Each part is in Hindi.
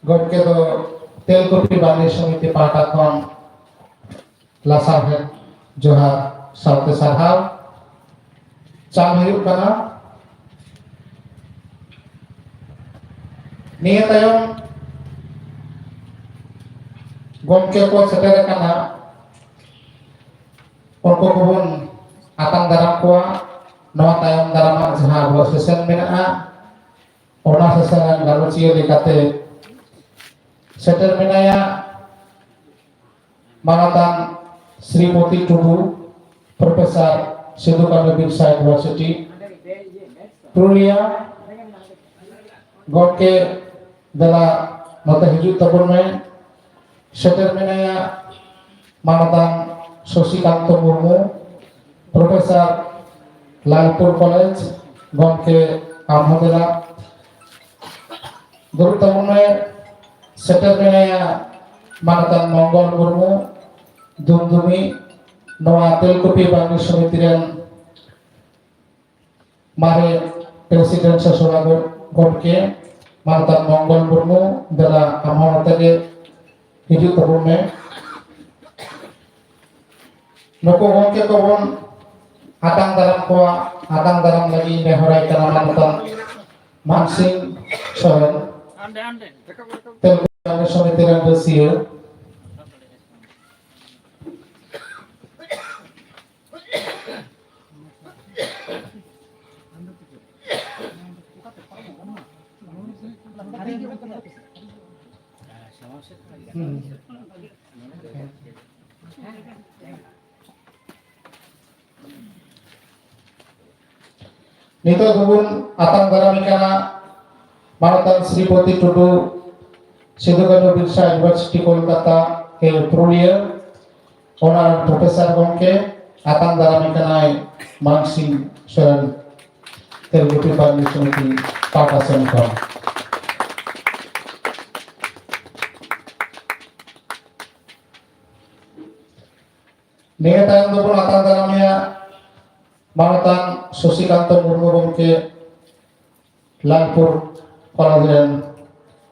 ᱜᱚᱢᱠᱮ ᱫᱚ ᱛᱮᱞᱠᱩᱯᱤ ᱵᱟᱹᱱᱤᱡᱽ ᱥᱚᱢᱤᱛᱤ ᱯᱟᱦᱴᱟ ᱠᱷᱚᱱ ᱞᱟᱥᱟᱲᱦᱮᱫ ᱡᱚᱦᱟᱨ ᱥᱟᱶᱛᱮ ᱥᱟᱨᱦᱟᱣ ᱪᱟᱞ ᱦᱩᱭᱩᱜ ᱠᱟᱱᱟ᱾ ᱱᱤᱭᱟᱹ ᱛᱟᱭᱚᱢ ᱜᱚᱢᱠᱮ ko seter akana ᱩᱱᱠᱩ ᱠᱚᱵᱚᱱ ᱟᱛᱟᱝ ᱫᱟᱨᱟᱢ ᱠᱚᱣᱟ᱾ ᱱᱚᱣᱟ ᱛᱟᱭᱚᱢ ᱫᱟᱨᱟᱢᱟᱜ ᱡᱟᱦᱟᱸ ᱟᱵᱚ ᱥᱮᱥᱮᱱ ᱢᱮᱱᱟᱜᱼᱟ ᱚᱱᱟ ᱥᱮᱥᱮᱱ ᱨᱮᱱ ᱜᱟᱞᱚᱪᱤᱭᱟᱹ ᱞᱮᱠᱟᱛᱮ seter menaya Manatan Srimoti Tudu Profesor Sidhu Kanu Birsa University Purulia Gomke dela note hijau tabun me seter menaya Manatan Sosikanto Murmu Profesor Lalpur College Gomke Alhamdulillah Guru tabun me seter menaya Manatan Monggol Murmu Dumdumi Noa Telkupi Bangladesh Samiti ren Mare Presiden Sasurago Gomke Manatan Monggol Murmu dela Amhonatage hijau tabun me Nuku Gomke kobon atang dalam koa atang dalam lagi nehorai kana Manatan Mansing Soren Telkupi Bangladesh Samiti ren Rusia Nito dubun atang daramikana Manatan Srimoti Tudu Sidhu Kanu Birsa University Kolkata Purulia Onar Profesor Gomke atang daramikana Mansing Soren Telkupi Bangladesh Samiti Pata Semkon Nia tayang dubun atang daramnya Manatan Sosikanto Murmu Gomke Lalpur College ren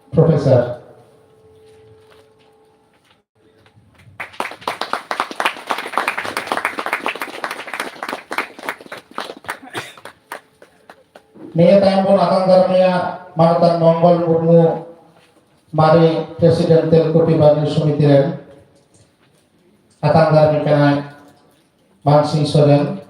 Profesor Nia tayang pun atang daramnya Manatan Monggol Murmu Mari Presiden Telkupi Bangladesh Samiti ren atang daramikana Mansing Soren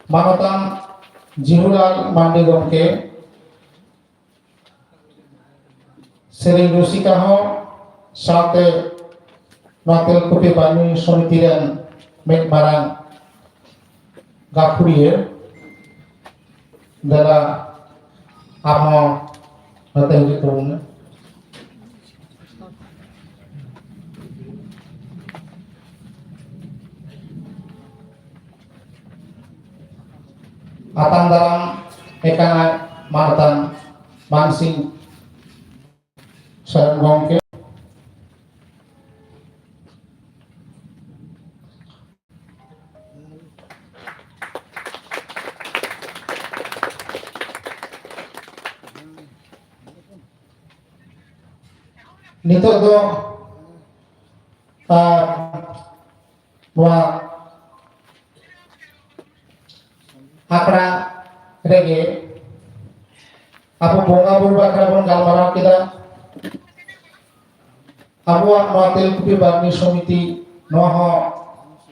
Manatan Jihulal Mandi Gomke Seri Rusika ho saate Telkupi Bangladesh Samiti ren Mek Marang Gapurie dela amo note hijau tabun me atang dalam ekana Manatan Mansing Soren Gomke Nito do Noa akra rege Abu bonga buru bakra bon galmarau kita abuak Noa Telkupi Bangladesh Samiti Noa ho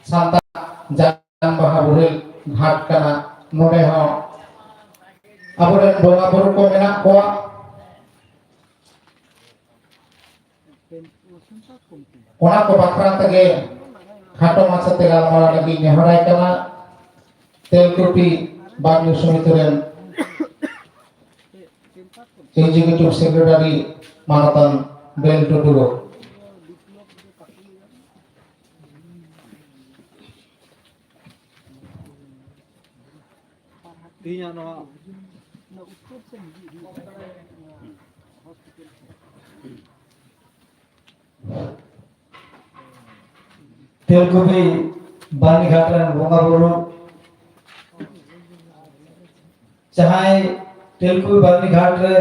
santa Jangan Bahaburil Ghat kana node ho aburen bonga buru ko menak koa Ona ko bakra tege khato masa te galmarau lagi nehorai kana Telkupi Bangladesh Samiti ren Executive Secretary Manatan Bel Tudugo Telkupi Banighat रेन बोंगा बुरु जहां तेलुगु बानीघाट रे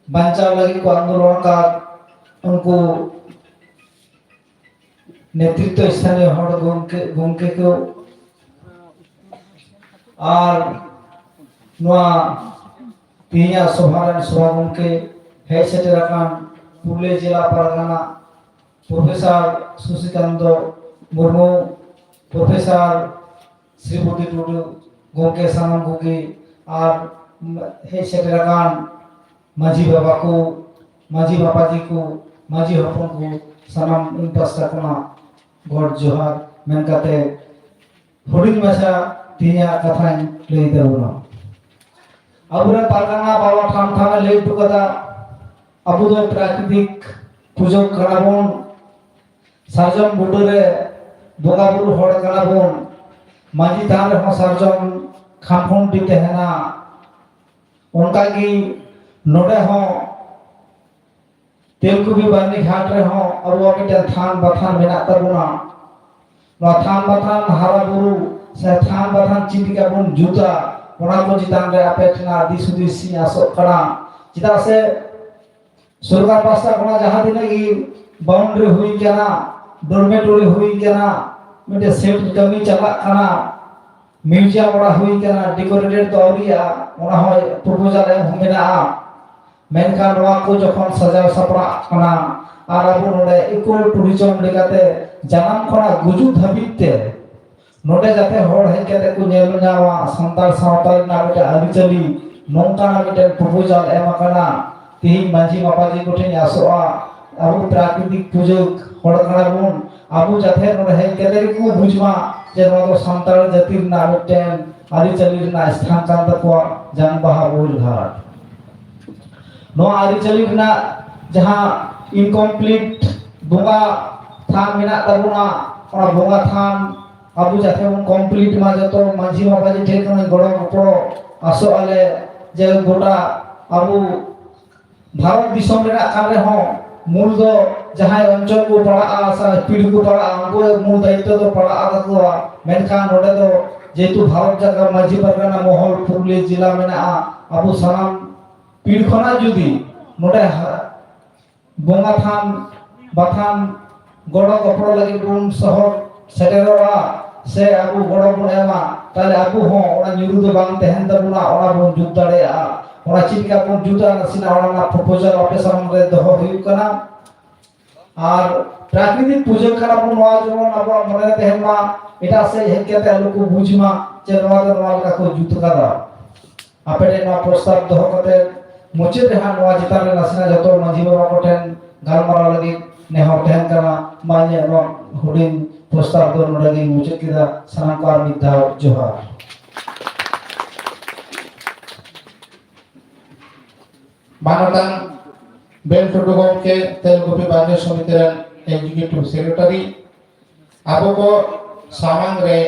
बांचाव लगी को आंदोलन का उनको नेतृत्व स्थानीय हड़ गोमके को और नवा तिया सभा गोमके हे सेटराकान पुरुलिया जिला परगना प्रोफेसर सुशिकांत मुर्मू प्रोफेसर श्रीपति टुडू गोमके सामान गोगी और हे सेटराकान माझी बाबा को माझी बापाजी को माझी हपन को सानाम इन पास्ता कोना गॉड जोहार मेनकाते हुडिंग मासा तिया कथाएं ले दरुना अबुरे पारगाना बाबा ठाम ठाम ले टुकदा अबु दो प्राकृतिक पूजो कराबोन सारजम बुडरे बोगा बुरु हड़ कराबोन माजी थान रे सारजम खामफोन दी तहना उनका की नोडे हो तेलुगु बानीघाट रे हो अब मिटे थान बथान मेना तबुना नो थान बथान हारा बुरु से थान बथान चिंतिका बुन जुता ओना को जितान रे अपेक्षना दिसुदिसी आसो कड़ा चिता से सरकार पास्ता कोना जहां दिन की बाउंड्री हुई केना डोरमेटरी हुई केना मिटे सेट कमी चला कना म्यूजियम बड़ा हुई केना डेकोरेटेड तो औरिया ओना हो प्रपोजल एम मेना मेनका नवा को जखन सजाव सपड़ा कना आर अबु नोडे इको टूरिज्म लेकाते जानाम खना गुजु धाबिते नोडे जाते होड़ हे केते को नेल जावा संताल सावताल ना बेटा अरिचली नोंका ना बेटा प्रपोजल एम कना तिहिं मांझी मापाजी कोठे आसोआ अबु प्राकृतिक पूजक होड़ कना बुन अबु जाते नोडे हे केते को बुझमा जे नवा तो संताल जातिर ना बेटेन अरिचली ना स्थान कांत को जानबाहा बोल घाट नो आरिचली ना जहां इनकम्प्लीट बोगा थान मेना तबुना और बोगा थान अबु जाते उन कंप्लीट मा जतो मांझी बाबाजी ठेकन गड़ो गपड़ो आसो आले जे गोटा अबु भारत दिसम रेना कारे हो मूल दो जहां अंचल को पड़ा आसा पीढ़ी को पड़ा उनको मूल दायित्व तो पड़ा आको मेनका नोडे दो जेतु भारत जगह मांझी परगना मोहल पुरुलिया जिला मेना अबु सनाम पीढ़ खना जुदी नोडे बोंगा थान बाथान गड़ो गपड़ो लगी बुन शहर सेटेरोआ से अबु गड़ो बुन एमा ताले अबु हो ओना निरु दो बांग तहन तबुना ओना बुन जुद दाड़ेया ओना चिका बुन जुदा नसिना ओना प्रपोजल ऑपरेशन रे दोहो हुई कना और प्राकृतिक पूजन कना बुन नवा जमन अबु मने तहन मा एटा से हेकेते आलु को बुझमा जे नवा दो नवा का को जुत करा आपेटे नवा प्रस्ताव दोहो कते मुचे रेहा नवा जितान रे नसिना जतो मांझी बाबा कोठेन गालमारा लगी नेहर तहन कना माने नवा हुडिंग प्रस्ताव दो नडगी मुचे किदा सनाकार मिदा जोहार मानतान बेल टुडू गोमके तेलुगु बानी समिति रे एग्जीक्यूटिव सेक्रेटरी आबो को सामांग रे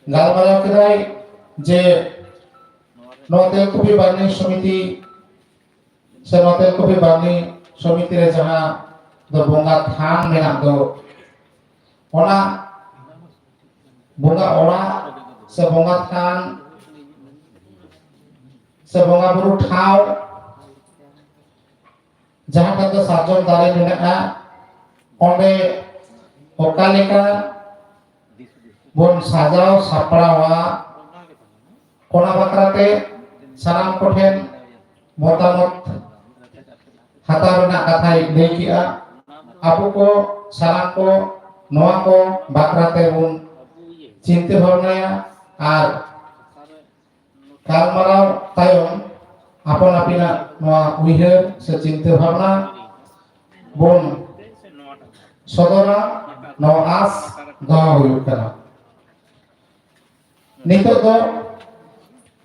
गालमारा किदाय जे नोतेल कुपी बानी समिति से नोतेल कुपी बानी समिति रे जहां दो बोंगा थान मेना दो ओना बोंगा ओना से बोंगा थान से बोंगा बुरु ठाव जहां तक दो साजम दारे मेना ओंडे ओकालेका बोन साजाव सापड़ावा कोना बकराते सानाम कोठेन मोतामत हाताव ना कथा लई किया आपु को सानाम को नोआ को बकराते बुन चिंता भावनाया और कालमाराव तायम आपन आपिना नोआ उइहर से चिंता भावना बुन सदरा नो आस दवा हुई कना नितो दो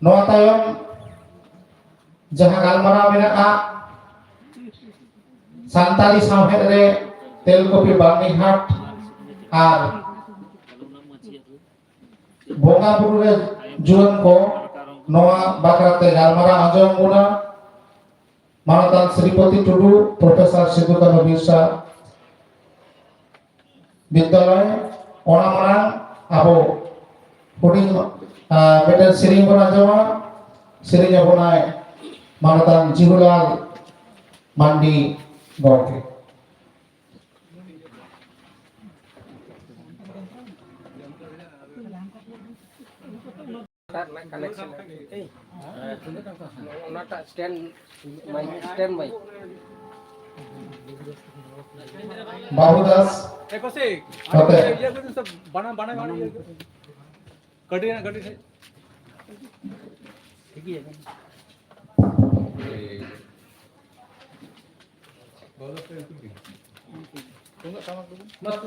नोआ तायम जहां गालमाराव मेना सांताली सावहेद रे तेलुगु बानीघाट और बोंगा बुरु रे जुवन को नोआ बाकराते गालमारा आंजम मुना मानतान श्रीपति टुडू प्रोफेसर सिद्धुकानु बिरसा বিদ্যালয় ona marang abo huding meten sering bona jawa sering bonai manatan Jihulal Mandi Gorke. Connection. Not stand by. Babu Das okay ये तो सब बना बना बना कटी ना कटी से ठीक है बोलो फिर तुम काम मत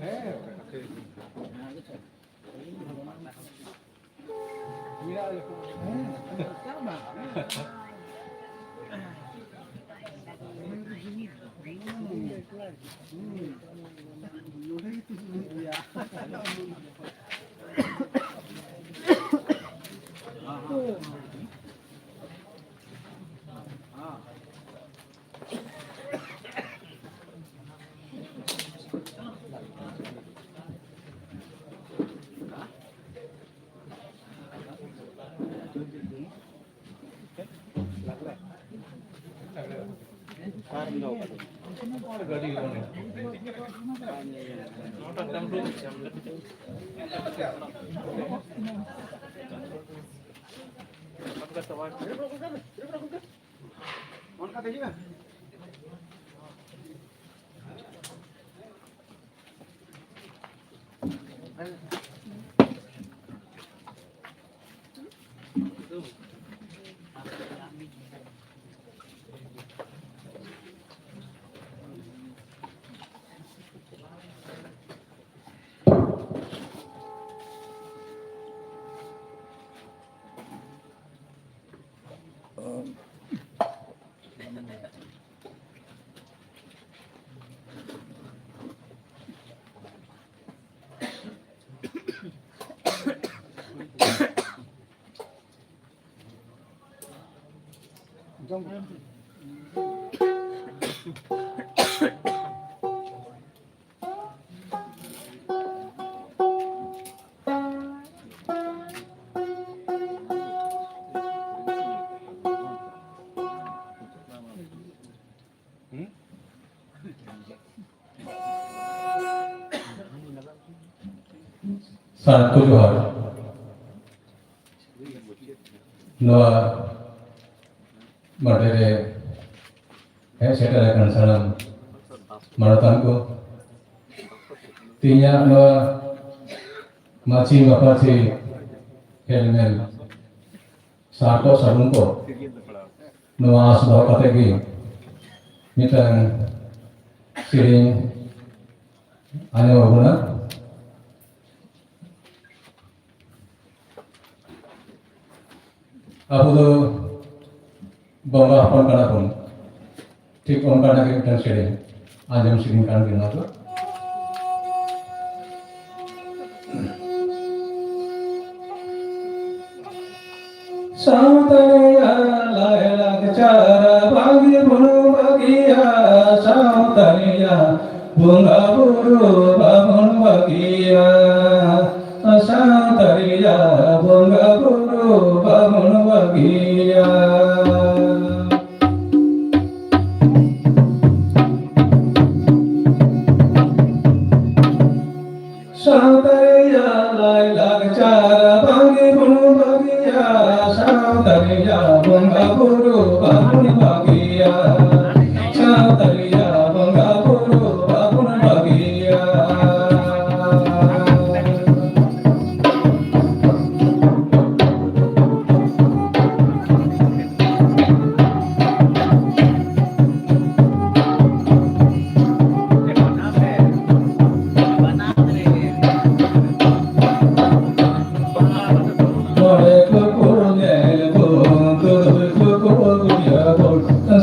है मेरा गाड़ी होने नोट टम टू आपका सवाल कौन का देखिए Satu Johar Noa Madere Setara Kansalam Maratanko Tinya Noa Maci Mapati Helmel Sato Sarunko Noa Asbah Kategi Mitang Siring Ane Wabuna Aku tu bangga apa kana pun, ठीक उनका ना कि टन शेडिंग आज हम शेडिंग kan करना तो साउतरिया लायला चारा बागी बुनु बागिया साउतरिया bunga buru bangun bagia साउतरिया bunga buru bangun bagia साउतरिया लायला चारा बागी बुनु bagia साउतरिया bunga buru bangun bagia साउतरिया bunga buru bangun bagia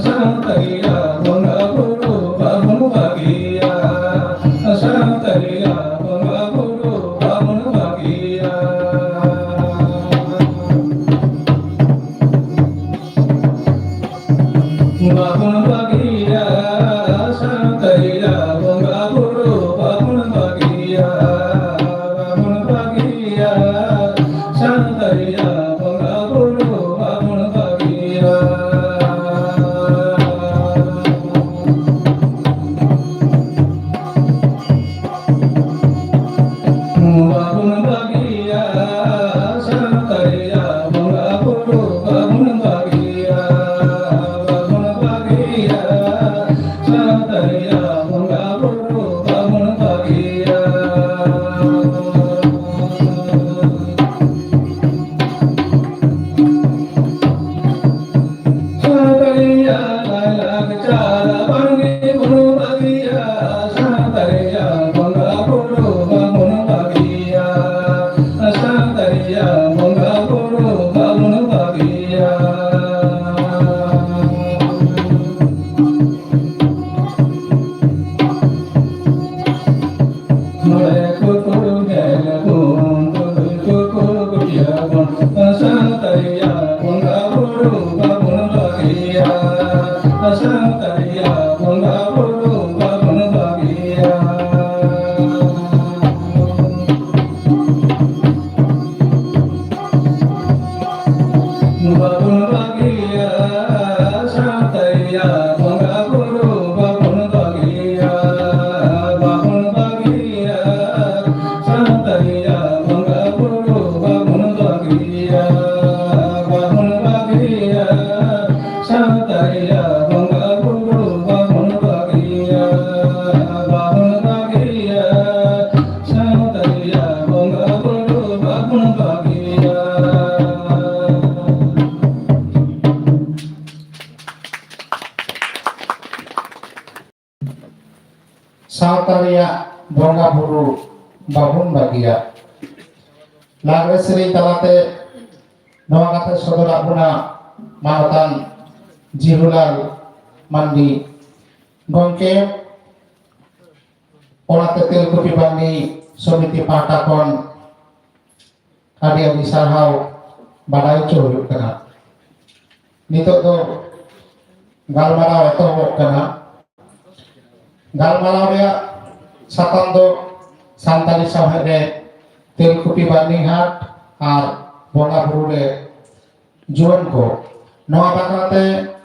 Saudariya, bunga buru Santaya Bangga Buru Babun Bagia Babun Bagia Santaya Bangga Buru Babun Bagia Babun Bagia Santaya Bangga Buru Babun Bagia Babun Bagia Santaya Bangga Buru Babun Bagia Babun Bagia Santaya Bangga Buru Babun Bagia Sautaria Bonga Buru Babun Bagia Lagre Sri Talate Noa kata saudara puna Manatan Jihulal Mandi Gongke Olah tetil kupi bani Somiti Patakon Hadia Bisarhau Balai Curuyuk kena Nito to Galmarau itu kena Galmarau dia Satando Santali Sahede Til kupi bani hat Ar Bonga Burule Juan ko Noa bakrate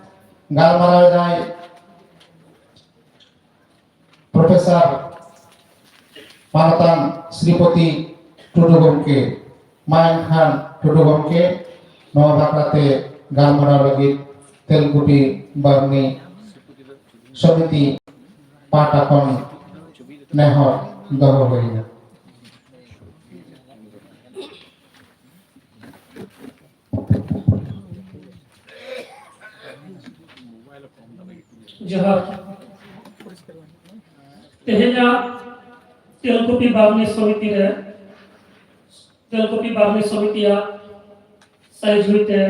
Galmarau jai Profesor Manatan Sripoti Tudu Gomke Main Han Tudu Gomke Noa bakrate Galmarau lagi Til kupi bani Somiti Patakon Nehor Doho Hoina जहाँ तेहना तेलकुपी बागनी समिति रे तेलकुपी बागनी समितिया साइज हुईते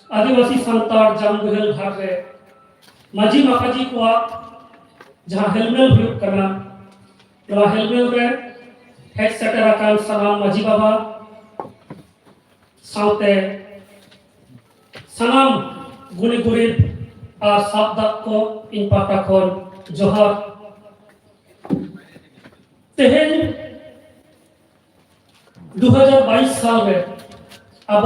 आदिवासी संतार जामगुहल घाट रे माजी माकाजी को जहाँ हेलमेल हुई करना नवा हेलमेल रे हेड सेटर आकान सलाम माजी बाबा साउते सलाम गुनी गुरी और साबदाक को इन पाटाखोन जोहार तेहन 2022 साल में अब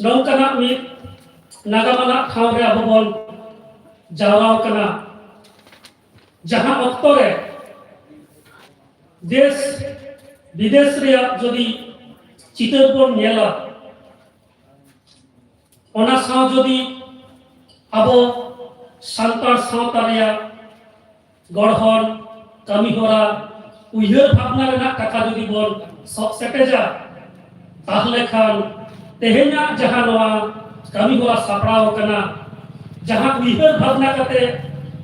नौकना में नागामना ठाव रे अब बोल जावाव कना जहां अक्तरे देश विदेश रे जदि चितर बोन नेला ओना साव जदि अब सान्तार सावता रेया गढ़हन कमी होरा उइहर भावना रेना कथा जदि बोन सब सेटेजा ताहले खान तेहेना जहां नवा कमी होरा सापड़ाव कना जहां उइहर भावना कते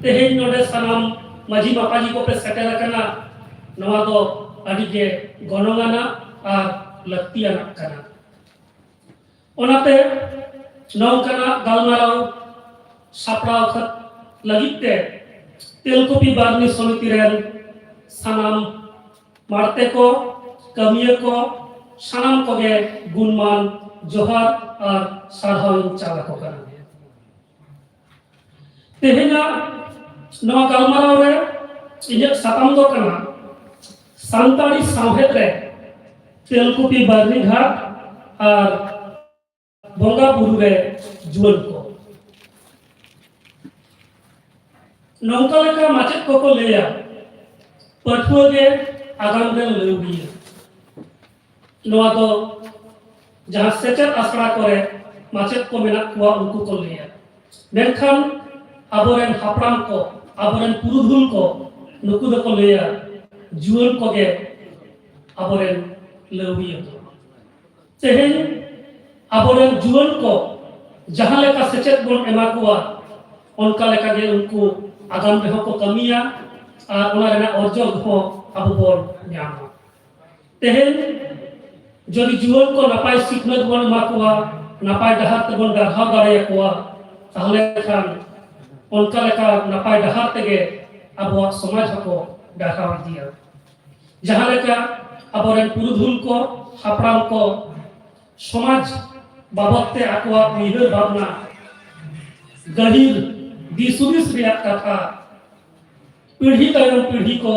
तेहेन नोडे सनाम माजी मापाजी को पे सेटेल कना नवा दो अडी के गणगाना और लक्तियाना कना ओनाते नौकना गालमाराव सापड़ाव खत लगिते तेलकुपी बागनी समिति रेन सनाम मारते को कमिये को सनाम को गे गुणमान जोहार और साधारण चाला को करना तेहेना नवा गालमाराव रे इन्हें साताम दो करना सांताड़ी सावहेद रे तेलकुपी बागनी घाट और बोंगा बुरु रे जुअल को नौका लेका माचेत को लेया पठुआ के आगाम रे लेउगिया नवा दो जहां सेचर आसरा करे माचेत को मेना कुआ उनको को लेया मेनखान आबोरेन हापराम को आबोरेन पुरुधुल को नुकु दो को लेया जुअल को के आबोरेन लेउगिया तेहेन आबोरेन जुअल को जहां लेका सेचेत बोन एमा कुआ उनका लेका गे उनको आगाम रेहो को कमिया और उना रेना अर्जन हो अब बोल न्यामा तेहेन जदि जुअल को नपाय सिखनत बोन माकुआ नपाय डहार ते बोन डाहाव दाड़े कोआ ताहले खान उनका लेका नपाय डहार तेगे अब समाज को डाहाव दिया जहां लेका अबोरेन पुरुधुल को हापराम को समाज बाबते आकुआ उइहर भावना गहिर दिसुदिस रिया कथा पीढ़ी तायम पीढ़ी को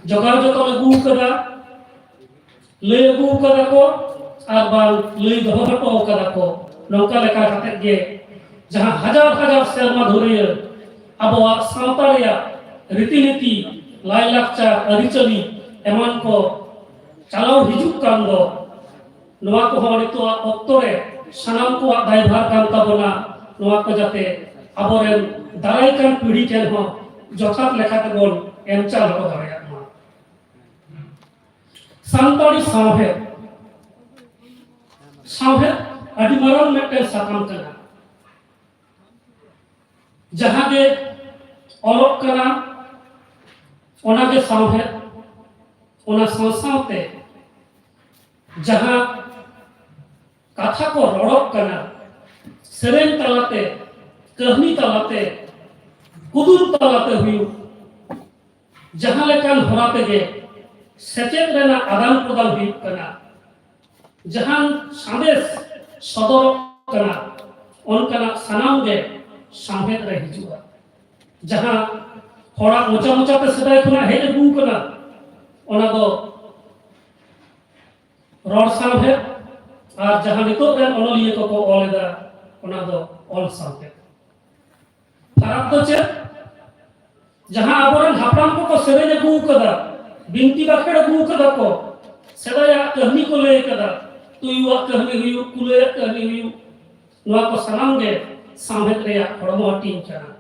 जगाव जतन अगू कदा लय अगू कदा को आर बाल लय दोहो हटो कदा को नौका लेका कते गे जहां हजार हजार सेरमा धुरिया अबवा सावता रिया रीतिनीति लाय लाक्चार अरिचली एमान को चलाव हिजुक कान दो नोआ को हमारे तो ऑक्टो रे सनाम को दायभार कान ताबोना नोआ को जाते अबोरेन दाराय कान पीढ़ी ठेन हो जथात लेखाते बोल एम चाल हो दाया मा सांताड़ी सावहे अडी मारान मेटे साकाम कना जहां के ऑलोक कना ओना के सावहे ओना संसावते जहां कथा को रड़क कना सेरेन तलाते कहनी तलाते कुदुर तलाते हुई जहां लेकान होराते गे सेचेत रेना आदान प्रदान हुई कना जहां संदेश सदर कना उनकना सनाम गे सामहेत रे हिजुआ जहां होरा मोचा मोचा पे सदाय खुना हेज अगू कना ओना दो रड़ सामहेत और जहां नितो रेन ओनलिये को ओलेदा ओना दो ऑल सामहेत फरक तो चे जहां आबोरन हापराम को सेरेन अगू कदा बिनती बाखेड़ अगू कदा को सेदाया कहनी को ले कदा तुयुआ कहनी हुयु कुले कहनी हुयु नोआ को सनाम गे सामहेत रेया हड़मो हटिंग कना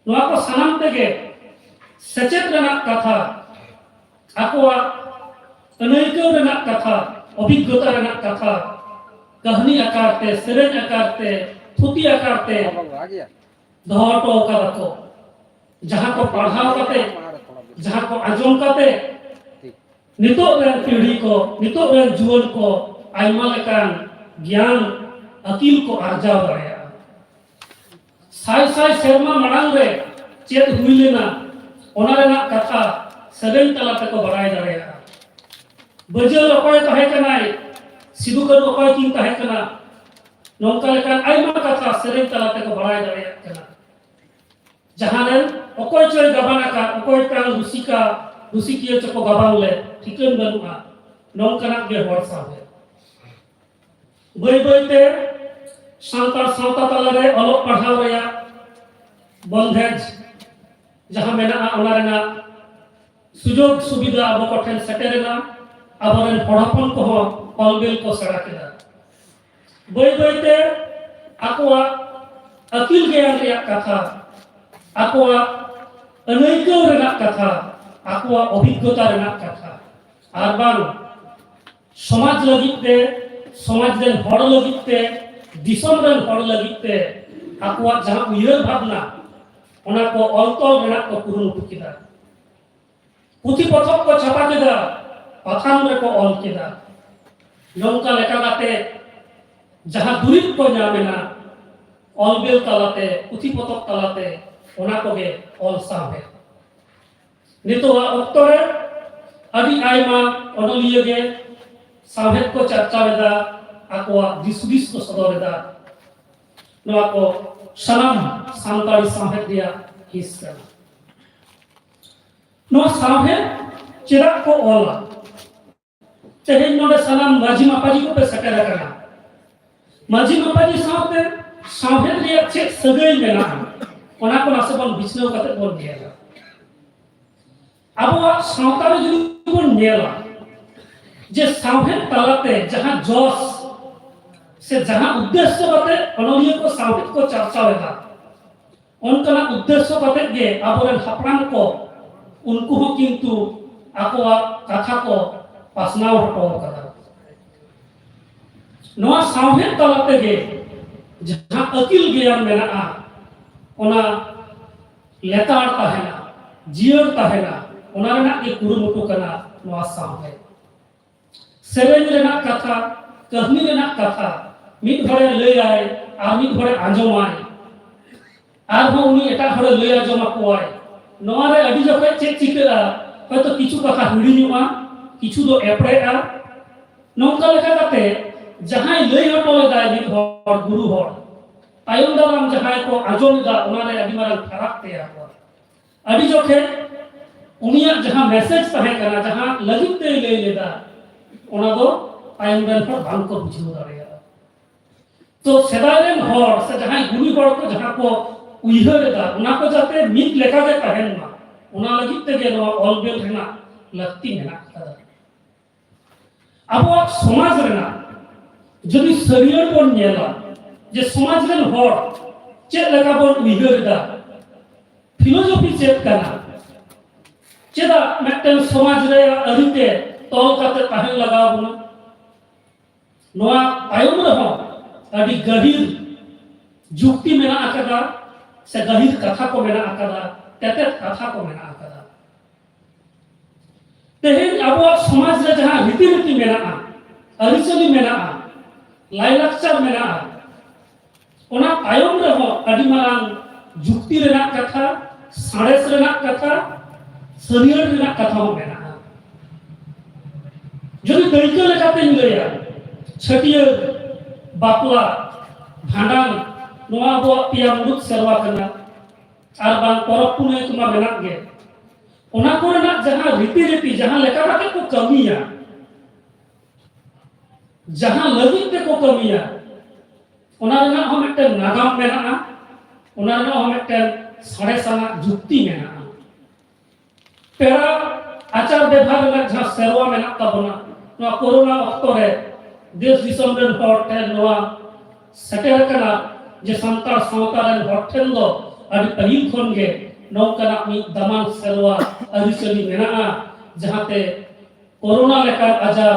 नोआ को सनाम तेगे सेचेत रेना कथा आकोआ अनैक्य रेना कथा अभिज्ञता रेना कथा कहनी आकारते सेरेन आकारते थुती आकारते दोहटो कदा को जहां को पढ़ाव कते जहां को आजम कते नितो रेन पीढ़ी को नितो रेन जुवन को आयमा लेकान ज्ञान अकील को आर्जाव दाया साय साय सेरमा मरांग रे चेत हुई लेना ओना रेना कथा सेरेन तलाते को बड़ाय दाया बजल अकोय तहे कनाय सिदु कनु अकोय किन तहे कना नौका लेकान आयमा कथा सेरेन तलाते को बड़ाय दाया कना जहां रेन अकोय चोय गबाना का अकोय टांग रुसिका रुसिकिया चको गबाव ले ठिकन बनुआ नौकना गे हर साहे बई बईते सांतार सावता तला रे अलोक पढ़ाव रेया बंधेज जहां मेना ओना रेना सुजोग सुविधा अब कोठेन सेटेरेना अबरेन पढ़ापन को ऑलबेल को सड़ा केदा बई बईते आकोआ अकिल ज्ञान रेया कथा आकोआ अनैक्य रेना कथा आकोआ अभिज्ञता रेना कथा आरबान समाज लगिते समाज रेन हड़ लगिते दिसम रेन हड़ लगिते आकोआ जहां उयहर भावना ओना को अलतल रेना को कुरुमुटु केदा पुथि पथक को छापा केदा पाथान रे को ऑल केदा नौका लेका गाते जहां दुरित को नामेना ऑलबेल तलाते पुथि पथक तलाते ओना को गे ऑल साहे नितोआ अक्तरे अभी आयमा ओनलिये गे साहेब को चर्चा वेदा आकोआ दिसुदिस को सदरेदा नोआ को सनाम सांताड़ी साहेब दिया हिस्सा नोआ साहेब चिराग को ओला तेहेन नोडे सनाम माजी मापाजी को पे सकेरा कना माजी मापाजी साथे साहेब रिया चेक सगई मेना ओना को नासेबन बिछनो कते बोल दिया अब सावता रे जुदी बोन नेला जे सावहेन तलाते जहां जोश से जहां उद्देश्य बाते अनलिय को सावहेन को चर्चा होगा उनका उद्देश्य बाते गे आबोरेन हापराम को उनको हो किंतु आकोआ कथा को पासनाव हटो कदा नोआ सावहेन तलाते गे जहां अकिल ज्ञान मेना ओना लेतार ताहेना जियर ताहेना ओना रेना के कुरुमुटु कना नोआ सावहे सेरेन रेना कथा कहनी रेना कथा मिद घरे लय आय आ मिद घरे आंजमाय आर हो उनी एटा घरे लय आंजमा कोय नोआ रे अडी जखे चेक चिकेरा हयतो किछु कथा हिडिनुआ किछु दो एपरेआ नौका लेका काते जहां लय हटो दाय मिद हर गुरु हर तायम दाराम जहां को आजम दा उनारे अभी मारन फराक ते आको अभी जोखे उनिया जहां मैसेज तहे कना जहां लगित ते ले लेदा उना दो तायम दान पर बांग को बुझो दारेया तो सेदायन हर से जहां गुनी हर को जहां को उइहर दा उना को जाते मित लेखा के तहेन मा उना लगित ते गे नो ऑलबेल रेना लगती मेना कदा अब समाज रेना जदि सरियर बन नेला जे समाज रेन हर चेक लेखा बन उइहर दा फिलोसफी चेक कना चेदा मेटन समाज रे अरिते तोल काते तहेन लगा बना नोआ आयम रहो अभी गहिर जुक्ति मेना आकदा से गहिर कथा को मेना आकदा तेते कथा को मेना आकदा तेहेन अब समाज रे जहां रीति रीति मेना अरिचली मेना लाइलाक्चर मेना ओना आयम रे हो अडी मारांग जुक्ति रेना कथा साड़ेस रेना कथा सरियर रेना कथा हो मेना जदि दैके लेकाते मिलया छटियर बापला भांडान नोआ बो पिया मुरुक सेवा करना आर बांग परब पुने तुमा मेना गे ओना कोरेना जहां रीति रीति जहां लेका काते को कमिया जहां लगित ते को कमिया ओना रेना हम एकटन नागाम मेना ओना रेना हम एकटन साड़ेसाना जुक्ति मेना पेरा आचार व्यवहार रेना जहां सेवा मेना ताबना नोआ कोरोना अक्तो रे देश दिसम रेन हर ठेन नोआ सेटेर कना जे संतार सावता रेन हर ठेन दो अडी पहिल खन गे नौकना मी दमान सेवा अरिचली मेना जहाते कोरोना लेकर आजार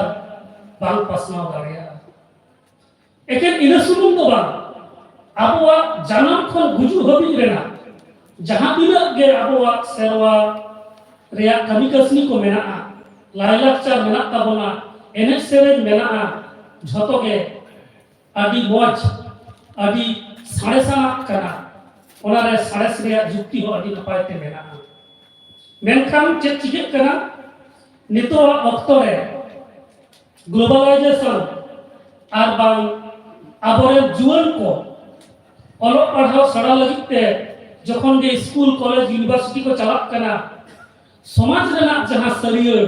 बांग पासनाव दाड़िया एकेन इना सुमुंग दो बांग आबोवा जानम खन गुजु हबी रेना जहां बिना गे आबोवा सेवा रेया कमी कसनी को मेना लाइलाक्चर मेना ताबोना एने सेरेन मेना झतो गे आदि मौज आदि साड़ेसाना कना ओना रे साड़ेस रेया जुक्ति हो आदि नपाय ते मेना मेनखान चेक चिके कना नितो अक्तो रे ग्लोबलाइजेशन आर बांग आबोरे जुवन को ओलो पढ़ाओ सड़ा लगिते जखन गे स्कूल कॉलेज यूनिवर्सिटी को चलाक कना समाज रेना जहां सरियर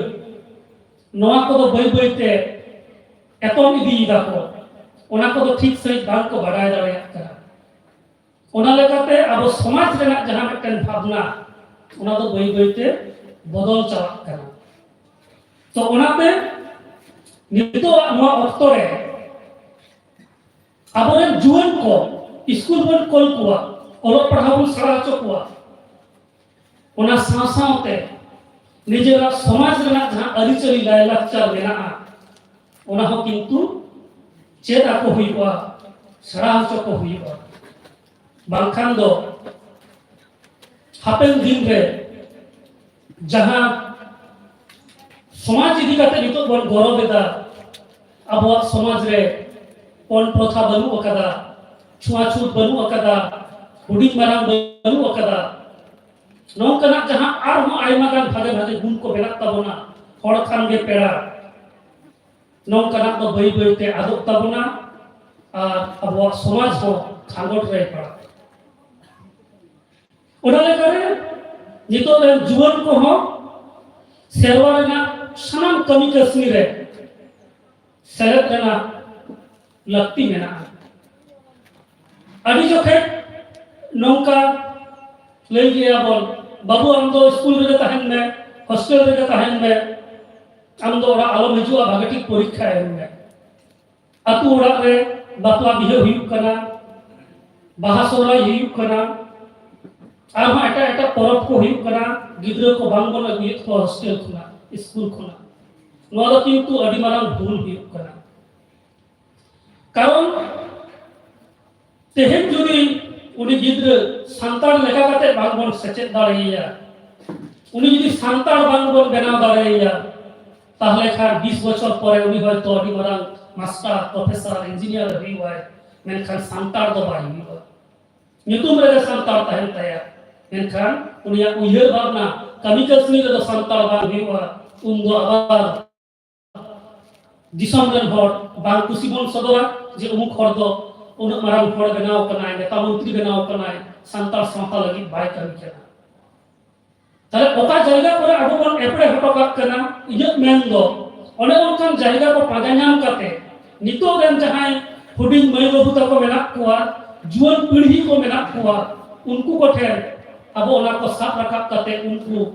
नोआ को दो बई बईते एतम इदी दाको ओना को दो ठीक सही बांग को बढ़ाय दाड़िया कना ओना लेकाते अब समाज रेना जहां मेटन भावना ओना दो बई बईते बदल चलाक कना तो ओनाते नितो नोआ अक्तो रे आबोरे जुवन को स्कूल बन कॉल कुआ ओलो पढ़ाबो सड़ा चोकुआ ओना सासावते निजेरा समाज रेना जहां अरिचली लाइलाक्चर मेना ओना हो किंतु चेद आको हुईबा सड़ा चोको हुईबा बांखान दो हापेन दिन रे जहां समाज इदी काते नितो बन गौरव एदा आबो समाज रे पन प्रथा बनु अकदा छुआछूत बनु अकदा हुडी मारांग बनु अकदा नौकना जहां आर हो आयमा गान भागे भागे गुण को बेना ताबोना हर खान गे पेड़ा नौकना तो बई बईते आदोक ताबोना आर अब समाज हो खांगोट रे पड़ा ओना लेकारे नितो रे जुवन को हो सेरवा रेना सनाम कमी कसनी रे सेलेक्ट रेना लगती मेना अभी जो खे नौका लई गया बोल बाबू हम तो स्कूल रे तहन में हॉस्टल रे तहन में हम तो ओरा आलम हिजुआ भागेटी परीक्षा एम में अतु ओरा रे बापला बिहे हुयु कना बाहा सोराय हुयु कना आर मा एटा एटा परब को हुयु कना गिद्रो को बांगबन अगुयत को हॉस्टल खुना स्कूल खुना नोआ दो किंतु अडी मारांग भूल हुयु कना कारण तेहेन जुदी उनी गिद्र सांतार लेखा काते बांगबन सेचेत दाड़ेया उनी जुदी सांतार बांगबन बेनाव दाड़ेया ताहले खान 20 बछर परे उनी हयतो अडी मारांग मास्टर प्रोफेसर इंजीनियर हुईवाय मेनखान सांतार दो बाई हुईवा नितुम रे सांतार तहन तया मेनखान उनिया उयहर भावना कमी कसनी रे सांतार बांग हुईवा उन दो आबार दिसम रेन हर बांग कुसिबन सदरा जे उमुक हर दो उन्हें माराम हड़ बनाव कनाय नेता मंत्री बनाव कनाय सांतार सावता लगी बाय कमी कना ताले ओका जायगा करे आबो बन एपड़े हटो काक कना इजत मेन दो ओने ओनकान जायगा को पाजा नाम काते नितो रेन जहाय हुडिंग मई बाबू तको मेना कुआ जुवन पीढ़ी को मेना कुआ उनको को ठेर आबो ओना को साफ रखाब काते उनको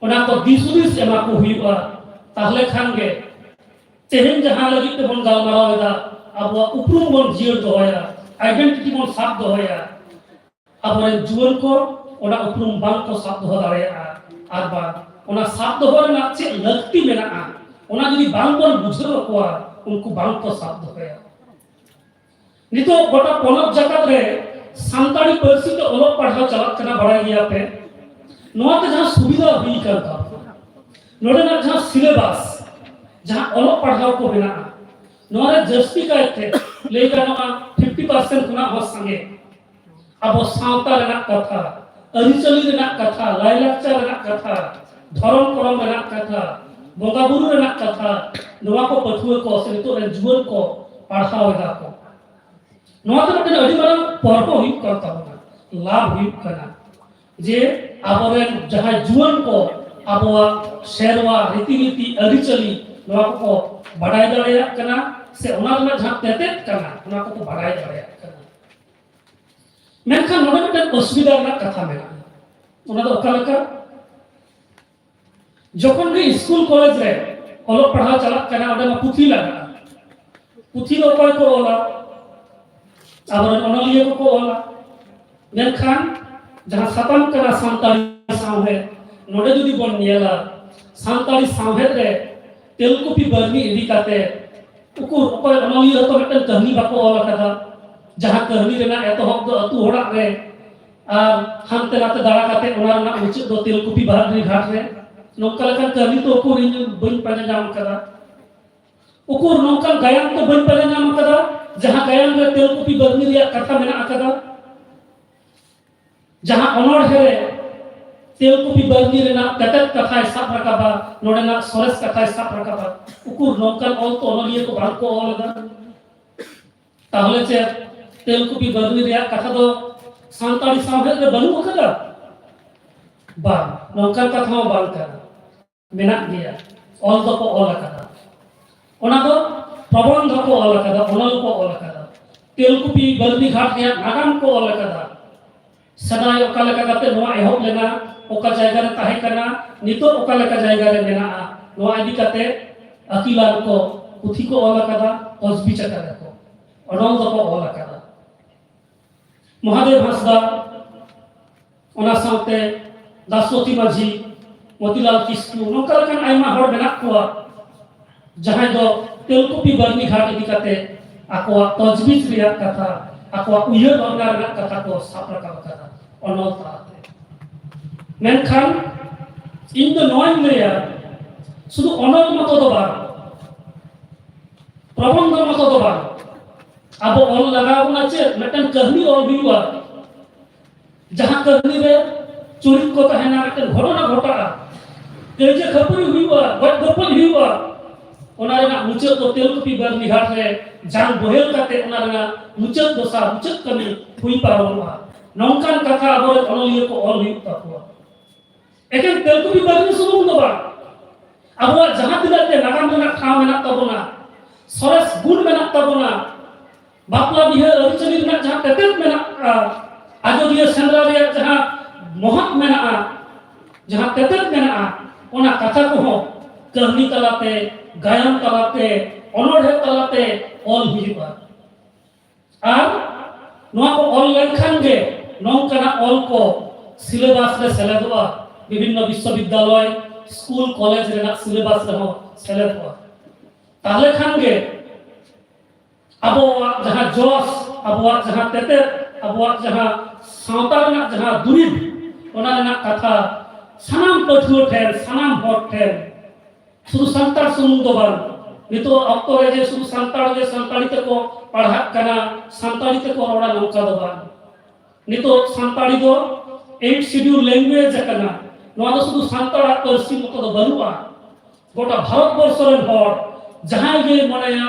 ओना को दिसुदिस एमा को हुईबा ताहले खान गे तेहेन जहां लगी ते बन गालमाराव एदा आबो उपरुम बन जियर दोया आइडेंटिटी बन साफ दोया आबो रे जुवन को ओना उपरुम बांग को साफ दो दाड़ेया आर बा ओना साफ दो ना चे लगती मेना ओना जदी बांग बन बुझरो कोआ उनको बांग को साफ दोया नितो गोटा पोनक जगत रे सांताड़ी पार्सी ते ओलोक पढ़ाव चलत कना बड़ाय गिया पे नोआ ते जहां सुविधा हुई करता नोडे ना जहां सिलेबस जहां ओलोक पढ़ाव को बिना नोआ रे जस्ती का थे लेका नोआ 50% खुना हो संगे अब सावता रेना कथा अरिचली रेना कथा लाइलाक्चर रेना कथा धर्म करम रेना कथा बोगा बुरु रेना कथा नोआ को पठुए को से तो रे जुवन को पढ़ाव दा को नोआ तो मिटन अडी मारन पर्व हुई करता होना लाभ हुई कना जे आबोरे जहां जुवन को आबोआ शेरवा रीति अरिचली नोआ को बड़ाय दाड़ेया कना से ओना रे जहां तेतेत कना ओना को बड़ाय दाड़ेया कना मेनखान नोडे मिटन असुविधा रे कथा मेना ओना दो ओका लेका जखन गे स्कूल कॉलेज रे ओलोक पढ़ाव चलत कना ओडे मा पुथी लगा पुथी दो कोय को ओला आबोरे ओनलिया को ओला मेनखान जहां साताम कना सांताड़ी सावहे नोडे जुदी बन नेला सांताड़ी सावहे रे तेलकुपी बर्नी इदी काते उकुर ओकोय ओनलिया तो मिटन कहानी बाको ओला कदा जहां कहानी रेना एतोहब दो अतु होड़ाक रे आर हानते नाते दाड़ा काते ओना रेना उचित दो तेलकुपी बर्नी घाट रे नोका लेकन कहानी तो उकुर इन बन पाजा नाम कदा उकुर नोका गायन तो बन पाजा नाम कदा जहां गायन रे तेलकुपी बर्नी रिया कथा मेना कदा जहां अनोड़ है तेलकुपी बर्नी रेना ततत कथा साफ रकाबा नोडेना सोरेस कथा साफ रकाबा उकुर नोकल ऑल तो ओनलिए को बांग को ऑल दा ताहले चे तेलकुपी बर्नी रिया कथा दो सांताड़ी सावहे रे बनु कदा बा नोकल कथा बांग कदा मेना गया ऑल दो को ऑल कदा ओना दो प्रबंध को ऑल कदा ओनल को ऑल कदा तेलकुपी बर्नी घाट रिया नागाम को ऑल कदा सदाय ओका लेका काते नोआ एहोब लेना ओका जायगा रे ताहे कना नितो ओका लेका जायगा रे मेना नोआ इदी काते अकिलार को पुथी को ओला कदा तसबी चका को अनल दो को ओला कदा महादेव हंसदा ओना साउते दासोती माझी मोतीलाल किस्कू नोका लेकन आइमा हड़ मेना कोआ जहां दो तेलकुपी बर्नी घाट इदी काते आकोआ तजबीज रिया कथा आकोआ उयहर भावना रेना कथा को साफ रकाब कदा ओनल ताते मेनखान इन दो नॉइन लेया शुद्ध ओनल मतो दो बार प्रबंध मतो दो बार अब ऑल लगाव ना चे मिटन कहानी ऑल हुआ जहां कहानी रे चुरित को तहना मिटन घटना घटा तेजे खपरी हुआ गट गपल हुआ ओना रेना मुचे तो तेलकुपी बर्नी घाट रे जान बोहेल काते ओना रेना मुचे दोसा मुचे कमी हुई पारोवा नौकान कथा आबोरे ओनलिया को ऑल हुई ताकुआ एकेन तेलकुपी बर्नी सुमुंग दो बा आबो जहां तिना ते नागाम रेना ठाव मेना तबोना सरस गुण मेना तबोना बापला बिहे अरिचली रेना जहां तेतेत मेना आजोदिया सेंद्रा रे जहां महत मेना जहां तेतेत मेना ओना कथा को हो कहानी तलाते गायन तलाते अनोढ़े तलाते ऑल हुईबा आर नोआ को ऑल लेखान गे नौकाना ऑल को सिलेबस रे सेलेदवा विभिन्न विश्वविद्यालय स्कूल कॉलेज रे सिलेबस रे हो सेलेदवा ताहले खान गे अबो जहां जोश अबो जहां तेते अबो जहां सावता रे जहां दुरिब ओना रे कथा सनाम पठुओ ठेर सनाम हट ठेर शुद्ध संताड़ सुमुंग दो बार नितो अक्तो रे जे शुद्ध संताड़ जे संताड़ी ते को पढ़ा कना संताड़ी ते को रोड़ा नौका दो बार नितो संताड़ी दो 8 शेड्यूल लैंग्वेज कना नोआ दो शुद्ध संताड़ा पार्सी मतो दो बनुआ गोटा भारत वर्ष रे हर जहां गे मनेया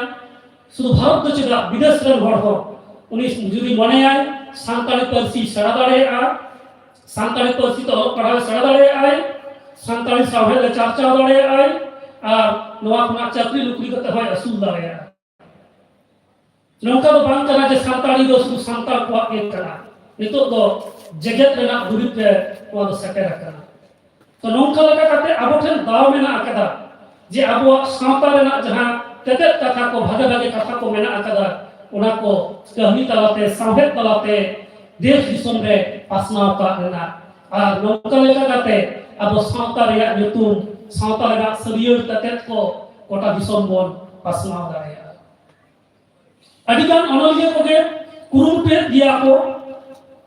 शुद्ध भारत तो चेदा विदेश रन हर हो उनी जुदी मनेयाय सांताली पारसी सेड़ा दाड़ेया सांताली पारसी तो पढ़ाव सेड़ा दाड़ेया सांताली सावहेद चर्चा दाड़ेया और नवा खुना चाकरी लुकरी कते होय असूल दाड़ेया नौका तो बांग कना जे सांताली दो शुद्ध सांताल को एक कना नितो दो जगत रेना दुरित पे नवा दो सकेर कना तो नौका लगा कते आबो ठेन दाव मेना अकदा जे आबो सावता रेना जहां तेतेत कथा को भागे भागे कथा को मेना अकदा उना को कहनी तलाते सावहेद तलाते देश दिसोम रे पासनाव का रेना और नौका लगा कते आबो सावता रेया nyutum सावता रेना सरियर तेतेत को कोटा दिसोम बोन पासनाव दाड़ेया अडिगान अनोलिया को के कुरुम पे दिया को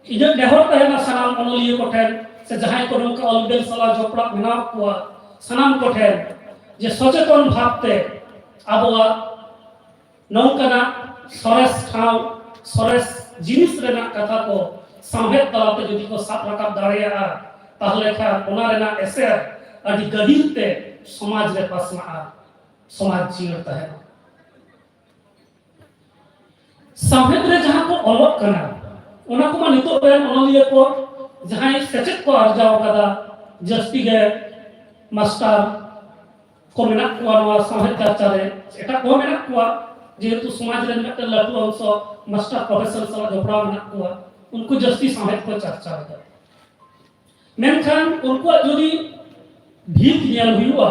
इजन नेहर तहना सनाम अनोलिया को ठेन से जहां को नौका अलबेल सला जोपड़ा मेना को सनाम को ठेन जे सचेतन भावते आबोआ नौकाना सरेस ठाव सरेस जिनिस रेना कथा को सामहेद तलाते जदि को साब राकाब दाड़ेया ताहले खा ओना रेना एसे अडि गहिरते समाज रे पासना समाज जीवन तहना सामहेद रे जहां को अलग कना ओना को मा नितो रे अनलिया को जहां सेचेत को अर्जाव कदा जस्ती गे मास्टर को मेना को सामहेद चर्चा रे एटा को मेना को जेहेतु समाज रे मिटे लाटू अंश मास्टर प्रोफेसर सला जोपड़ा मेना को उनको जस्ती सामहेद को चर्चा रे मेनखान उनको जदि भीत ᱧᱮᱞ हुआ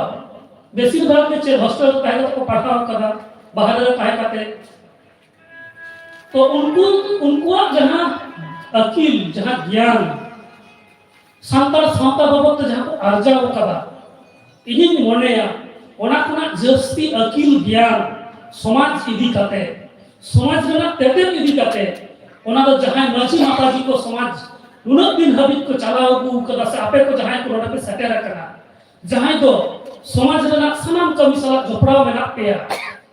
बेसिर भाग में चे हॉस्टल ताहे को पढ़ाव कदा बाहर रे ताहे काते तो उनको जहां अकील जहां ज्ञान सांतार सावता बाबत जहां को अर्जाव कदा इनी मोनेया ओना खुना जस्ती अकील ज्ञान समाज इदी काते समाज रेना तेते इदी काते ओना दो जहां माची माताजी को समाज नुनक दिन हबित को चलाव गु कदा से आपे को जहां को रोड पे सेटेर कना जहां दो समाज रेना सनाम कमी सला जोपड़ा मेना पेया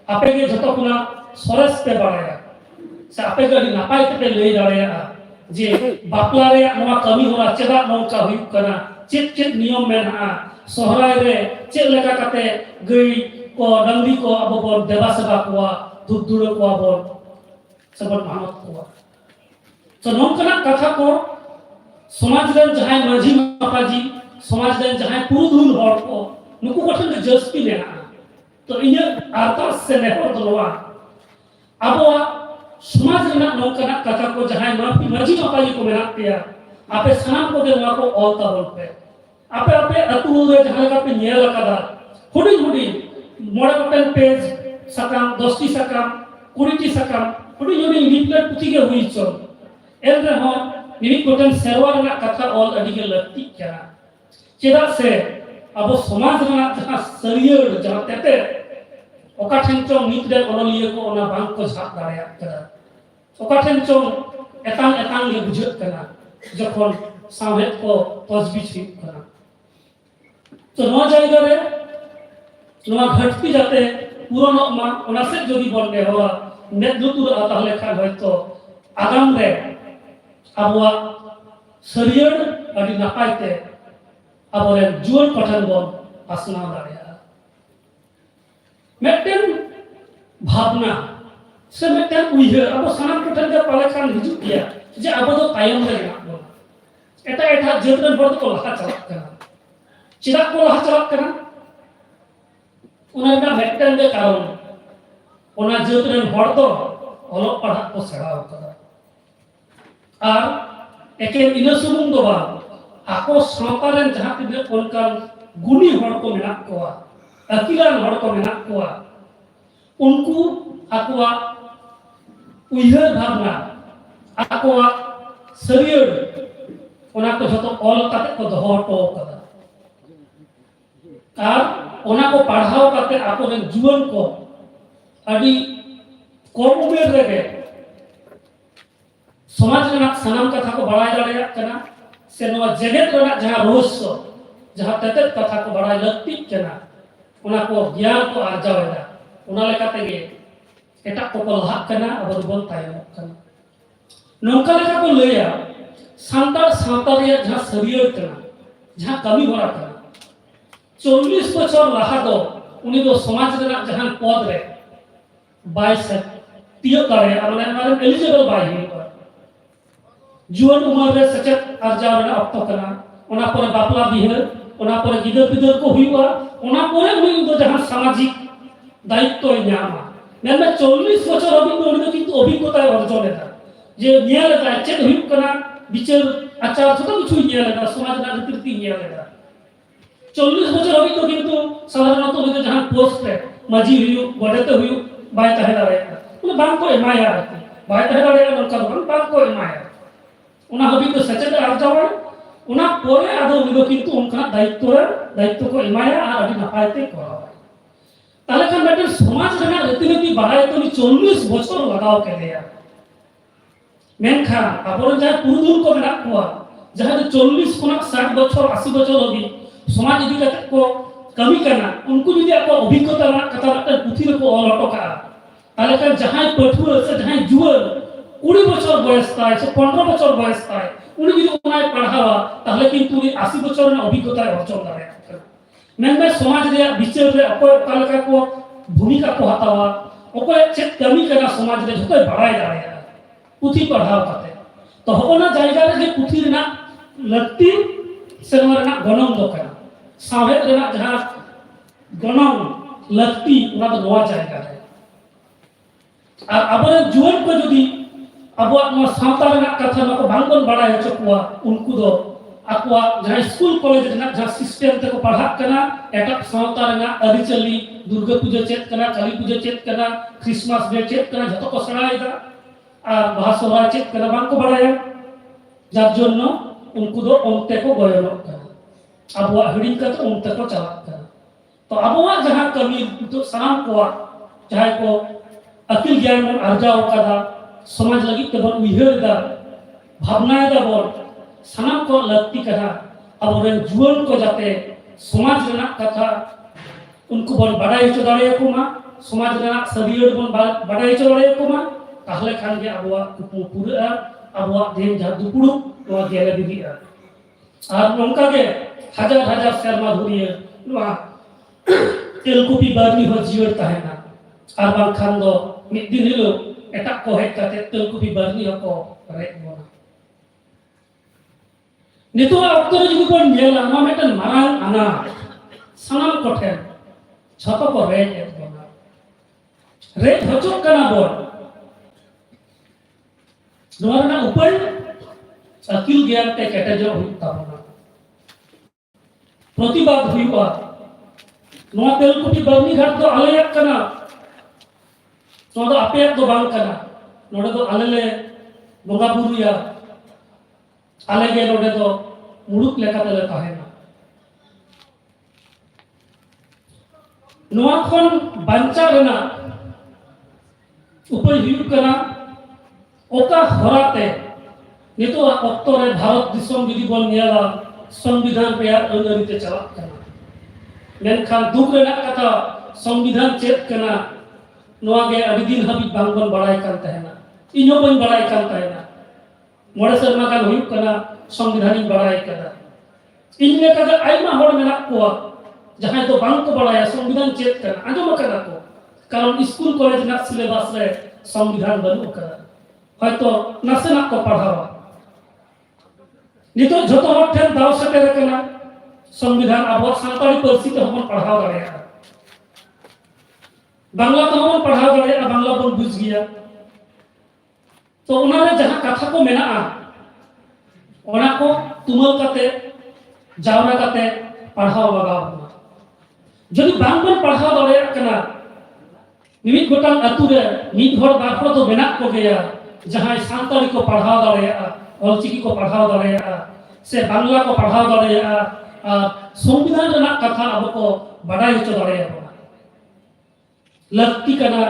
आपे के जतो खुना सरस पे बाड़ाया से आपे गडी नापाय ते लई दाड़ेया जे बापला रे नवा कमी होला चेदा नौका हुई कना चेत चेत नियम मेना सोहराय रे चेत लेका काते गई को डंगी को अब बोल देवा सेवा को दुदुड़ को बोल सबन मानत को तो नौकना कथा को समाज रे जहां माझी मापाजी समाज रे जहां पुरुधुल हर को नुकु गठन जस्ती लेना तो इने अर्थात से नेहर दलवा अबो समाज रेना नौकना कथा को जहां माफी माझी मापाजी को मेना पेया आपे सनाम को देवा को औता बोल पे आपे आपे अतु रे जहां का पे नेल कदा हुडी हुडी मोड़ा कटन पेज सकाम 10टी सकाम 20टी सकाम हुडी हुडी लिपलेट पुती के हुई चो एल रे हो निमित कोटन सेरवा रेना कथा ऑल अडी के लक्ति क्या चेदा से अब समाज रेना जहां सरियर जहां तेते ओका ठेन चो नित दे अनलिया को ओना बांग को झाप दाड़या कदा ओका ठेन चो एतांग एतांग ले बुझत कना जखन सामहेद को तजबी ठीक कना तो नो जायगा रे नो घटती जाते पुरानो मा ओना से जदि बन ने होला नेतृत्व ताहले खान होयतो आगाम रे आबवा सरियर अडी नापायते आबरे जुवन पठन बन पासना दाड़या मेटेन भावना से मेटेन उइहर अब सनाम पठन के पाले खान हिजु किया जे अब दो तायम रे ना एटा एटा जेतन बड़ को लहा चलत कना चिरा को लहा चलत कना उना मेटेन के कारण ओना जेतन बड़ तो अलग पढ़ा को सेड़ाव कदा और एके इन सुमुंग दो बा आको सावतारेन जहां तिने कोनकान गुनी हड़ को मेना कोआ अकिलान हड़ को मेना कोआ उनको आकोआ उइहर भावना आकोआ शरीर ओना को जतो ऑल काते को दोहो टो कदा और ओना को पढ़ाव काते आको रे जीवन को अडी कम उमेर रे समाज रेना सनाम कथा को बड़ाय दाड़ेया कना से नवा जगत रेना जहां रहस्य जहां तेते कथा को बड़ाय लक्ति कना ओना को ज्ञान को आर्जावेदा ओना लेकाते गे एटा को लहा कना अब बन तायम कना नौका लेका को लैया सांतार सावता रे जहां सरियर कना जहां कमी होरा कना 40 बछर लहा दो उनी दो समाज रेना जहां पद रे बाय से तियो दारे माने माने एलिजिबल बाय हुआ जुआन उमर रे सचेत अर्जाव ना ऑक्टो कना ओना पर बापला बिहे ओना पर गिदर बिदर को हुआ ओना पर उनी दो जहां सामाजिक दायित्व ᱧᱟᱢᱟ मेन 40 বছর অভিজ্ঞতা উনি কিন্তু অভিজ্ঞতায় অর্জন এটা যে নিয়ে লেখা চেক হুইপ করা বিচার আচার ছোট কিছু নিয়ে লেখা সমাজ না রীতি নিয়ে লেখা 40 বছর অভিজ্ঞতা কিন্তু সাধারণত উনি जहां পোস্ট রে মাঝি হুইউ বড়তে হুইউ বাই তাহে দাঁড়ায় উনি বাং কো এমায়া আরকি বাই তাহে দাঁড়ায় নরকা বাং কো এমায়া ওনা অভিজ্ঞতা সচেত আর্জাওয়া ওনা পরে আদৌ উনি কিন্তু উনকা দায়িত্ব কো এমায়া আর আদি নাপাইতে করা তাহলে খান বেটার সমাজ রেনা রীতিনীতি বাড়ায় তুমি 40 বছর লাগাও কেলিয়া মেনখান আবর যা পুরুদুল কো মেনা কোয়া যাহা 40 কোনা 60 বছর 80 বছর অবধি সমাজ ইদি কাতে কো কামি কানা উনকু যদি আপো অভিজ্ঞতা না কথা একটা পুথি রে কো অল অটকা তাহলে খান যাহাই পঠুয়া আছে যাহাই জুয়ার 20 বছর বয়স তাই 15 বছর বয়স তাই উনি যদি ওনায় পড়াওয়া তাহলে কিন্তু 80 বছরের অভিজ্ঞতা অর্জন করে मेन समाज रे विचार रे अकोय कालका को भूमिका को हतावा अकोय चेक कमी करना समाज रे जतो बड़ाई दाड़े पुथी पढ़ाव काते तो होना जायगा रे जे पुथी रेना लक्ति सेमरना गणम दो करा सावेत रेना जहां गणम लक्ति ओना तो नवा जायगा रे और अबरे जुवन को जदी अबो सावता रेना कथा न को भांगन बड़ाई हचो कुआ उनको दो akwa jahai school college rena jahai system te ko padhak kana eta sawta rena aricali durga puja chet kana kali puja chet kana christmas day chet kana joto ko sarai da ar baha sohra chet kana bang ko badaya jar jonno unku do onte ko goyonok kana abwa hiding ka to onte ko chalak kana to abwa jaha kami untuk sanam ko jahai ko akil gyan mon arjao kada samaj lagi te bon uihar da bhabna da bon सानाम को लगती कथा अब जुआन को जाते समाज रेना कथा उनको बन बड़ाई चो दाड़े को मा समाज रेना सबियर बन बड़ाई चो दाड़े को मा ताहले खान गे अबवा कुपु पुरा अबवा देन जा दुपुड़ु नोआ गेले बिबिया आर नोंका गे हजार हजार शर्मा धुरिए नोआ तेलकुपी बारनी हो जियर ताहेना आर बां खान दो मिद दिन हिलो एटा को हेक काते तेलकुपी बारनी को रे बोना नितो अक्तो जुदी बन नेला मा मेटन मारांग आना सनाम कोठे छतो को रे बोना रे हचो कना बोन नोरना उपाय अकिल ज्ञान ते कैटेजो हुइता बोना प्रतिबाद हुइबा नोआ तेलकुटी बरनी घाट दो आलेयक कना तो दो अपेक दो बांग कना नोडे दो आलेले बोगा बुरुया आलेगे नोडे तो मुड़ुक लेकाते ले ताहेना नोआ खन बांचा रेना उपाय हुइक कना ओका हराते नितो अक्तो रे भारत दिसम जुदी बोल नेला संविधान पे अंगरिते चला कना मेनखान दुख रेना कथा संविधान चेत कना नोआ गे अभी दिन हाबी बांगबन बड़ाई कान ताहेना इनो बन बड़ाई कान ताहेना मोड़े शर्मा का हुई कना संविधानिक बड़ाई कदा इनमें कदा आइमा होड़ मेना को जहां तो बांग को बड़ाया संविधान चेत कना आजो कदा को कारण स्कूल कॉलेज ना सिलेबस रे संविधान बनु कदा হয়তো নাসেনা को पढ़ावा नितो जतो हर ठेन दाव सटे रखना संविधान अब सानताली पारसी ते हमन पढ़ाव दाड़ेया बांग्ला तो हमन पढ़ाव दाड़ेया बांग्ला बन बुझ गया तो उनारे जहां कथा को मेना ओना को तुमल काते जावना काते पढ़ाव लगाव जदि बांगबन पढ़ाव दाड़ेया कना निमित गोटां अतु रे नित हर बाखरो तो मेना को गया जहां सानताली को पढ़ाव दाड़ेया ऑलचिकी को पढ़ाव दाड़ेया से बांग्ला को पढ़ाव दाड़ेया संविधान रेना कथा अब को बड़ाई हचो दाड़ेया लक्ति कना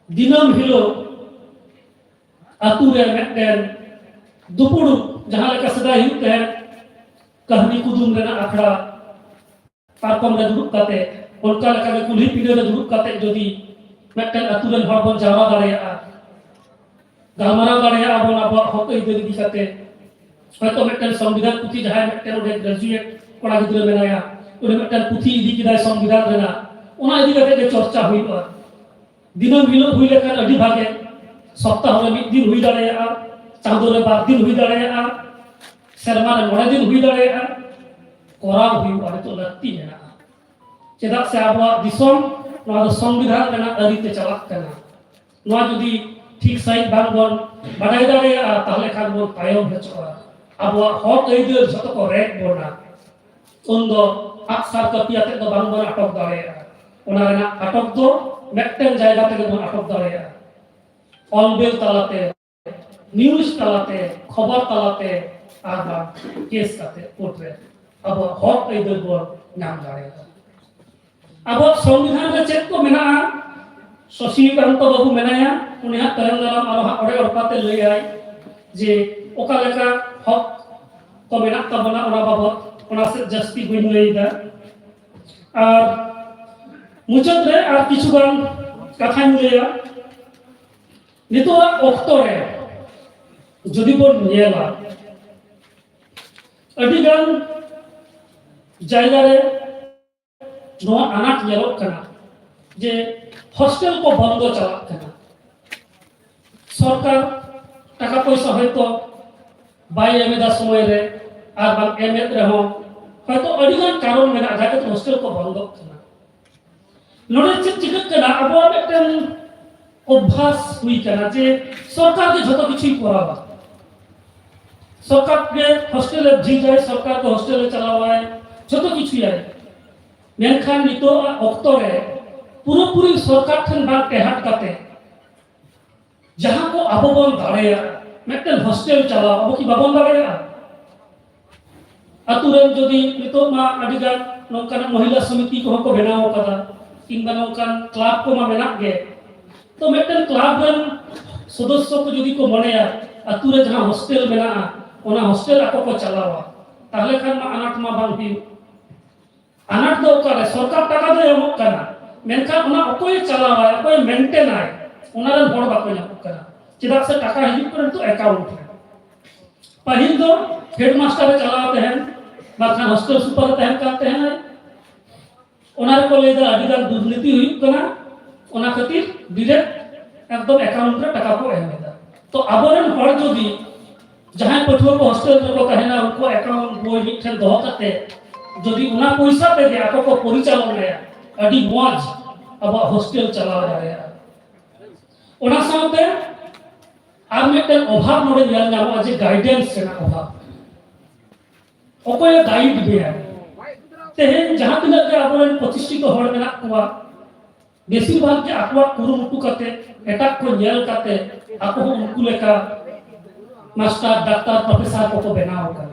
दिनम हिलो अतु रे मेटन दुपुड़ु जहां लेका सदा हिते कहानी कुदुम रेना आखड़ा पारकम रे दुरुप काते ओनका लेका गे कुल्ही पीढ़े रे दुरुप काते जदि मेटन अतु रे हर बन जावा दाड़ेया गालमाराव दाड़ेया अबन अब हक इदि दिखाते হয়তো মেটন সংবিধান পুথি যাহাই মেটন ওডে গ্রাজুয়েট কোড়া গিদরে মেনায়া ওডে মেটন পুথি ইদি কিদাই সংবিধান রেনা ওনা ইদি কাতে চর্চা হইবা दिनम हिलो हुई लेखान अड़ी भागे सप्ताह में मिद दिन हुई दाड़ेया चांदो रे 2 दिन हुई दाड़ेया सेरमा रे 9 दिन हुई दाड़ेया कोराव हुई आरे तो लक्ति मेना चेदा से आबवा दिसोम नवा दो संविधान रेना अरी ते चलाक कना नवा जुदी ठीक सही बांग बोन बाडाय दाड़ेया ताहले खान बोन तायम हेचोआ आबवा हक एइदर जतो को रेक बोना उन्दो आक्सार कपियाते दो बांग बोन अटक दाड़ेया ओना रेना अटक दो मेक्टेन जायगा तेगे बोन अटक दाड़ेया ऑलबेल तालाते न्यूज तालाते खबर तालाते आगा केस काते कोर्ट रे अब हक एइदर बोन नाम दाड़ेया अब संविधान रे चेक को मेना शशिकांत बाबू मेनाया उनिया तरंग दाराम आरो ओडे ओरपाते लई आय जे ओका लेका हक को मेना तबना ओना बाबत ओना से जस्ती बइन लईदा और मुचत रे आर किछु गान कथा लईया नितो ऑक्टो रे जदि बोन नेला अडी गान जायगा रे नवा अनाट नेलोक कना जे हॉस्टेल को बंद चलाक कना सरकार टाका पैसा हयतो बाय एमेदा समय रे आर बाग एमेद रे हो हयतो अडिगान कारण मेना जाके हॉस्टेल को बंद कना नोडे चिक चिक कना अब एकटन अभ्यास हुई कना जे सरकार के जतो किछु करावा सरकार के हॉस्टेल जी जाए सरकार को हॉस्टेल चलावाए जतो किछु आए मेनखान नितो ऑक्टो रे पूरी सरकार ठन बात टेहाट काते जहां को आबो बन दाड़ेया मेटन हॉस्टेल चला आबो की बाबन दाड़ेया अतुरन जदि नितो मा अडिगान नोकान महिला समिति को को बनाव कदा किंबा नोकान क्लब को मा मेना गे तो मेटन क्लब रन सदस्य को जदि को मनेया अतुरे जहां हॉस्टेल मेना ओना हॉस्टेल आको को चलावा ताहले खान मा अनाट मा बांग ही अनाट दो करे सरकार टाका दे एमक कना मेनखान ओना अकोय चलावा अकोय मेंटेन आय ओना रे हड़ बाको ᱧᱟᱢᱚᱜ कना चेदा से टाका हिजुग कन तो अकाउंट रे पहिल दो हेडमास्टर रे चलाव तहन बाखान हॉस्टेल सुपर तहन का तहन ओना रे को लेदा अडिगान दुर्नीति हुई कना ओना खातिर डायरेक्ट एकदम अकाउंट रे टाका को एमेदा तो आबोरन हड़ जदी जहां पठुआ को हॉस्टेल रे को तहना उनको अकाउंट बोय मिठन दो कते जदी ओना पैसा पे दे आको को परिचालन रे अडी मौज अब हॉस्टेल चलाव दाड़ेया ओना साथे आर मेटन अभाव नोडे नेल नामो जे गाइडेंस सेना अभाव ओकोय गाइड बेया तेहेन जहां तिना के आबोरन प्रतिष्ठित हड़ मेना कुआ बेसी भाग के आकवा कुरुमुटु कते एटा को नेल कते आको उनको लेका मास्टर डॉक्टर प्रोफेसर को बनाव का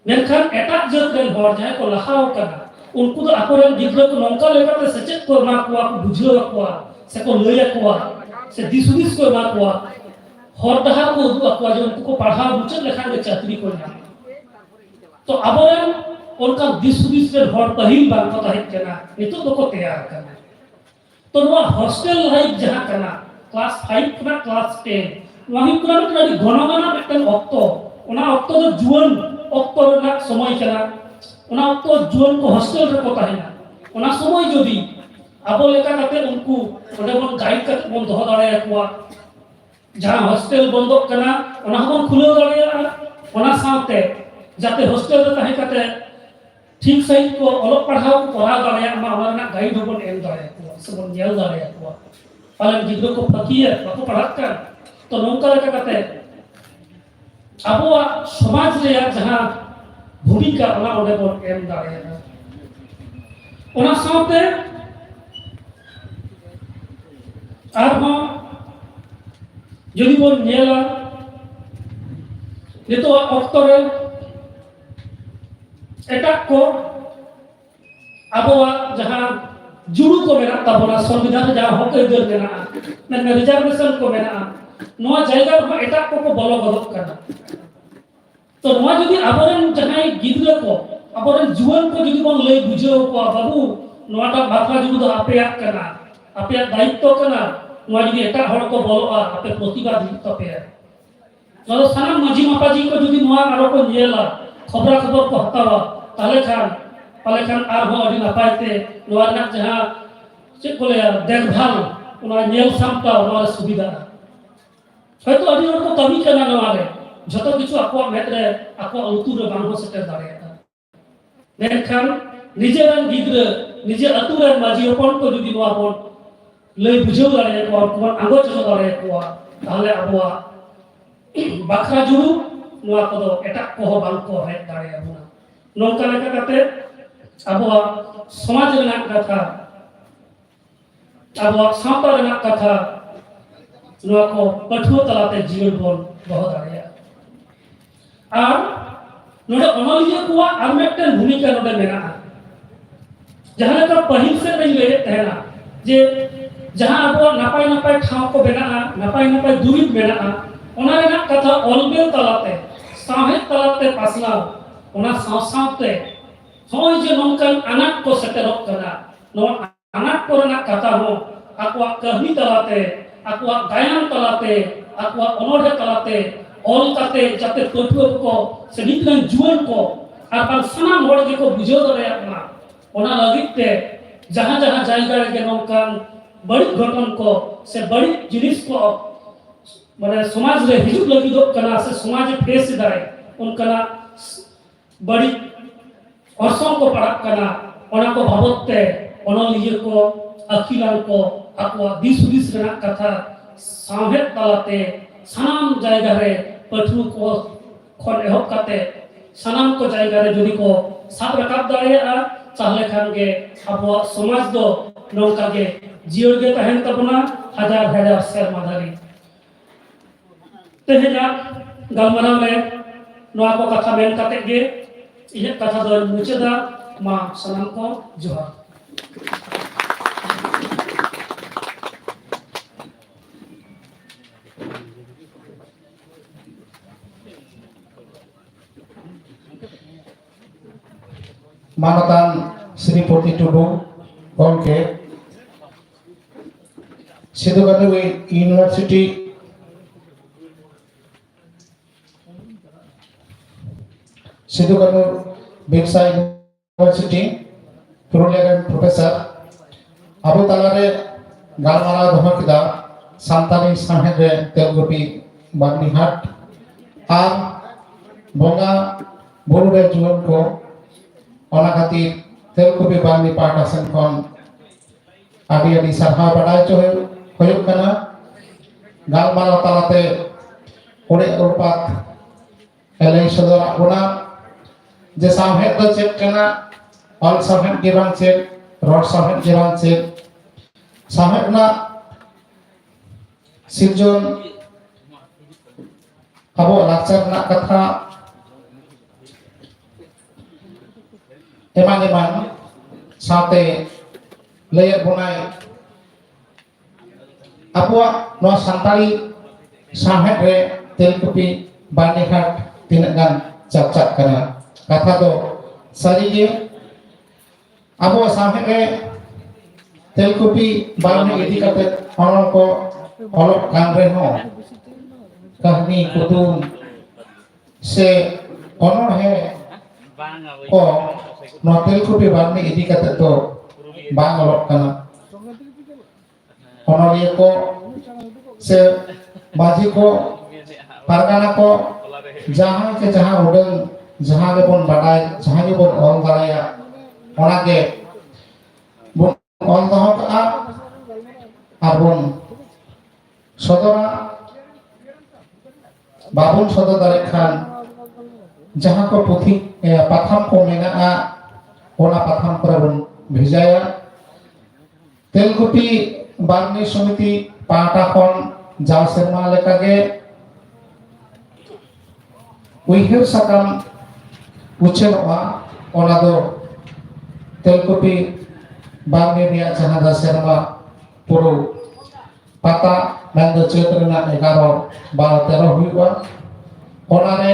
मेनखान एटा जत रेन हड़ जहां को लहाव कना उनको तो आकोरन गिद्रा को नौका लेकर सचेत को मा को बुझो को से को लय को से दिसुदिस को मा को हर दहा को उदु को जो उनको पढ़ा बुझ लेखा के चाकरी को ना तो आबोरन उनका दिसुदिस रे हर पहिल बार को ताहि कना नितो तो को तैयार करना तो नो हॉस्टेल लाइफ जहां कना क्लास 5 कना क्लास 10 वही को ना घनगना एकटन ऑक्टो ओना ऑक्टो तो जुवन ऑक्टो ना समय कना ओना तो जुवन को हॉस्टेल रे को ताहिना ओना समय जदी आबो लेका काते उनको ओडे बन गाइड काते बन दो दाड़े कुआ जहां हॉस्टेल बंद कना ओना बन खुलो दाड़े ओना साथे जाते हॉस्टेल रे ताहि काते ठीक सही को अलग पढ़ाओ को पढ़ा दाड़े मा ओना ना गाइड बन एम दाड़े कुआ सबन नेल दाड़े कुआ पालन गिद्रो को फकिया बाको पढ़ात का तो नौका लेका काते आबो समाज रे जहां भूमिका ओना ओडे बन एम दाड़ेया ओना साथे आरहो जदि बन नेला नितो ऑक्टो रे एटा को आबो जहां जुड़ू को मेना तबना संविधान जहां हक एदर मेना ना रिजर्वेशन को मेना नोआ जायगा रे एटा को बोलो गदक कना तो नोआ जदि आबोरन जहां गिद्रा को आबोरन जुवन को जदि बन लय बुझो को बाबू नोआटा बाखला जुड़ू दो आपेया कना आपेया दायित्व कना नोआ जदि एटा हड़ को बोलोआ आपे प्रतिबाद तपे तो सानाम माजी मापाजी को जदि नोआ आरो को नेला खबर को हतावा ताले खान आर हो अडी नपायते नोआ ना जहां से को ले देखभाल ᱚᱱᱟ ᱧᱮᱞ ᱥᱟᱢᱴᱟᱣ ᱱᱚᱣᱟ ᱥᱩᱵᱤᱫᱷᱟ ᱦᱚᱭᱛᱚ ᱟᱹᱰᱤ ᱦᱚᱲ ᱠᱚ ᱠᱟᱹᱢᱤ ᱠᱟᱱᱟ ᱱᱚᱣᱟ ᱨᱮ ᱡᱷᱚᱛᱚ ᱠᱤᱪᱷᱩ ᱟᱠᱚᱣᱟᱜ ᱢᱮᱫ ᱨᱮ ᱟᱠᱚᱣᱟᱜ ᱞᱩᱛᱩᱨ ᱨᱮ ᱵᱟᱝ ᱠᱚ ᱥᱮᱴᱮᱨ ᱫᱟᱲᱮᱭᱟᱜᱼᱟ ᱢᱮᱱᱠᱷᱟन ᱱᱤᱡᱮᱨᱟᱱ ᱜᱤᱫᱽᱨᱟᱹ ᱱᱤᱡᱮ ᱟᱹᱛᱩ ᱨᱮᱱ ᱢᱟᱹᱡᱷᱤ ᱦᱚᱯᱚᱱ ᱠᱚ ᱡᱩᱫᱤ ᱱᱚᱣᱟ ᱵᱚᱱ ᱞᱟᱹᱭ ᱵᱩᱡᱷᱟᱹᱣ ᱫᱟᱲᱮᱭᱟᱠᱚᱣᱟ ᱩᱱᱠᱩ ᱵᱚᱱ ᱟᱸᱜᱚᱪ ᱦᱚᱪᱚ ᱫᱟᱲᱮᱭᱟᱠᱚᱣᱟ ᱛᱟᱦᱞᱮ ᱟᱵᱚᱣᱟᱜ ᱵᱟᱠᱷᱨᱟ ᱡᱩᱲᱩ ᱱᱚᱣᱟ ᱠᱚᱫᱚ ᱮᱴᱟᱜ ᱠᱚᱦᱚᱸ ᱵᱟᱝ ᱠᱚ ᱦᱮᱡ ᱫᱟᱲᱮᱭᱟᱵᱚᱱᱟ ᱱᱚᱝᱠᱟ ᱞᱮᱠᱟ ᱠᱟᱛᱮ ᱟᱵᱚᱣᱟᱜ ᱥᱚᱢᱟᱡᱽ ᱨᱮᱱᱟᱜ ᱠᱟᱛᱷᱟ ᱟᱵᱚᱣᱟᱜ ᱥᱟᱶᱛᱟ ᱨᱮᱱᱟᱜ ᱠᱟᱛᱷᱟ ᱱᱚᱣᱟ ᱠᱚ ᱯᱟᱹᱴᱷᱩᱣᱟᱹ ᱛᱟᱞᱟᱛᱮ ᱡᱤᱭᱟᱹᱲ ᱵᱚᱱ ᱫᱚᱦᱚ ᱫᱟᱲᱮᱭᱟᱜᱼᱟ ᱟᱨ ᱱᱚᱰᱮ ᱚᱱᱚᱞᱤᱭᱟᱹ ᱠᱚᱣᱟᱜ ᱟᱨ ᱢᱤᱫᱴᱮᱱ ᱵᱷूᱢᱤᱠᱟ ᱱᱚᱰᱮ ᱢᱮᱱᱟᱜᱼᱟ ᱡᱟᱦᱟᱸ ᱞᱮᱠᱟ ᱯᱟᱹᱦᱤᱞ ᱥᱮᱫ ᱨᱮᱧ ᱞᱟᱹᱭᱮᱫ ᱛᱟᱦᱮᱱᱟ ᱡᱮ ᱡᱟᱦᱟᱸ ᱟᱵᱚᱣᱟᱜ ᱱᱟᱯᱟᱭ ᱱᱟᱯᱟᱭ ᱴᱷᱟᱶ ᱠᱚ ᱢᱮᱱᱟᱜᱼᱟ ᱱᱟᱯᱟᱭ ᱱᱟᱯᱟᱭ ᱫᱩᱨᱤᱵ ᱢᱮᱱᱟᱜᱼᱟ ᱚᱱᱟ ᱨᱮᱱᱟᱜ ᱠᱟᱛᱷᱟ ᱚᱞᱵᱮᱞ ᱛᱟᱞᱟᱛᱮ ᱥᱟᱶᱦᱮᱫ ᱛᱟᱞᱟᱛᱮ ᱯᱟᱥᱱᱟᱣ ᱚᱱᱟ ᱥᱟᱶ-ᱥᱟᱶᱛᱮ ᱱᱚᱜᱼᱚᱭ ᱡᱮ ᱱᱚᱝᱠᱟᱱ ᱟᱱᱟᱴ ᱠᱚ ᱥᱮᱴᱮᱨᱚᱜ ᱠᱟᱱᱟ ᱱᱚᱣᱟ ᱟᱱᱟᱴ ᱠᱚᱨᱮᱱᱟᱜ ᱠᱟᱛᱷᱟ ᱦᱚᱸ ᱟᱠᱚᱣᱟᱜ ᱠᱟᱹᱦᱱᱤ ᱛᱟᱞᱟᱛᱮ ᱟᱠᱚᱣᱟᱜ ᱜᱟᱭᱟᱱ ᱛᱟᱞᱟᱛᱮ ᱟᱠᱚᱣᱟᱜ ᱚᱱᱚᱬᱦᱮ ᱛᱟᱞᱟᱛᱮ ᱚᱞ ᱠᱟᱛᱮ ᱡᱟᱛᱮ ᱯᱟᱹᱴᱷᱩᱣᱟᱹ ᱠᱚ ᱥᱮ ᱱᱤᱛ ᱨᱮᱱ ᱡᱩᱣᱟᱹᱱ ᱠᱚ ᱟᱨ ᱵᱟᱝ ᱥᱟᱱᱟᱢ ᱦᱚᱲ ᱜᱮᱠᱚ ᱵᱩᱡᱷᱟᱹᱣ ᱫᱟᱲᱮᱭᱟᱜ ᱢᱟ ᱚᱱᱟ ᱞᱟᱹᱜᱤᱫ ᱛᱮ ᱡᱟᱦᱟᱸ ᱡᱟᱭᱜᱟ ᱨᱮᱜᱮ ᱱᱚᱝᱠᱟᱱ ᱵᱟᱹᱲᱤᱡ ᱜᱷᱚᱴᱚᱱ ᱠᱚ ᱥᱮ ᱵᱟᱹᱲᱤᱡ ᱡᱤᱱᱤᱥ ᱠᱚ ᱢᱟᱱᱮ ᱥᱚᱢᱟᱡᱽ ᱨᱮ ᱦᱤᱡᱩᱜ ᱞᱟᱹᱜᱤᱫᱚᱜ ᱠᱟᱱᱟ ᱥᱮ ᱥᱚᱢᱟᱡᱽ ᱯᱷᱮᱥ ᱮᱫᱟᱭ ᱚᱱᱠᱟᱱᱟᱜ ᱵᱟᱹᱲᱤᱡ ᱚᱨᱥᱚᱝ ᱠᱚ ᱯᱟᱲᱟᱜ ᱠᱟᱱᱟ ᱚᱱᱟ ko babot te onoliya ko akilan ko akwa dis-hudis renak katha samhet talate sanam jayga re pathu ko khon ehop kate sanam ko jayga re jodi ko sab rakab dareya tahle khan ge abwa samaj do nongka ge jior ge tahen tabuna hajar hajar serma dhari tehena galmarao re noa ko katha men kate ge inyak katha do muchada ma sanam ko johar Manatan Sri Putih Tudu Gongke Sidhu Kanu University Sidhu Kanu Birsa University Purulia Professor Abu Talare Galmara Dhoha Kida Santali Samhed Telugu Bagnihat Ar Bonga Buru Juan Ko ona khatir Telugu Bangli Pahta sen khon adi sarha badai cho hoyuk kana galmara talate ore urpat elai sodora guna je samhet do chet kana ol samhet ge bang chet rod samhet ge bang chet samhet na sirjon abo lakchar na katha eman-eman sate layer bunai abuak noa santali samhet re Telugu Bagnihat tinagan cap-cap kana katha do sari ge abuak samhet re Telugu Bagni idi kate onol ko olok kan re ho kahni kudum se onol he ko no Telugu Bagni idi kate to bang olok kana onoliya ko se maji ko pargana ko jahan ke jahan udang jahan ge bon badai jahan ge bon ol daraya ona ge bon ol doho ka ar bon sodora babun sodor dare khan jahan ko puthi patham ko menaa ona patham kore bon bhejaya Telugu Bagni Samiti Pahta khon jaw serma leka ge uihir sakam ucheloa ona do Telugu Bagni reya jahan da serma puru pata mendo chaitra na 11 12 13 huiba ona re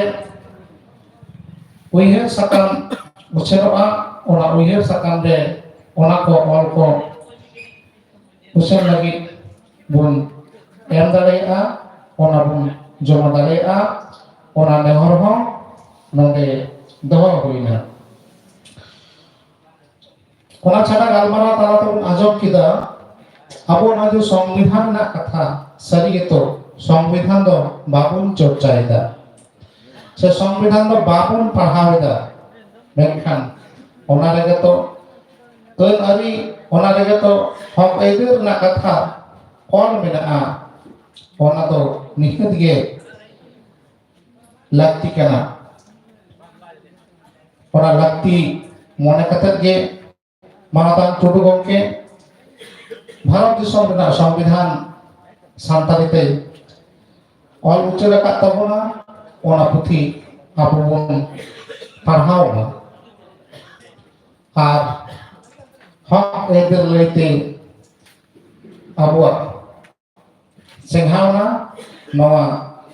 uihir sakam ucheloa ona uihir sakam re ona ko ol ko usen lagi bun em dareya ona bun joma dareya ona nehor ho nonde doho huina ona chhada galmara talate bun ajok kida abo na jo संविधान na katha sari geto संविधान do babun chorchaida se संविधान do babun parhawida menkhan ona lage to keun ari ona lage to hok aidir na katha kon menaa ona do nihit ge lakti kana ona lakti mone kathat ge manatan tudu gongke Bharat दिसम Raina संविधान सानताली ते ऑल उच्चर का तबना ओना पुथी आबो बन पढ़ाओ आर हक एदर लेते आबो सेंहावना नवा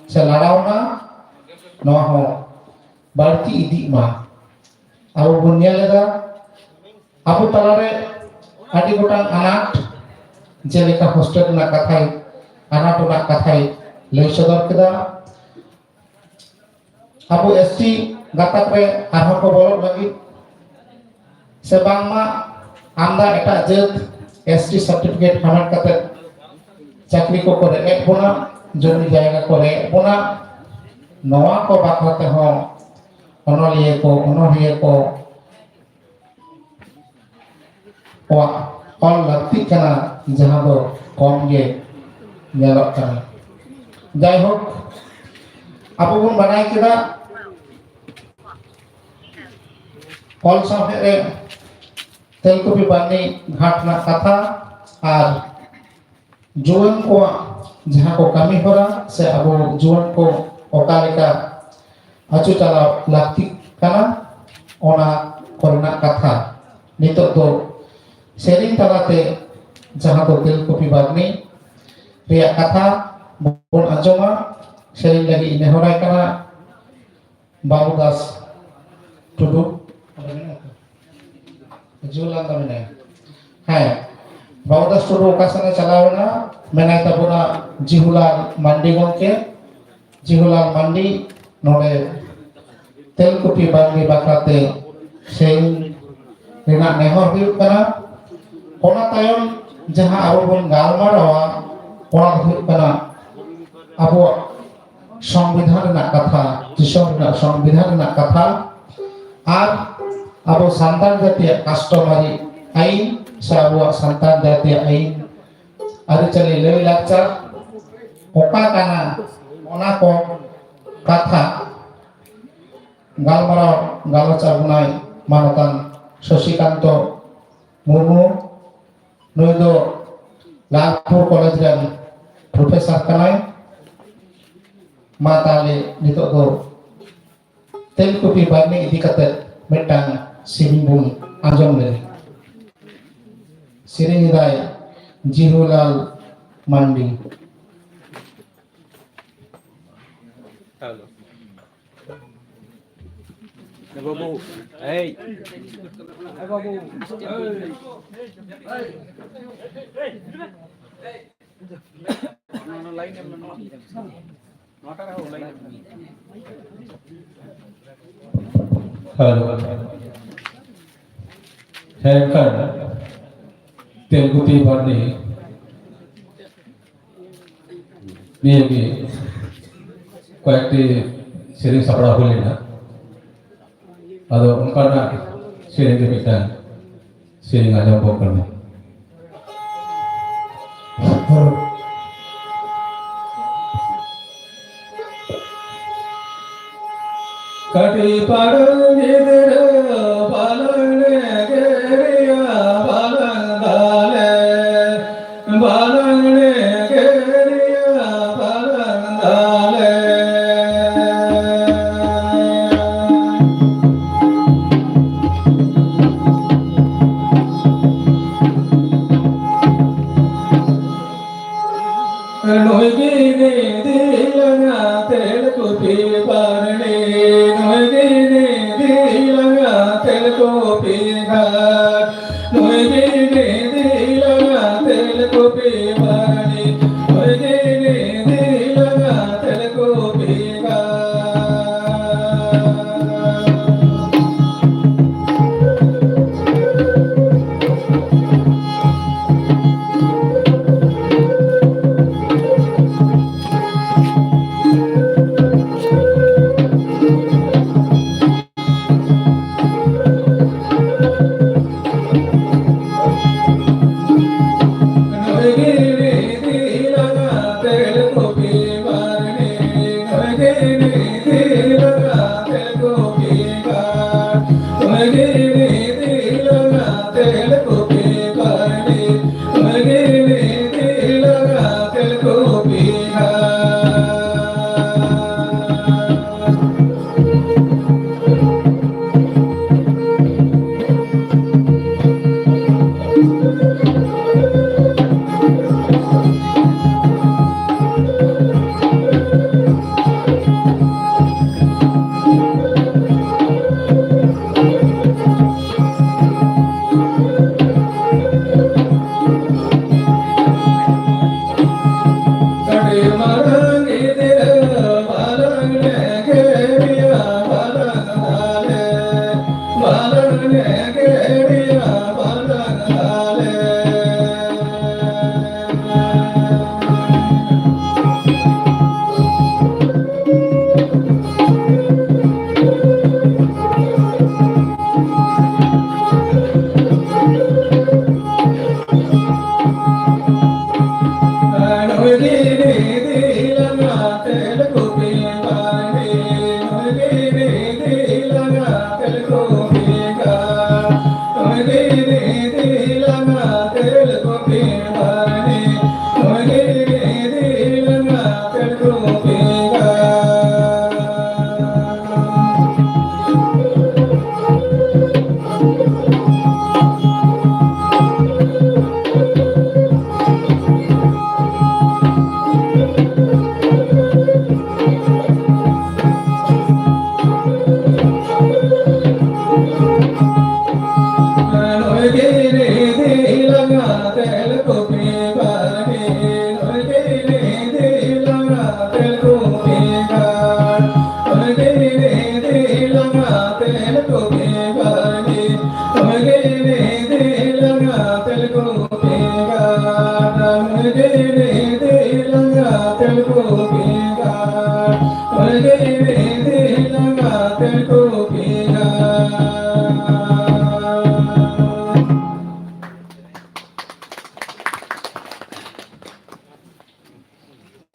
से लड़ावना नवा हो बाल्टी इदी मा आबो बुनिया लेदा आबो तलारे आदि गोटां अनाथ जेलेका हॉस्टेल ना कथाई अनाथ ना कथाई लई सदर केदा आबो एसटी गाताक रे आरहन को बोलक लगी से बांगमा आमदा एटा जेत एसटी सर्टिफिकेट हामट कते चाकरी को करे एक बोना जमी जायगा करे बोना नवा को बाखते हो अनलिए को वा ऑल लगती कना जहां दो कम गे नेलक कना जाय होक आपो बन बनाय केदा ऑल साथे रे तेलकुपी बानी घाट ना कथा और जुवन को जहां को कमी होरा से अबो जुवन को ओकालेका अचु चला लगती कना ओना कोरना कथा नितो दो सेरिंग तलाते जहां दो तेलकुपी बानी रिया कथा बोन अंजमा सेरिंग लगी नेहराय कना बाबू दास टुडू जुलान तमने हाय बाबू दास टुडू ओकासने चलावना मेनाय तबोना जिहुलाल मंडी गंके जिहुलाल मंडी नोडे तेलकुपी बानी बाकाते सेरिंग रेना नेहर हुयुग कना ओना तायम जहां आबो बन गालमारावा ओना हुयुग कना आबो संविधान ना कथा दिसम ना संविधान ना कथा और आबो संतान जातीय कास्टमारी आईन से आबो संतान जातीय आईन आरि चले लई लाचार ओका काना ओना को कथा गालमाराव गालोचा बुनाय मानतान शशिकांत मुर्मू नुई दो लालपुर कॉलेज रेन प्रोफेसर कनाय मा ताले नितो दो तेलकुपी बानी इदी कते मिटांग सिरिंग बुन आंजम ले सिरिंग दाय जिहुलाल मंडी हेलो बाबू ए बाबू लाइन नोटा रहा लाइन हेलो हेरकर तेलुगुती बानी नियगी कয়েকটি সেরিং সাপড়া হলি না আদো উনকানা সেরিং কে মিটান সেরিং আজম বকরনে कटी पागल निदर बालने गेरिया बालंदाले बालने गेरिया बालंदाले नोगी ने दिलना तेलकुपी बारने नोगी ने दिलना तेलकुपी घाट नोगी ने दिलना तेलकुपी बारने नोगी ने दिलना तेलकुपी घाट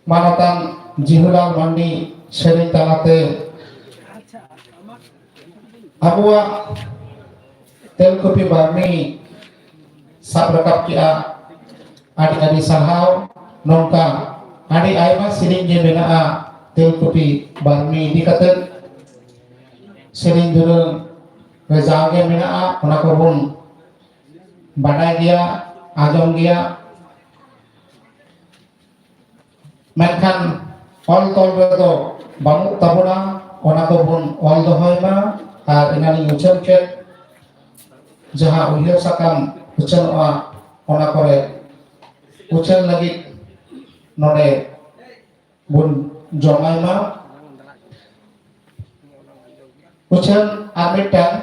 Manatan Jihulang Mandi sering talate abuak telkopi bami sab rakap kia adik-adik sahau nongka adik aima sering je benaa telkopi bami dikaten sering dulu rezage benaa ona korun badai dia ajong dia menkan ol tol bedo banuk tabuna ona korun ol dohoi ma ar inani ucap ket jaha uhiyo sakam ucap ona kore ucap lagi node bun jomai ma ucap amitan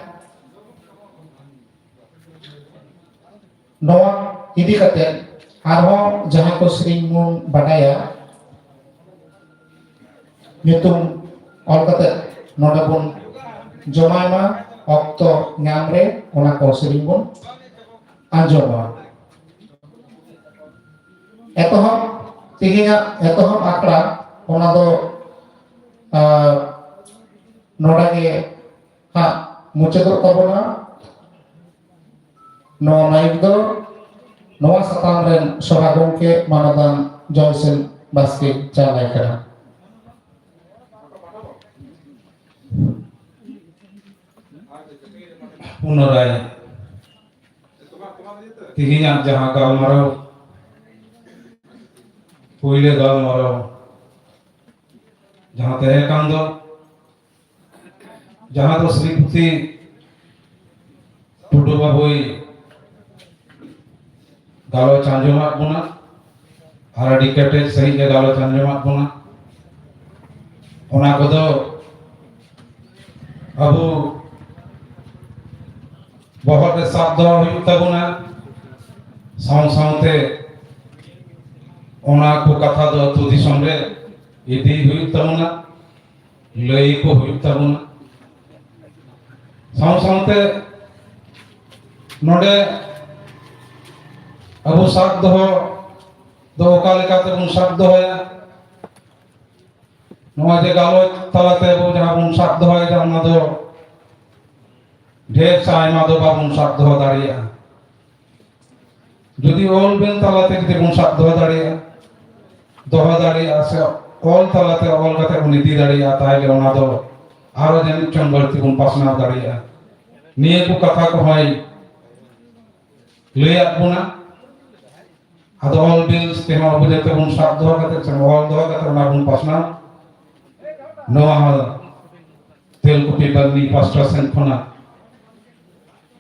noa idi kate arho jaha ko sering mun badaya nyutung ol kate node bun jomai ma okto ngamre ona ko sering bun anjoma etohom tiginya etohom akra ona do nodage ha mucado tabona no naik do noa satam ren sohagong ke manadan Johnson Basket calai kena punorai tiginya jaha galmarau puile galmarau jaha tehe kando jaha to Sri Puti Tudu Baboi galo chanjomak buna hara dikete sahi je galo chanjomak buna ona kodo abu बहुत शब्द हुई तबुना साउं साउंते ओना को कथा दो तु दिसम रे इदी हुई तबुना लई को हुई तबुना साउं साउंते नोडे अबु शब्द हो दो कालिका तबुन शब्द होया नोआ जे गालो तलाते अबु जहां बुन शब्द होया जहां दो ढेर सा आयमा दो बाबुन साब दो दाड़िया जुदी ऑल बिल तलाते जुदी बुन साब दो दाड़िया से ऑल तलाते ऑल कते बुन इदी दाड़िया ताइले ओना दो आरो जन चंग बलती बुन पासना दाड़िया निये को कथा को हाई लया बुना आदो ऑल बिल्स ते मा बुझे ते बुन साब दो कते चंग ऑल दो कते ओना बुन पासना नवा तेल कुपी बदली पास्टर सेन खोना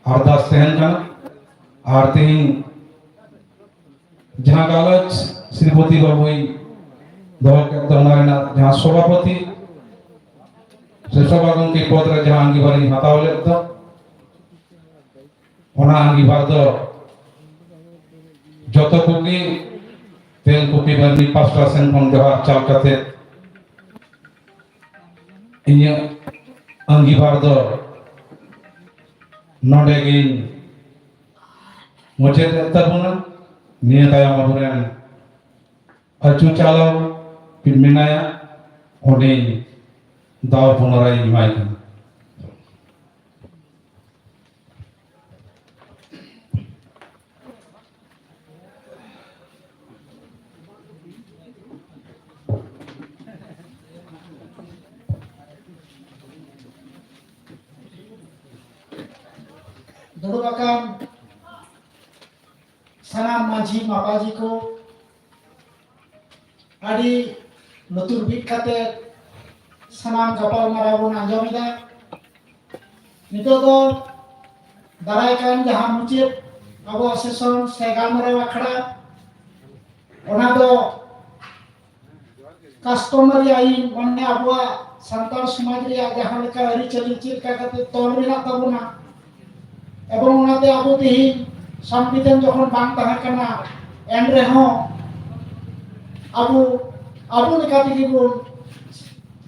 अरदास तहन कना और तेहिं जहाँ गालच श्रीपति बाबुई दो के तनारेना जहाँ सभापति से सभागम के पद रे जहाँ अंगीबारी हताव ले तो ओना अंगीबार दो जतो कुकी तेल कुपी बदली पास्टर सेन खोन देवा चाल कते इन्हें अंगीबार दो नोडेगिन मुझे तबुना नियत आया मबुरन अचु चालो पिमिनाया ओने दाव पुनराई माइकन दुरुबाkan sanam maji mapaji ko adi nutur bit kate sanam kapal marabun anjomida nito do darai kan jahan mucit abo seson segal marawa khada ona do customary ain onne abo santal samaj reya jahan leka ari chali chit ka kate tol mena tabuna এবং ওনাতে আবু তিহিন সংবিধান যখন বাং তাহে কানা এন রেহো আবু আবু লেখাতে বল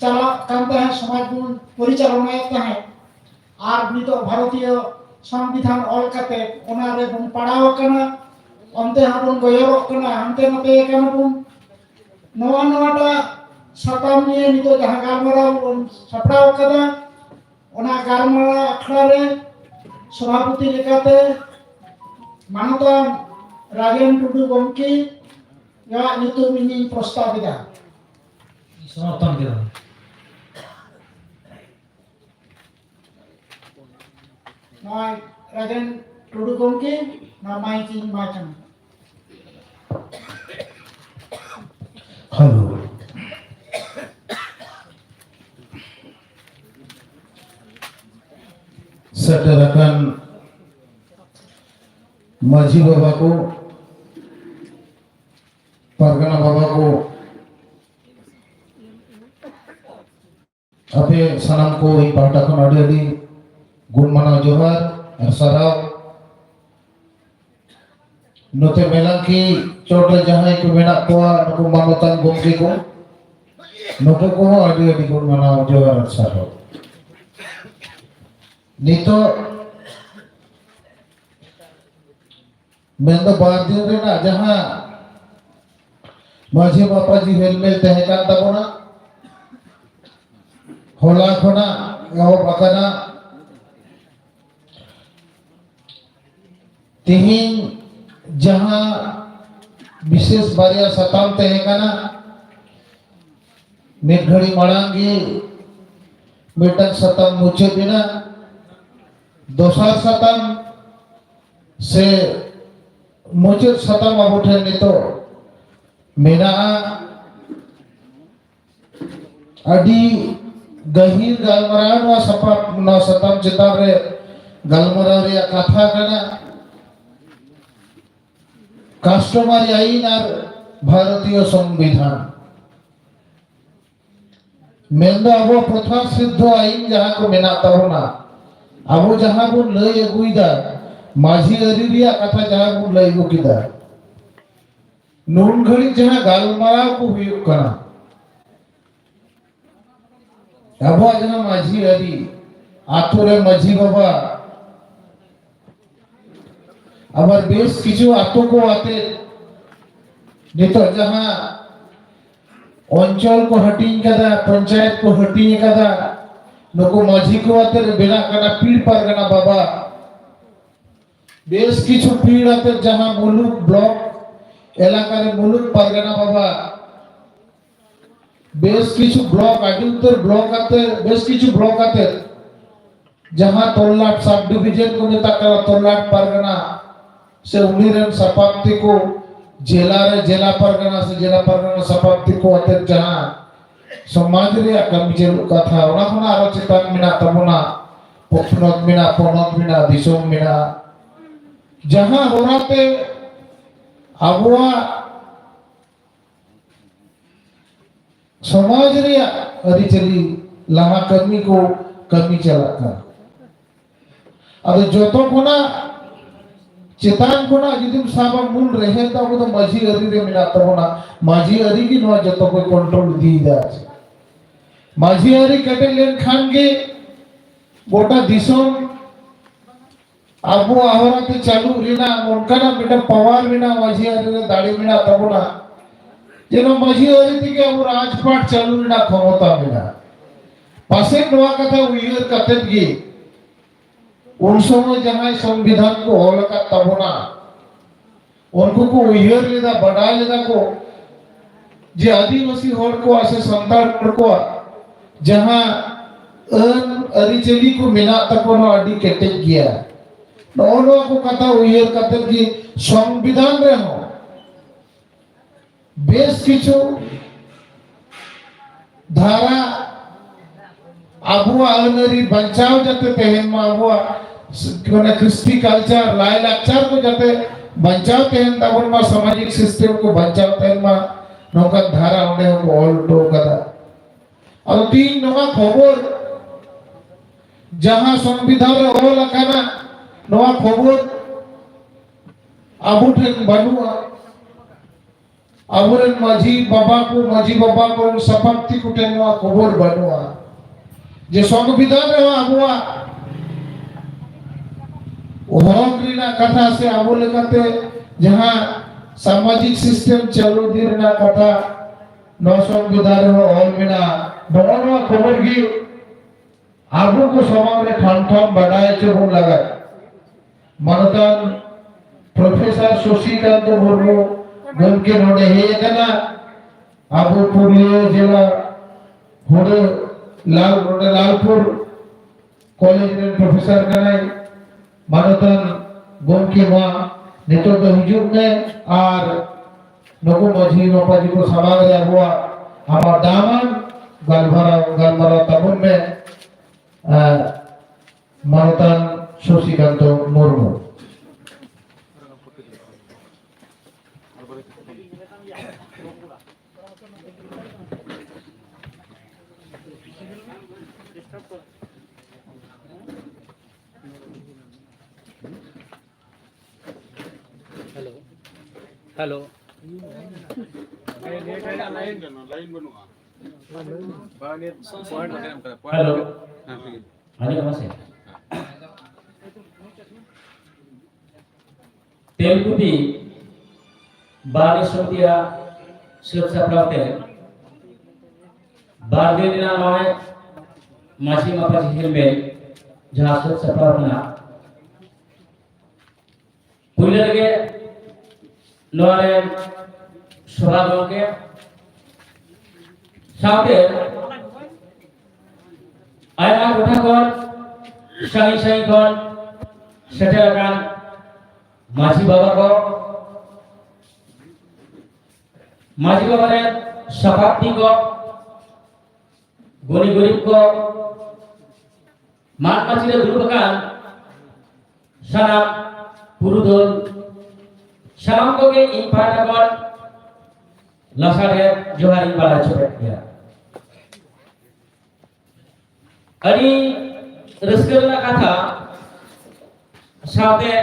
চালা কান্তে হ্যাঁ সমাজ গুণ পরিচালনায় তাহে আর নিত ভারতীয় সংবিধান অলকাতে ওনারে বন পড়াও কানা অন্তে হাবন গয়রক কানা আনতে মতে কানা বন নওয়া নওয়াটা সাতাম নিয়ে নিত যাহা গালমারাও সাপড়াও কাদা ওনা গালমারা আখড়ারে सभापति लेकाते मानवता राजेन टुडू गमकी या नितुम इनी प्रस्ताविता समर्थन किया नाय राजेन टुडू गमकी ना माइकी माचन हेलो सेटरkan माझी बाबा को परगना बाबा को अबे सनम को ई पाटा को अड़ी अड़ी गुण मना जोहार और सराव नोते मेलां की चोट जहां को मेना को नुको मानवतान गोमकी को नुको को अड़ी अड़ी गुण मना जोहार और सराव नितो मेंदो बारदिन रेना जहां माझी बापा जी हेलमेल तहकान तबोना होला खोना गाव बाकाना तिहिन जहां विशेष बारिया सताम तहकाना मेघड़ी मड़ांगी मेटन सताम मुचे बिना दोसार सताम से मुझे सताम अब उठे नितो मेरा अडी गहीर गलमराव व सपा न सताम चिताब रे गलमराव रे कथा कना कास्टमारी आईन और भारतीय संविधान मेंदो अब प्रथम सिद्ध आईन जहां को मेना तबना अब जहां बुन लय अगुइदा माझी अरी रिया कथा जहां बुन लय अगुइदा नून घड़ी जहां गालमाराव को हुयुक कना अब जहां माझी अरी आतुरे माझी बाबा আবার বেশ কিছু আতঙ্ক আতে নিতো जहां अंचल को हटिंग कदा पंचायत को हटिंग कदा नुकु माझी को आते बिना करना पीड़ परगना बाबा बेस किछु पीड़ आते जहां मुलुक ब्लॉक एलाकारे मुलुक परगना बाबा बेस किछु ब्लॉक आदि उत्तर ब्लॉक आते बेस किछु ब्लॉक आते जहां तोलाट सब डिवीजन को नेता करा तोलाट परगना से उन्नीरन सपाप्ति को जिला परगना सपाप्ति को आते जहां समाज रे कमी चलू कथा ओना खना आरो चितान मिना तबना पपनत मिना दिसोम मिना जहां होराते अबुआ समाज रे अरिचली लहा कमी को कमी चला का अब जोतो कोना चितान कोना जिदिम साबा मूल रहे ता वो तो माझी अरी रे मिना तबना माझी अरी की नो जोतो को कंट्रोल दी दा माझी अरी कटे लेन खान के गोटा दिसोम अबु आहराते चालू रिना उनका बेटा पवार बिना माझी अरी रे दाड़ी बिना तबना जेनो माझी अरी थी के अब राजपाट चालू रिना क्षमता बिना पासे नवा कथा उइर कतेत गी उन समय जहां संविधान को होलका तबना उनको को उइर लेदा बढ़ा लेदा को जे आदिवासी होड़ को आसे संतान होड़ को जहां अरिचली को मिना तकोनो अडी केटे गया नोनो को कथा उइर कतेत गी संविधान रे हो बेस किछु धारा आबुआ अनरी बचाव जाते तेहन मा आबुआ कोने क्रिस्टी कल्चर लाय लाचार को जाते बचाव तेहन तबन मा सामाजिक सिस्टम को बचाव तेहन मा नोका धारा ओने को ऑल्टो कदा और तीन नवा खबर जहां संविधान रे होल काना नवा खबर आबु ठेन बनुआ अबुरन माझी बाबा को सपाप्ति को ठेन नवा खबर बनुआ जे संविधान रे आबुआ ओहग्रीना कथा से आबु लेकाते जहां सामाजिक सिस्टम चालू दिरना कथा न संविधान रे ऑल बिना दोनों खबर की आबु को समाज में ठान बढ़ाए चो लगा मनतान प्रोफेसर शशिकांत मुर्मू गमके नोडे हे कना आबु पुरुलिया जिला होडे लालपुर कॉलेज रे प्रोफेसर कनाई मानतन गोमके मा नेतो तो हिजुग ने और नको माझी नोपाजी को समाज रे हुआ हमार दामन गलभरा तबन में मानतन शशिकांत मुर्मू हेलो हेलो हाँ जी नमस्ते तेलुगुटी बारी समितिया सुरक्षा प्राप्त बारगे दिना नॉय माची मापाची हिलमेल जहाँ सुरक्षा प्राप्तना पुलिस के नोरे सभा के साथे आयमा कोठा कोन साई कोन सेटेलकान माझी बाबा को माझी बाबा ने सपाप्ति को गोनी गरीब को मान माची रे दुरुपकान सनाम पुरुदोल शाम को के इन पाठकगण लसारे जोहारी वाला छोड़ दिया अनी रसगुल्ला कथा साथे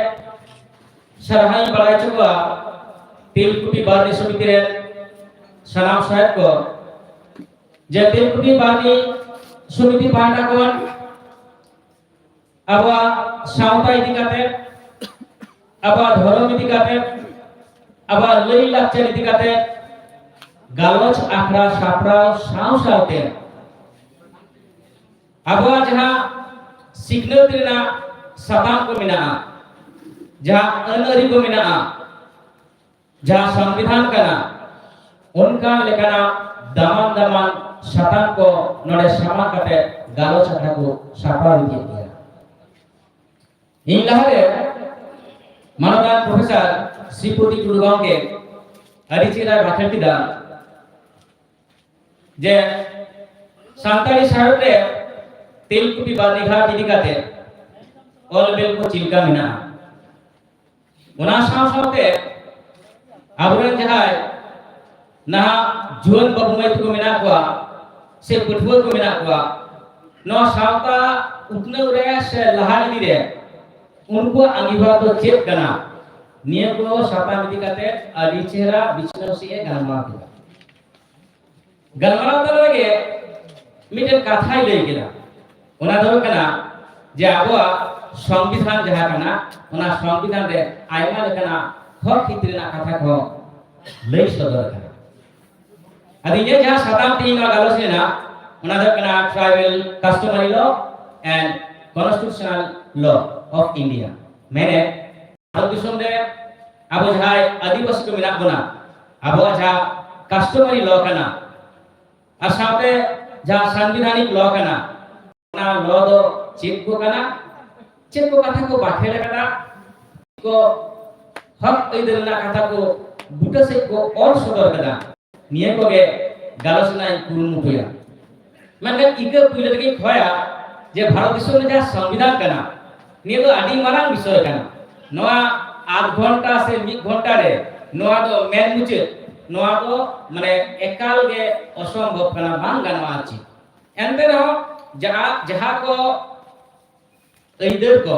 सरहाई बड़ा चुका तेलकुटी बारनी समिति रे सलाम साहेब को जे तेलकुटी बारनी समिति पाठकगण अब सावता इदी काते अब धर्म इदी काते अब लई लाक्चर इदी काते गालच आखड़ा सापड़ा Sao सावते abuah jaha signal tina sabang ko mina jaha anari ko mina jaha संविधान kana unka lekana daman satan ko node sama kate galo chakna ko sapa diye inlahare manodan profesor Sipoti Turugaon ke Adicira Bakhetida je santali sahare Tilkupi Banigha didikate olbel ko chilka mina ona saute aburen jahai na juan babu mai ko mina kwa se putwa ko mina kwa no sauta utne ure se lahani dire unko angiba to chet kana niya ko sapa didikate Adicira bichno sie galma kita galma talage miten kathai lei kira ona do kana je abuwa संविधान जहाँ kana ona संविधान re aima lekana hok hitrina katha ko lei sodor kana adi ye jहाँ satam ti na galos na ona do kana tribal customary law and constitutional law of India mene Bharat दिसम रे abo jahai adivasi ko minak bona abo jहाँ customary law kana ar saute jहाँ संवैधानिक law kana na law do chit ko kana चेक को कथा को बाखेले कथा को हक इदरना कथा को बुटा से को और सदर कथा निये को गे गालोसना कुरुमुटुया माने इके पुइले के खया जे भारत दिसम ने जा संविधान कना निये तो आदि मारांग विषय कना नोआ आध घंटा से 1 घंटा रे नोआ तो मेन मुचे नोआ तो माने एकाल गे असंभव कना बांग गानवा आछि एंते रहो जहा को इधर को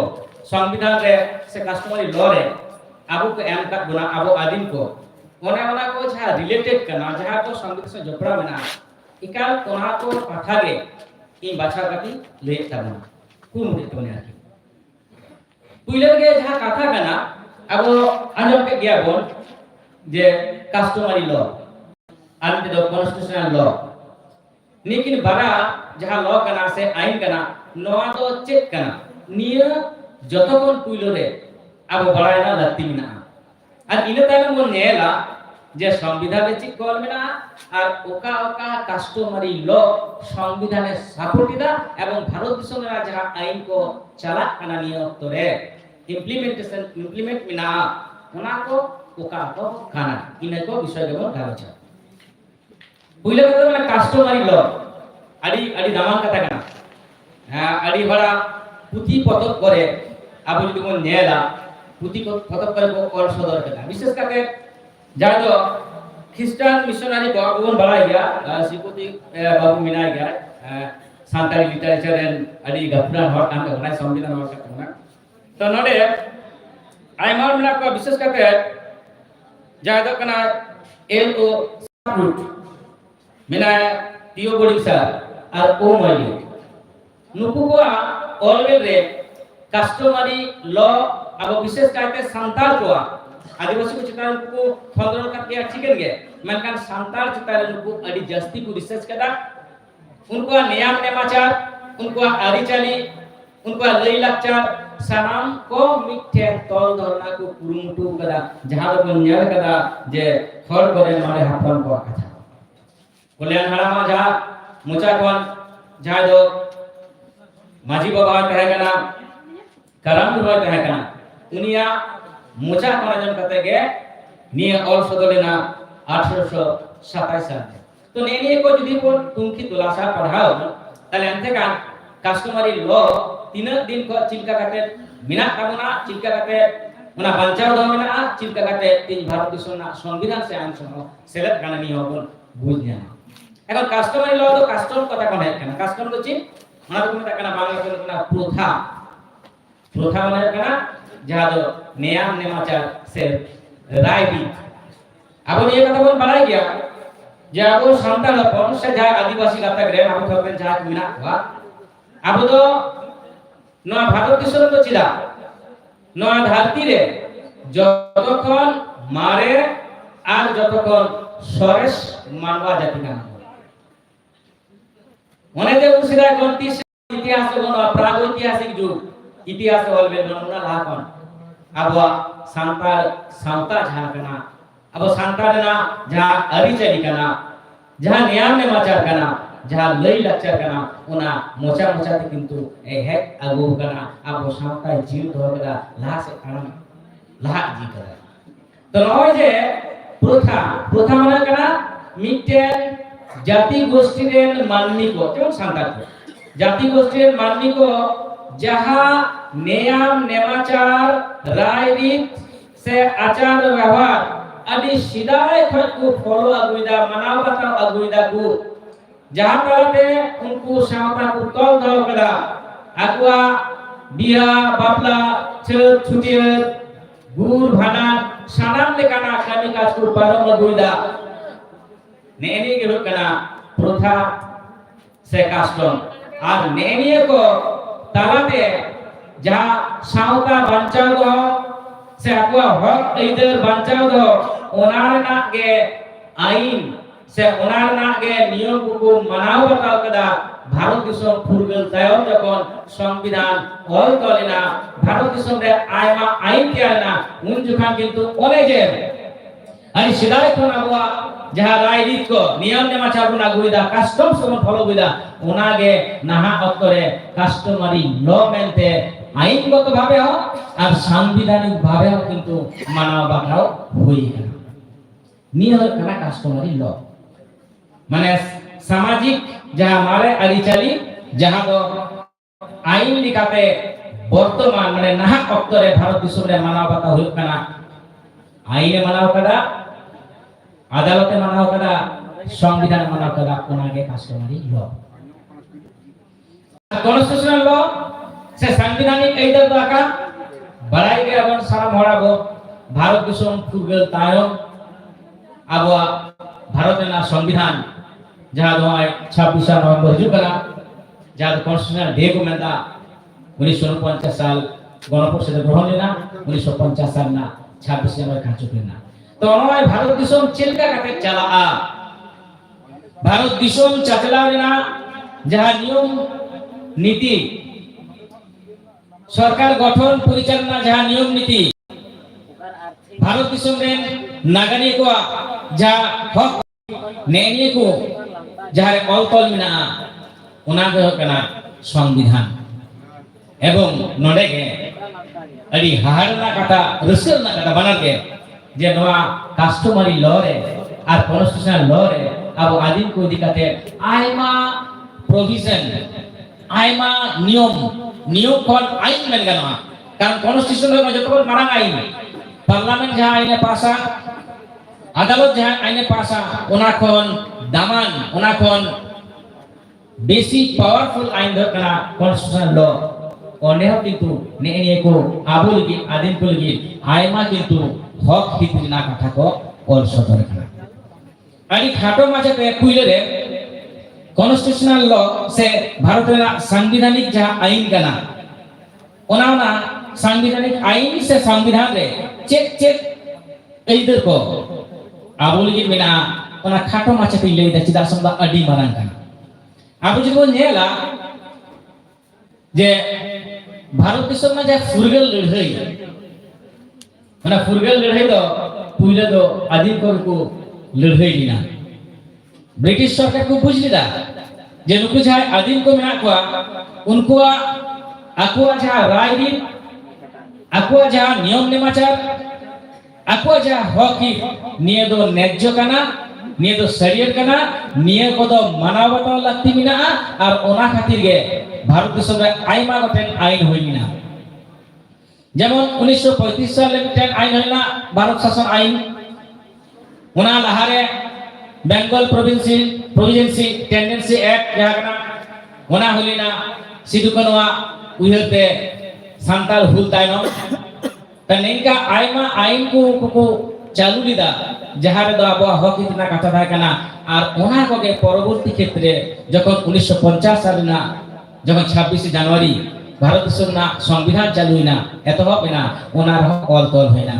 संविधान रे से कस्टमरी लॉ रे आबो को एम का गुना आबो आदिम को ओना को छा रिलेटेड करना जहां को संविधान से जोपड़ा बना इकाल कोना को पाठागे इन बाछा कति ले तबना कुम दे तोने आकी पुइले के जहां कथा कना आबो आंजम के गया बोल जे कस्टमरी लॉ आंते दो कॉन्स्टिट्यूशनल लॉ लेकिन बड़ा जहां लॉ कना से आइन कना नोआ तो चेक कना निया जतोकन पुइलो रे आबो बड़ायना लत्ती मिना आर इने तायम मन नेला जे संविधान रे चिक कॉल मिना आर ओका कास्टमरी लॉ संविधाने सापोर्टिदा एवं भारत दिसम रे जहां आइन को चला कना निया तोरे इम्प्लीमेंट मिना ओना को ओका को खाना इने को विषय देबो गालोचा पुइलो के माने कास्टमरी लॉ आडी दामान कथा कना आडी बड़ा पुथी पतक करे आबो जदि मन नेला पुथी पतक करे को और सदर कथा विशेष करके जाय दो ख्रिस्टान मिशनारी को आबो बड़ा गया सिपोती बाबू मिना गया सांताली लिटरेचर एंड आडी गफना हर काम के बनाय संविधान हर का तो नडे आइमा मिना को विशेष करके जाय दो कना एल ओ रूट मिना टीओ बोडिंग सर और ओ माइली नुकु को ऑलवेल रे कस्टमरी लॉ अब विशेष कायते संताल को आदिवासी को चितान को खंडन का के चिकन गे मनकान संताल चितान को अडी जस्ती को रिसर्च कदा उनको नियम नेमाचार उनको आरिचाली उनको लई लाचार सनाम को मिठे तोल धरना को कुरुमुटु कदा जहां को न्याय कदा जे खर करे मारे हाफन को कथा कल्याण हरामा जा मुचा कोन जा दो माजी बाबा कहे कना करम दुआ कहे कना उनिया मुचा कोना जन कते गे निया और सदलेना 1827 साल तो नेने को जदि को तुमकी तुलासा पढ़ाओ तले अंते का कस्टमरी लॉ 3 दिन को चिलका कते मिना कामना चिलका कते ओना बांचाव दो मिना चिलका कते तीन भारत दिसना संविधान से आइन सनो सेलेक्ट काना नि होबन बुझना এখন কাস্টমারি ল তো কাস্টম কথা কোন है কাস্টম তো চিন ওনা তো মেটা কানা বাংলা কোন কোনা প্রথা মানে কানা যা দো নিয়ম নেমাচার সে রায়বি আবো এই কথা বল বাড়াই গিয়া যে আবো সন্তান হপন সে যা আদিবাসী গাতা গ্রে আবো থাকবেন যা মিনা হওয়া আবো তো নয়া ভারত দেশের তো ছিলা নয়া ধরতি রে যতক্ষণ মারে আর যতক্ষণ সরেশ মানবা জাতি কানা অনেকে উসিরা গন্তি इतिहास बन प्रागैतिहासिक जुग इतिहास ऑल बेल बन उना लाहन अब सांतार सांता जहां कना अब सांतार ना जहां अरिचरी कना जहां नियम ने माचार कना जहां लई लक्चर कना उना मोचा मोचा ते किंतु ए है अगु कना अब सांता जीव दो कदा लाह से कारण लाह जी कदा तो नय जे प्रथा प्रथा माने कना मिटेन जाति गोष्ठी रेन माननी को जेमन सांतार को जाति गोष्ठी रेन माननी को जहां नियम नेमाचार राय रीत से आचार व्यवहार आदि सिदाय खत को फॉलो अगुइदा मनाव बताव अगुइदा को जहां ताते उनको सावता को तोल दो कदा अगुआ बिहा बापला छत छुटिया गुर भाना सानाम लेकाना कमी काज को पारम अगुइदा नेनी के होकना प्रथा से कास्टम और नेनी को तालाते जहां सावता बांचाव दो से अगुआ हक इधर बांचाव दो ओनारना के आईन से ओनारना के नियम को मनाव बताव कदा भारत दिसम फुरगल तायम जखन संविधान ऑल तोलेना भारत दिसम रे आयमा आईन त्याना उन जुखान किंतु ओने जे अनि सिदाय खन अबुआ जहां रायरीत को नियम नेमाचार बना गुइदा कस्टम्स को फॉलो गुइदा ओनागे नाहा अक्तरे कस्टमरी लॉ मेनते आईनगत भावे हो और सांविधानिक भावे हो किंतु मानव बाटाव हुई है नियम कना कस्टमरी लॉ माने सामाजिक जहां मारे अरिचाली जहां दो आईन लिखाते वर्तमान माने नाहा अक्तरे भारत दिसम रे मानव बाटा हुई कना आईने मानव कदा अदालते मानव कदा संविधान मानव कदा ओनागे कस्टमरी लॉ कॉन्स्टिट्यूशनल लॉ से संविधानिक ऐदर दाका बड़ाई के अपन सारा मोड़ाबो भारत दिसम फुरगल तायम अब भारत ना संविधान जहां दो 26 नवंबर जुकरा जहां कॉन्स्टिट्यूशनल डे को मेंदा 1949 साल गणपरिषद ग्रहण लेना 1950 साल ना 26 जनवरी का चुकलेना तो नय भारत दिसम चेलका कते चला भारत दिसम चचला लेना जहां नियम नीति सरकार गठन परिचालना जहां नियम नीति भारत दिसम रे नागरिक को जहां हक नेनी को जहां ऑल तोल मिना उना दो कना संविधान एवं नोडे के अड़ी हारना कथा रसलना कथा बना के जे नवा कस्टमरी लॉ रे और कॉन्स्टिट्यूशनल लॉ रे अब आदिम को दिखाते आयमा प्रोविजन आयमा नियम कोन आईन मेन गाना कारण कॉन्स्टिट्यूशन रे जतो मारांग आईन पार्लियामेंट जहां आईने पासा अदालत जहां आईने पासा ओना कोन दामान ओना कोन बेसिक पावरफुल आईन द कना कॉन्स्टिट्यूशनल लॉ ओने हो किंतु नेने को आबो लगी आदिम को लगी आयमा किंतु हक हितना कथा को और सतर कना अड़ी खाटो माचे पे पुइले रे कॉन्स्टिट्यूशनल लॉ से भारत रे संवैधानिक जहां आईन कना ओना संवैधानिक आईन से संविधान रे चेक इधर को आबो लगी मेना ओना खाटो माचे पे ले दा चिदा समदा अडी मारन कना आबो जो नेला जे भारत दिसम में जे फुरगल लड़ाई माने फुरगल लड़ाई दो पुइले दो आदिम को लड़ाई दिना ब्रिटिश सरकार को बुझ लिदा जे नुकु जहां आदिम को मेना को उनको आकुआ जहां रायरीत आकुआ जहां नियम नेमाचार आकुआ जहां हक निये दो न्याय्य कना निये दो शरीयत कना निये को दो मानव बाटाव लागती मिना और ओना खातिर गे भारत दिसम रे आइमा गोटेन आईन होइना जेमन 1935 साल मिटेन आईन होइना भारत शासन आईन ओना लहारे बेंगल प्रोविडेंसी टेंडेंसी एक्ट जहां ओना होलिना सिदुकनवा उहते सांताल हुल तायनो त नेका आइमा आईन को चालू लिदा जहां रे दो आबो हक इतना कथा थाय कना और ओना को के परवर्ती क्षेत्र जखन 1950 साल ना जखन 26 जनवरी भारत देश ना संविधान चालू ना एतहब ना ओना रह ऑल तोल होइना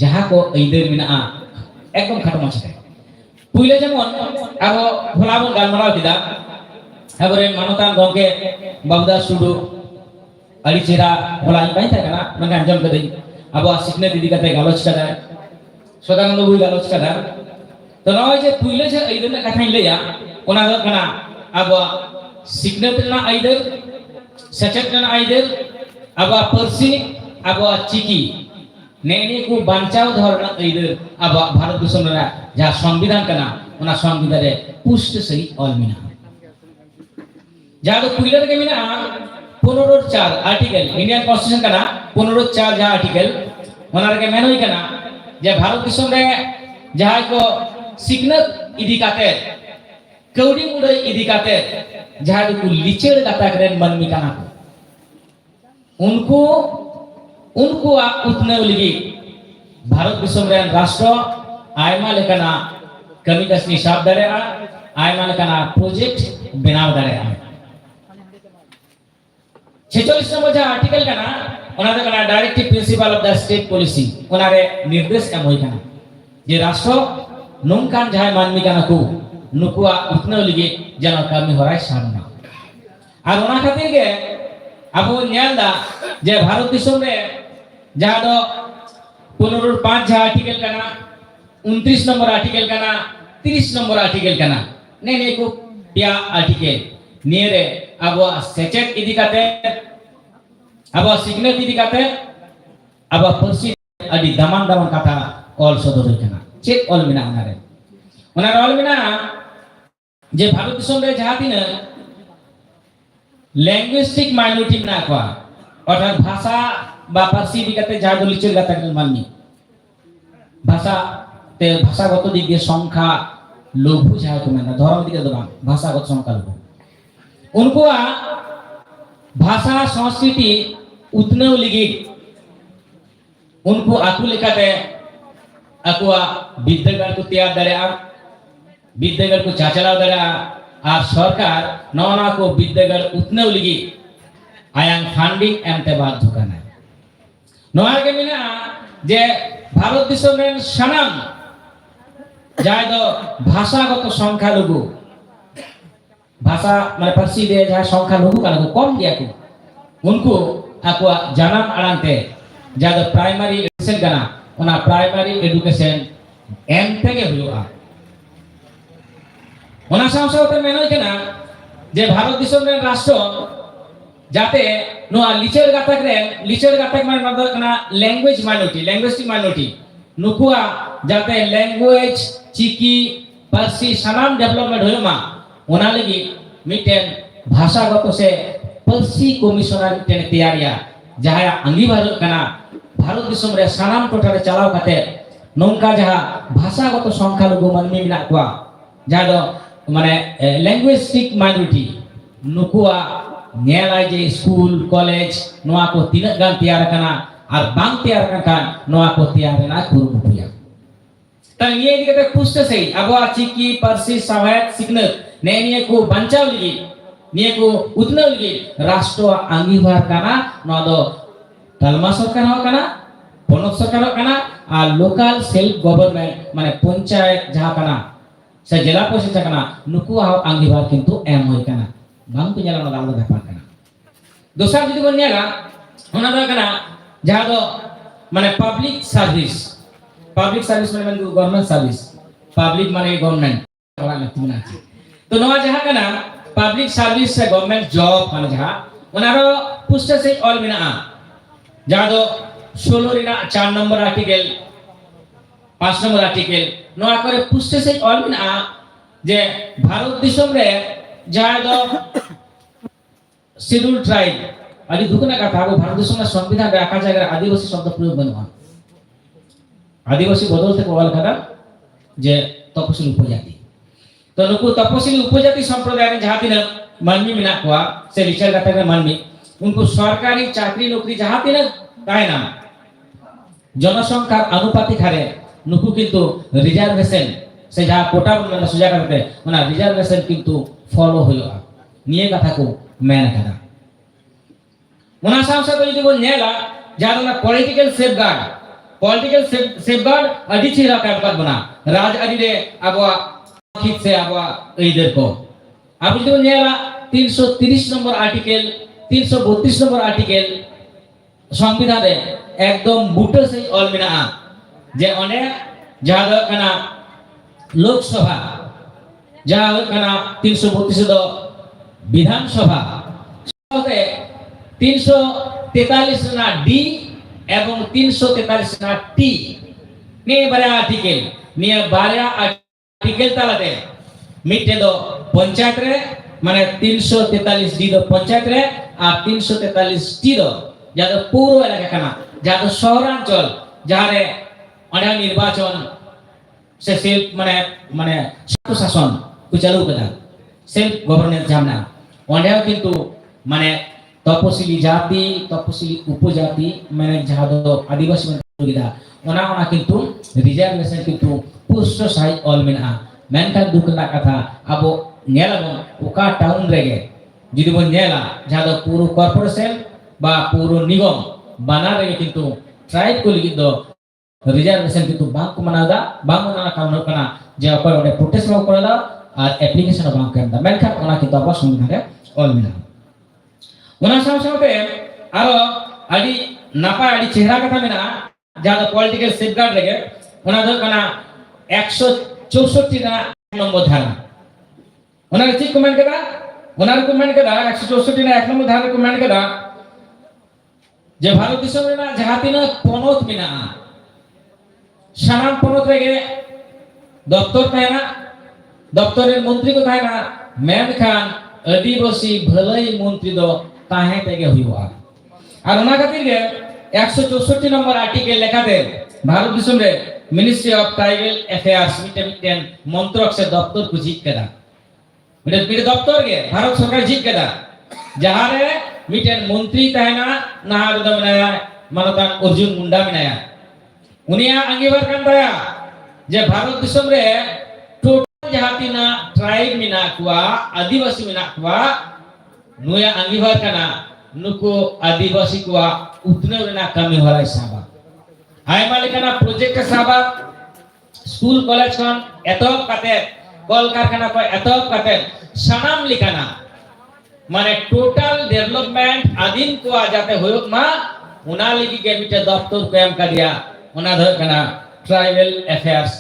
जहां को इधर मिना एकदम खाटो माछे पुइले जेमन आबो भोलाबन गालमाराव दिदा Haburen manutan gongke babda sudu ali cera hola bain ta kana mengan jom kadai abo sikne didi kate galoch kada sodang lobu galoch kada to noy je puile je aidena kathain leya ona do kana abo sikne na aider secet na aider abo persi abo chiki neni ku bancau dhorna aider abo bharat disam ra ja সংবিধান kana ona সংবিধানে পুষ্ট সহি অলমিনা jado puila ke mina 15/4 article Indian constitution kana 15/4 ja article onar ke menoi kana je bharat disam re jahay ko siknat idi kate kaudi mudai idi kate jahay ko licher kata keren manmi kana उनको उतने लगी भारत दिसम रे राष्ट्र आयमा लेकना कमी कसनी साब दरे आयमा लेकना प्रोजेक्ट बनाव दरे 46 नंबर जा आर्टिकल कना ओना दे कना directive principle of the state policy ओना रे निर्देश एम होय कना जे राष्ट्र नोंकान जाय मानमी कना को नुकुआ उतने लगी जन कमी होराय सामना और ओना खातिर के अबो न्यालदा जे भारत दिसम रे जहाँ दो 15/5 जा आर्टिकल कना 29 नंबर आर्टिकल कना 30 नंबर आर्टिकल कना ने को पिया आर्टिकल निरे अब सेचेट इदी काते अब सिग्नेट इदी काते अब परसी अदि दामान कथा ऑल सदर कना चेक ऑल मिना नारे ओना ऑल मिना जे भारत दिसम रे जहाँ तिना लैंग्वेस्टिक माइनॉरिटी ना कोआ অর্থাৎ ভাষা বা ফার্সি দিকে যা দলিচের গাতা মাননি ভাষাতে ভাষাগত দিক দিয়ে সংখ্যা লঘু যা তো মানে ধর্ম দিকে দেবা ভাষাগত সংখ্যা লঘু उनको भाषा संस्कृति उतने लिगी उनको आकु लेकाते आकुआ विद्यागार को तैयार दरे विद्यागार को चाचलाव दरे और सरकार नौना को विद्यागार उतने लिगी आयांग फंडिंग एमते बाध्य करना नोआर के मिना जे भारत दिसम रे सनाम जाय दो भाषागत संख्या लघु भाषा माने फारसी दे जहाँ संख्या लघु का कम दिया को उनको आकुआ जानम आड़ांते जहाँ दो प्राइमरी एजुकेशन करना उना प्राइमरी एजुकेशन एमते के हुआ उना साथ मेनो केना जे भारत दिसम रे राष्ट्र जाते नोआ लिचर गातक माने नदर कना लैंग्वेज माइनॉरिटी नुकुआ जाते लैंग्वेज चिकी पारसी सनाम डेवलपमेंट होयमा ओना लगी मिटेन भाषागत से पारसी कमिशनर मिटेन तैयारिया जहां अंगीभार कना भारत दिसम रे सनाम टोटा रे चलाव काते नोंका जहां भाषागत संख्या लघु मानमी मिना कोआ जहां दो माने लैंग्वेस्टिक माइनॉरिटी नुकुआ नेलाय जे स्कूल कॉलेज नोआ को तीनक गान तैयार कना और बांग तैयार kan नोआ को तैयार ना कुरुमुटिया तन ये दिकते पुष्ट सही अबो चिकी पारसी सहायक सिग्नल ने को बंचाव लगी ने को उतने लगी राष्ट्र अंगीभार कना नो दो तलमा सरकार हो कना पनक सरकार हो कना और लोकल सेल्फ गवर्नमेंट माने पंचायत जहां कना से जिला परिषद कना नुकु अंगीभार किंतु एम होय कना बांग पुnya ला दाल बेपार कना दोसर जदि बन नेला ओना द कना जहां दो माने पब्लिक सर्विस माने गवर्नमेंट सर्विस पब्लिक माने गवर्नमेंट वाला नतिना छी तो नवा जहां कना पब्लिक सर्विस से गवर्नमेंट जॉब माने जहां ओना रो पुष्ट से ऑल मिना जहां दो 16 Rina 4 number article 5 number article नवा करे पुष्ट से ऑल मिना जे भारत दिसम रे जहां दो शेड्यूल ट्राइब आदि दुखना कथा वो भारत देश में संविधान रे आका जायगा आदिवासी शब्द प्रयोग बनवा आदिवासी बदल थे कोवाल कथा जे तपसिल उपजाति तो नुकु तपसिल उपजाति संप्रदाय रे जहां तिना मानमी मिना कोआ से लिचर कथा के मानमी उनको सरकारी चाकरी नौकरी जहां तिना ताय ना जनसंख्या अनुपातिक हारे नुकु किंतु रिजर्वेशन से जहां कोटा बन सुजा करते माने रिजर्वेशन किंतु फॉलो होया निये कथा को मेन कथा ओना साथ जदि बोल नेला जाना पॉलिटिकल सेफगार्ड अदि छिरा काटबाद बना राज अदि रे अब खित से अब इधर को अब जदि नेला 330 নম্বর আর্টিকেল 332 নম্বর আর্টিকেল সংবিধানে একদম বুটো সেই অল মেনাᱜᱼᱟ যে অনেক যাহা ᱫᱚ ᱠᱟᱱᱟ লোকসভা যাহা ᱦᱩᱭᱩᱜ ᱠᱟᱱᱟ 332 ᱫᱚ বিধানসভা সাথে 343 ᱨᱮᱱᱟᱜ ᱰি এবং 343 ᱨᱮᱱᱟᱜ টি নিয়ে বারয়া আর্টিকেল তালাতে মিটে দো পঞ্চায়েত রে মানে 343 ডি দো পঞ্চায়েত রে আর 343 টি দো যাদো পৌর এলাকা কানা যাদো শহরাঞ্চল যাহারে অনেক নির্বাচন সে সেলফ মানে শাসন কো চালু করা সেলফ গভর্নেন্স জামনা অনেক কিন্তু মানে তপশিলি জাতি তপশিলি উপজাতি মানে যাহাদো আদিবাসী সুবিধা ওনা কিন্তু রিজার্ভেশন কিন্তু পুষ্ট সাই অল মেনা মেনখান দুখনা কথা আবো নেলাবো ওকা টাউন রেগে যদি বন নেলা যাহাদো পুরো কর্পোরেশন বা পুরো নিগম বানার রেগে কিন্তু ট্রাইব কো লিগিত দো রিজার্ভেশন কিন্তু বাংকো মানাদা বাং মানা কারণ কানা যে অকয় ওনে প্রোটেস্ট বাং করাদা আর অ্যাপ্লিকেশন বাং কেমদা মেনখান ওনা কিন্তু আবার সংবিধানে অল মেনা ওনা সাথে আরো আদি নাপা আদি চেহারা কথা মেনা যাদা পলিটিক্যাল সেফগার্ড রেগে ওনা দো কানা 164 না নম্বর ধারা ওনার ঠিক কমেন্ট কেদা 164 না 1 নম্বর ধারা কমেন্ট কেদা যে ভারত দিশম রেনা যাহা তিনা পনত মিনা সানাম পনত রেগে দপ্তর তাহেনা দপ্তরের মন্ত্রী কো তাহেনা মেনখান আদিবাসী ভলাই মন্ত্রী দো তাহে তেগে হইবা আর ওনা খাতির গে 164 নম্বর আর্টিকেল লেখাতে ভারত দিশম রে মিনিস্ট্রি অফ ট্রাইবাল অ্যাফেয়ার্স মিটেন মন্ত্রক সে দপ্তর কো জিত কেদা মিটে দপ্তর গে ভারত সরকার জিত কেদা যাহারে মিটেন মন্ত্রী তাহেনা নাহার দমনায়া মানতান অর্জুন মুন্ডা মিনায়া উনিয়া আঙ্গিবার কান দায়া যে ভারত দিশম রে টোটাল জাহাতিনা ট্রাইব মিনা কুয়া আদিবাসী মিনা কুয়া নুয়া আঙ্গিবার কানা নুকু আদিবাসী কুয়া উতনেও রেনা কামি হরাই সাবা আইমা লেখানা প্রজেক্ট সাবা স্কুল কলেজ খন এতব কাতে কল কারখানা কো এতব কাতে সানাম লিখানা মানে টোটাল ডেভেলপমেন্ট আদিন কো যাতে হয়ক মা উনা লিগি কে মিটে দপ্তর কো এম কাদিয়া উনা ধর কানা ট্রাইবাল অ্যাফেয়ার্স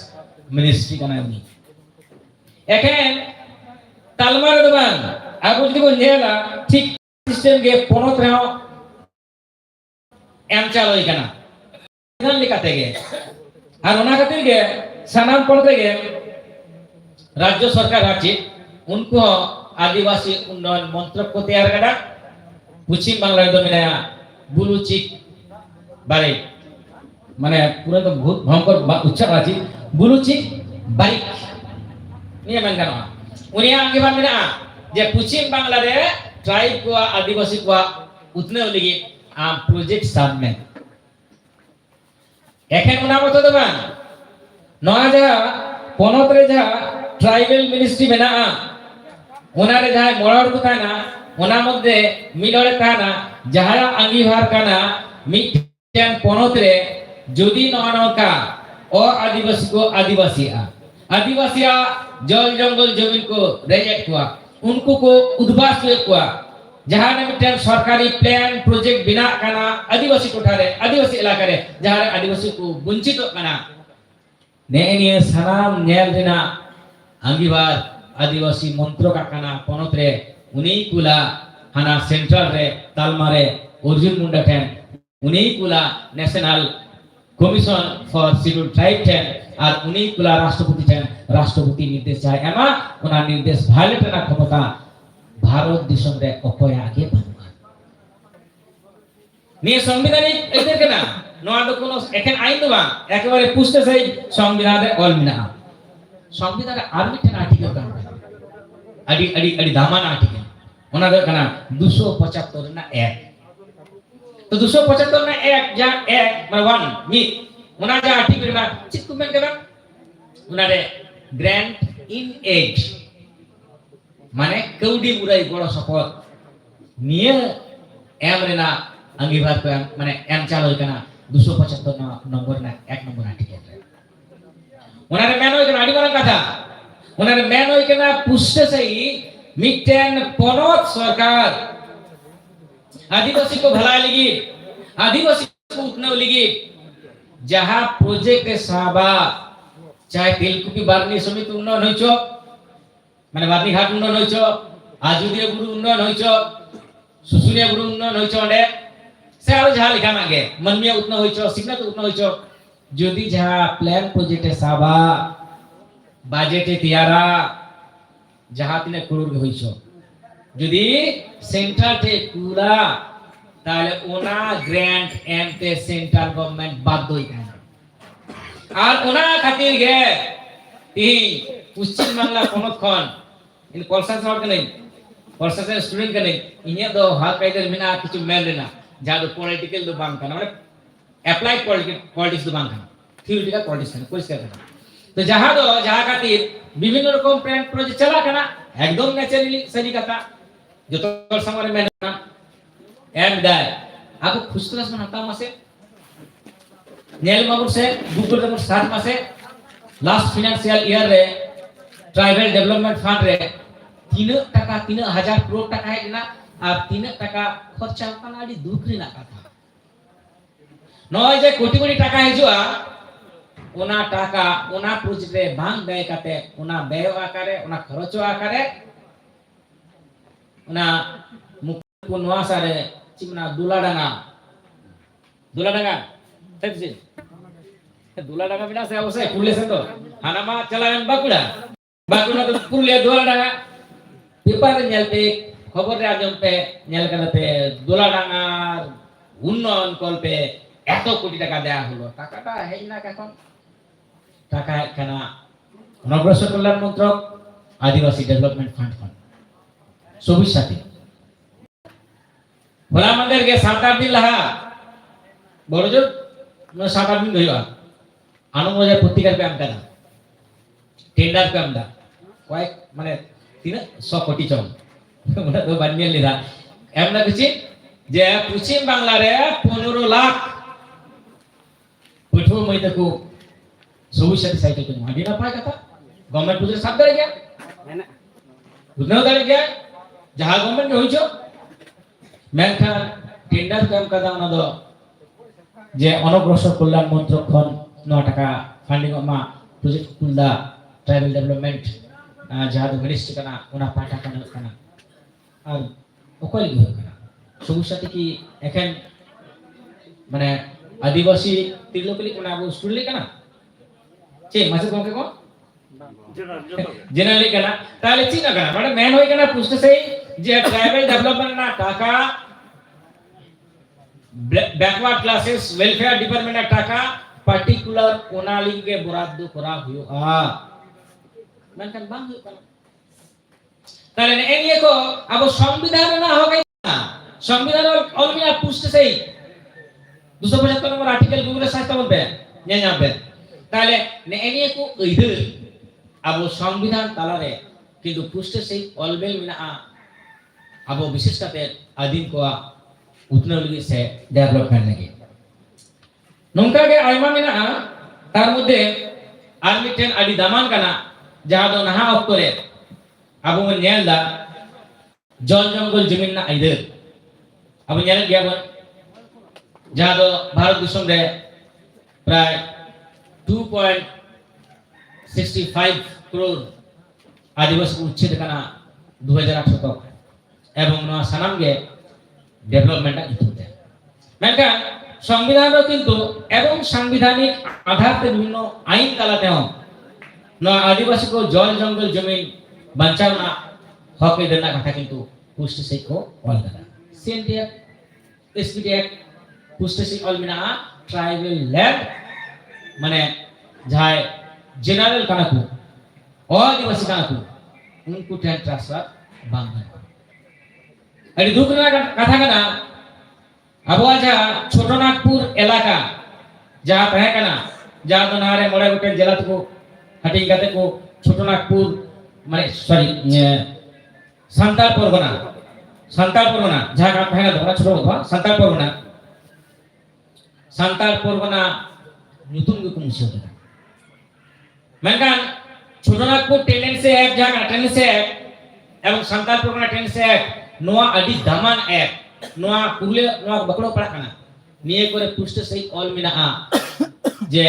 মিনিস্ট্রি কানা নি এখন তালমার দবান আবু যদি বল নেলা ঠিক সিস্টেম গে পনত রেও এম চালই কানা ধান লিখাতে গে আর ওনা খাতির গে সানাম পড়তে গে রাজ্য সরকার আছে উनको आदिवासी उन्नयन मंत्रक को तैयार करा पश्चिम बांग्ला दो मिनाया बुलुचिक बारे माने पूरा तो बहुत भयंकर उच्चारण আছে बुलुचिक बारिक নিয়ে মান গানো উনিয়া আগে বান মিনা যে পশ্চিম বাংলা রে ট্রাইব को आदिवासी को उतने लगी प्रोजेक्ट सामने এখন ওনা মত দেবান নয়া যা পনতরে যা ট্রাইবাল মিনিস্ট্রি মেনা ওনারে যাই মরার কথা না ওনা মধ্যে মিলরে তানা যাহারা আঙ্গিভার কানা মিটেন পনতরে যদি ননকা ও आदिवासी को आदिवासिया जल जंगल जमीन को रिजेक्ट हुआ उनको को उद्वास हुआ जहां ने मिटेन सरकारी प्लान प्रोजेक्ट बिना काना आदिवासी टोठारे आदिवासी इलाका रे जहां आदिवासी को वंचित काना नेनिया सनाम नेल दिना अंगीबार आदिवासी मंत्रों का काना पनोत्रे उन्हीं कुला हाना सेंट्रल रे तालमारे अर्जुन मुंडा टेन उन्हीं कुला national commission for schedule tribe ten और उन्हीं कुला राष्ट्रपति टेन राष्ट्रपति निर्देश चाहे एमा उना निर्देश भाइलेट ना क्षमता भारत दिशम रे अकय आगे बानुआ নিয়ে সাংবিধানিক এদের কেনা নয়া তো কোন এখন আইন দেবা একেবারে পুষ্টে সেই সংবিধানে অল মিনা সংবিধানে আর্মিটেন আর্টিকেল কান আডি আডি আডি দামান আর্টিকেল ওনা দে কেনা 275 না 1 তো 275 না 1 যা 1 মানে 1 মি ওনা যা আর্টিকেল না চিত কুমেন কেনা ওনা রে গ্র্যান্ট ইন এজ মানে কৌডি মুরাই বড় শপথ নিয়ে এম রে না अंगीभार को माने एम चालू कना 275 नंबर ना 1 नंबर आर्टिकल रे ओनारे मेन होय कना आडी मारन कथा ओनारे मेन होय कना पुष्ट सही मिट्टेन पनोत सरकार आदिवासी को भलाई लगी आदिवासी को उतना लगी जहां प्रोजेक्ट साबा चाहे तेलकुपी बारनी समिति उन्नयन होइछो माने बारनी घाट उन्नयन होइछो आजुदिया गुरु उन्नयन होइछो सुसुनिया गुरु उन्नयन होइछो ओंडे से आरो जहां लेखा नागे मनमिया उतना होइछो सिग्नत उतना होइछो जदि जहां प्लान प्रोजेक्ट साबा बजेट तैयारा जहां तिने करोड़ होइछो जदि सेंट्रल टे पूरा ताले ओना ग्रांट एमते सेंट्रल गवर्नमेंट बाध्य काना और ओना खातिर गे ती पश्चिम बांग्ला पनत खन इन प्रशासन हर कने प्रशासन स्टूडेंट कने इने दो हाल कायदे मेना किछु मेल लेना जहां दो पॉलिटिकल दो बांग काना माने अप्लाइड पॉलिटिक्स दो बांग काना थियोरिटिकल पॉलिटिक्स काना कोई काना तो जहां खातिर বিভিন্ন রকম প্ল্যান প্রজেক্ট চালা কানা একদম ন্যাচারালি সরি কথা যত সময় মেনা এম দাই আপু খুচরা সমান হাতা মাসে নেল মাগুর সে গুগল দমর 7 মাসে লাস্ট ফাইনান্সিয়াল ইয়ার রে ট্রাইবাল ডেভেলপমেন্ট ফান্ড রে 3000 crore টাকা হেনা আর 3 টাকা খরচা কানা আদি দুখরি না কথা নয় যে কোটি কোটি টাকা হিজুয়া ओना टाका ओना प्रोजेक्ट रे बांग दय काते ओना व्यय आकारे ओना खर्चो आकारे ओना मुकु नोआ सारे चिमना दुलाडांगा तबजे दुलाडांगा बिना से आवसे पुलिस तो हानामा चलायन बाकुड़ा तो पुलिया दुलाडांगा पेपर नेलते खबर रे आजम पे नेल करते दुलाडांगा उन्नयन कल्पे এত কোটি টাকা দেয়া হলো টাকাটা হেই না এখন টাকা কেনা অনগ্রসর কল্যাণ মন্ত্রক আদিবাসী ডেভেলপমেন্ট ফান্ড সবুজ সাথী ভোলা মন্দির কে 7-8 দিন লাহা বড় জোর 7-8 দিন হইবা আনন্দবাজার পত্রিকার পে আমটা টেন্ডার পে আমটা কয়েক মানে 300 কোটি চম মানে তো বানিয়ে লিদা এমনা কিছু যে পশ্চিম বাংলারে 15 লাখ पठो मई तक सभी साइकिल को माडी ना पाए कथा गवर्नमेंट पूजे सब दे गया है ना उतना दे गया जहां गवर्नमेंट होइछो मेनखा टेंडर काम कदा ना दो जे अनग्रसर कल्याण मंत्रक खन 9 টাকা फंडिंग मा प्रोजेक्ट कुंदा ट्राइबल डेवलपमेंट जहां दो मिनिस्ट्री कना ओना पाटा कना और ओकल गयो कना सभी साथी की एखन माने आदिवासी तिरलोकली कोना अब स्टूडेंट कना चे मासे कोके को जनरली कना ताले चिना कना माने मेन होय कना पुष्ट से जे ट्राइबल डेवलपमेंट ना टाका बैकवर्ड क्लासेस वेलफेयर डिपार्टमेंट ना टाका पार्टिकुलर कोनालिंग के बराद्द करा हुयो मेनकन बांग हुयो कना ताले ने एनिए को अब संविधान ना हो गई ना संविधान अलमिया पुष्ट से 275 नंबर आर्टिकल गुगल साइट पे न्याय पे ताले ने एनिए को इधर अब संविधान तालारे किंतु पुष्ट से अलबेल मिना अब विशेष करते आदिम को उतना लगी से डेवलपमेंट लगे नोंका के आयमा मिना तार मध्य आर्मी आदि दामान कना जहां दो नहा अक्तरे अब मन नेलदा जल जंगल जमीन ना इधर अब नेल गया बन जहां दो भारत दिसम रे प्राय 2.65 करोड़ आदिवासी उच्छेद कना 2008 तक एवं नवा सनाम गे डेवलपमेंट इतुते मेनका संविधान रो किंतु एवं संवैधानिक आधार पे विभिन्न आईन तालाते हो नवा आदिवासी को जल जंगल जमीन बंचावना हक देना कथा किंतु पुष्टि से को ऑल करा सेंटिया एसपीटी पुष्टि से ऑल मिना ट्राइबल लैंड माने जाय जनरल कानाकू आदिवासी कानाकू उनको टेन ट्रांसफर बांगा अरे दुख ना कथा कना अब आजा छोटनागपुर इलाका जहां तहे कना जहां दोनारे मोड़े गोटे जिला को हटिंग करते को छोटनागपुर माने सॉरी संताल परगना जहां का तहे ना छोटो बा संताल परगना नुतुन को मुसे होता मेनकान छोटनागपुर टेंडेंसी एक्ट जहां टेंडेंसी एक्ट एवं संताल परगना टेंस एक्ट नोआ अडी दामान एक्ट नोआ पुरले नोआ बकड़ो पड़ा कना निये करे पुष्ट सही all Mina uh J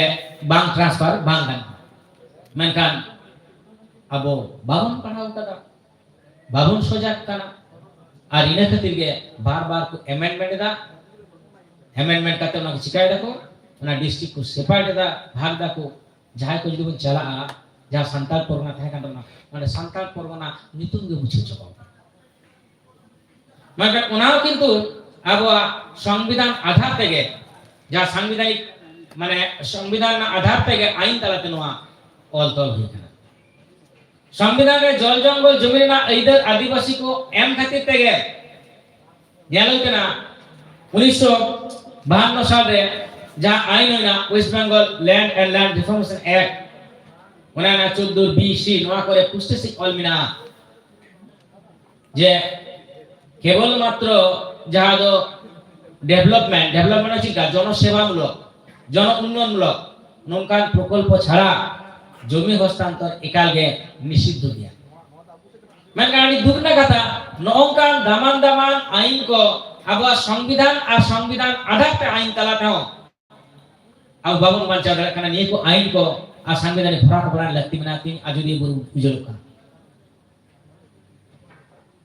bank transfer bank kan menkan abo babon pahau kada babon sojak kana ar ina khatir ge bar bar ko amendment da amendment kate ona chikai da ko ona district ko separate da bhag da ko jahay ko jodi bon chala a ja santal porgona thahe kan na mane santal porgona nitun ge muche choko menkan ona kintu abo সংবিধান আধার থেকে যা সাংবিধানিক মানে সংবিধান আধার থেকে আইন তালাতে নোয়া অলতল হই কানা সংবিধানে জল জঙ্গল জমি না এইদের আদিবাসী को एम খাতির থেকে গেল কেনা 1952 সালে যা আইন হইনা West Bengal land and land reformation act ওনা 14 বিসি নোয়া করে পুষ্টিসি অলমিনা যে কেবল মাত্র যাহা দো डेवलपमेंट হচ্ছে জনসেবামূলক জন উন্নয়নমূলক নৌকান প্রকল্প ছাড়া জমি হস্তান্তর একালগে নিষিদ্ধ দিয়া মানে দুঃখনা কথা নৌকান দামান দামান আইন কো আবো সংবিধান আর সংবিধান আধারতে আইন তালাতে हो अब बाबन बांचा kana নিয়ে কো আইন কো আর সংবিধানে ফরাক বলান লাগতি না তিন আজুদি বড় উজল কা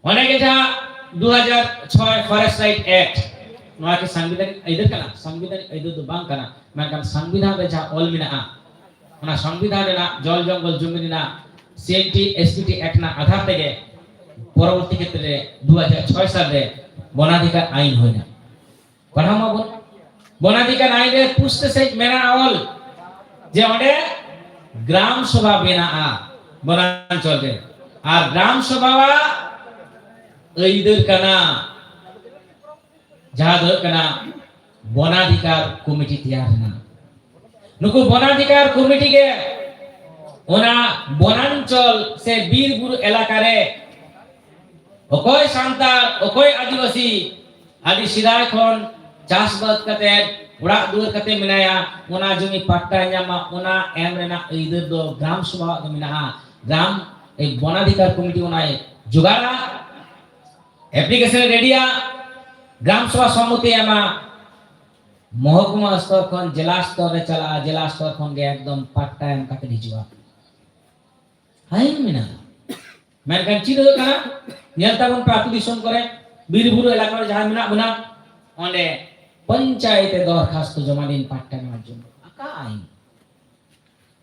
অনেকে যা 2006 ফরেস্ট রাইট অ্যাক্ট नोआ के संविधान इधर कना संविधान इधर तो बांग कना मेनकान संविधान रे जा ऑल मिना ओना संविधान रे ना जल जंगल जमी ना सीएनटी एसटीटी एक्ट ना आधार तेगे परवर्ती क्षेत्र रे 2006 साल रे वनाधिकार आईन होइना पढ़ामा बोल वनाधिकार आईन रे पुष्ट से मेना ऑल जे ओडे ग्राम सभा बेना आ वनांचल रे আর গ্রাম সভা इधर कना जहाँ दो कना वनाधिकार कमिटी तैयार ना नुकु वनाधिकार कमिटी के ओना वनांचल से बीर बुरु एलाका रे ओकोय सांताल ओकोय आदिवासी आदि सिदाय खन चासबाद कते उड़ा दुर कते मिनाया ओना जमी पट्टा न्यामा ओना एम रेना इधर दो ग्राम सभा दो मिना ग्राम एक वनाधिकार कमिटी ओना जुगाड़ा एप्लीकेशन रेडिया ग्राम सभा सम्मति एमा महकुमा स्तर खन जिला स्तर रे चला जिला स्तर खन गे एकदम पट्टा एम कते हिजुआ हाई मिना मेनकान चिद हो कना नेलता बन प्रातु दिसम करे बीरबुरु एलाका रे जहां मिना बना ओंडे पंचायते दरखास्त जमा दिन पट्टा नेওয়ার জন্য আকা আইন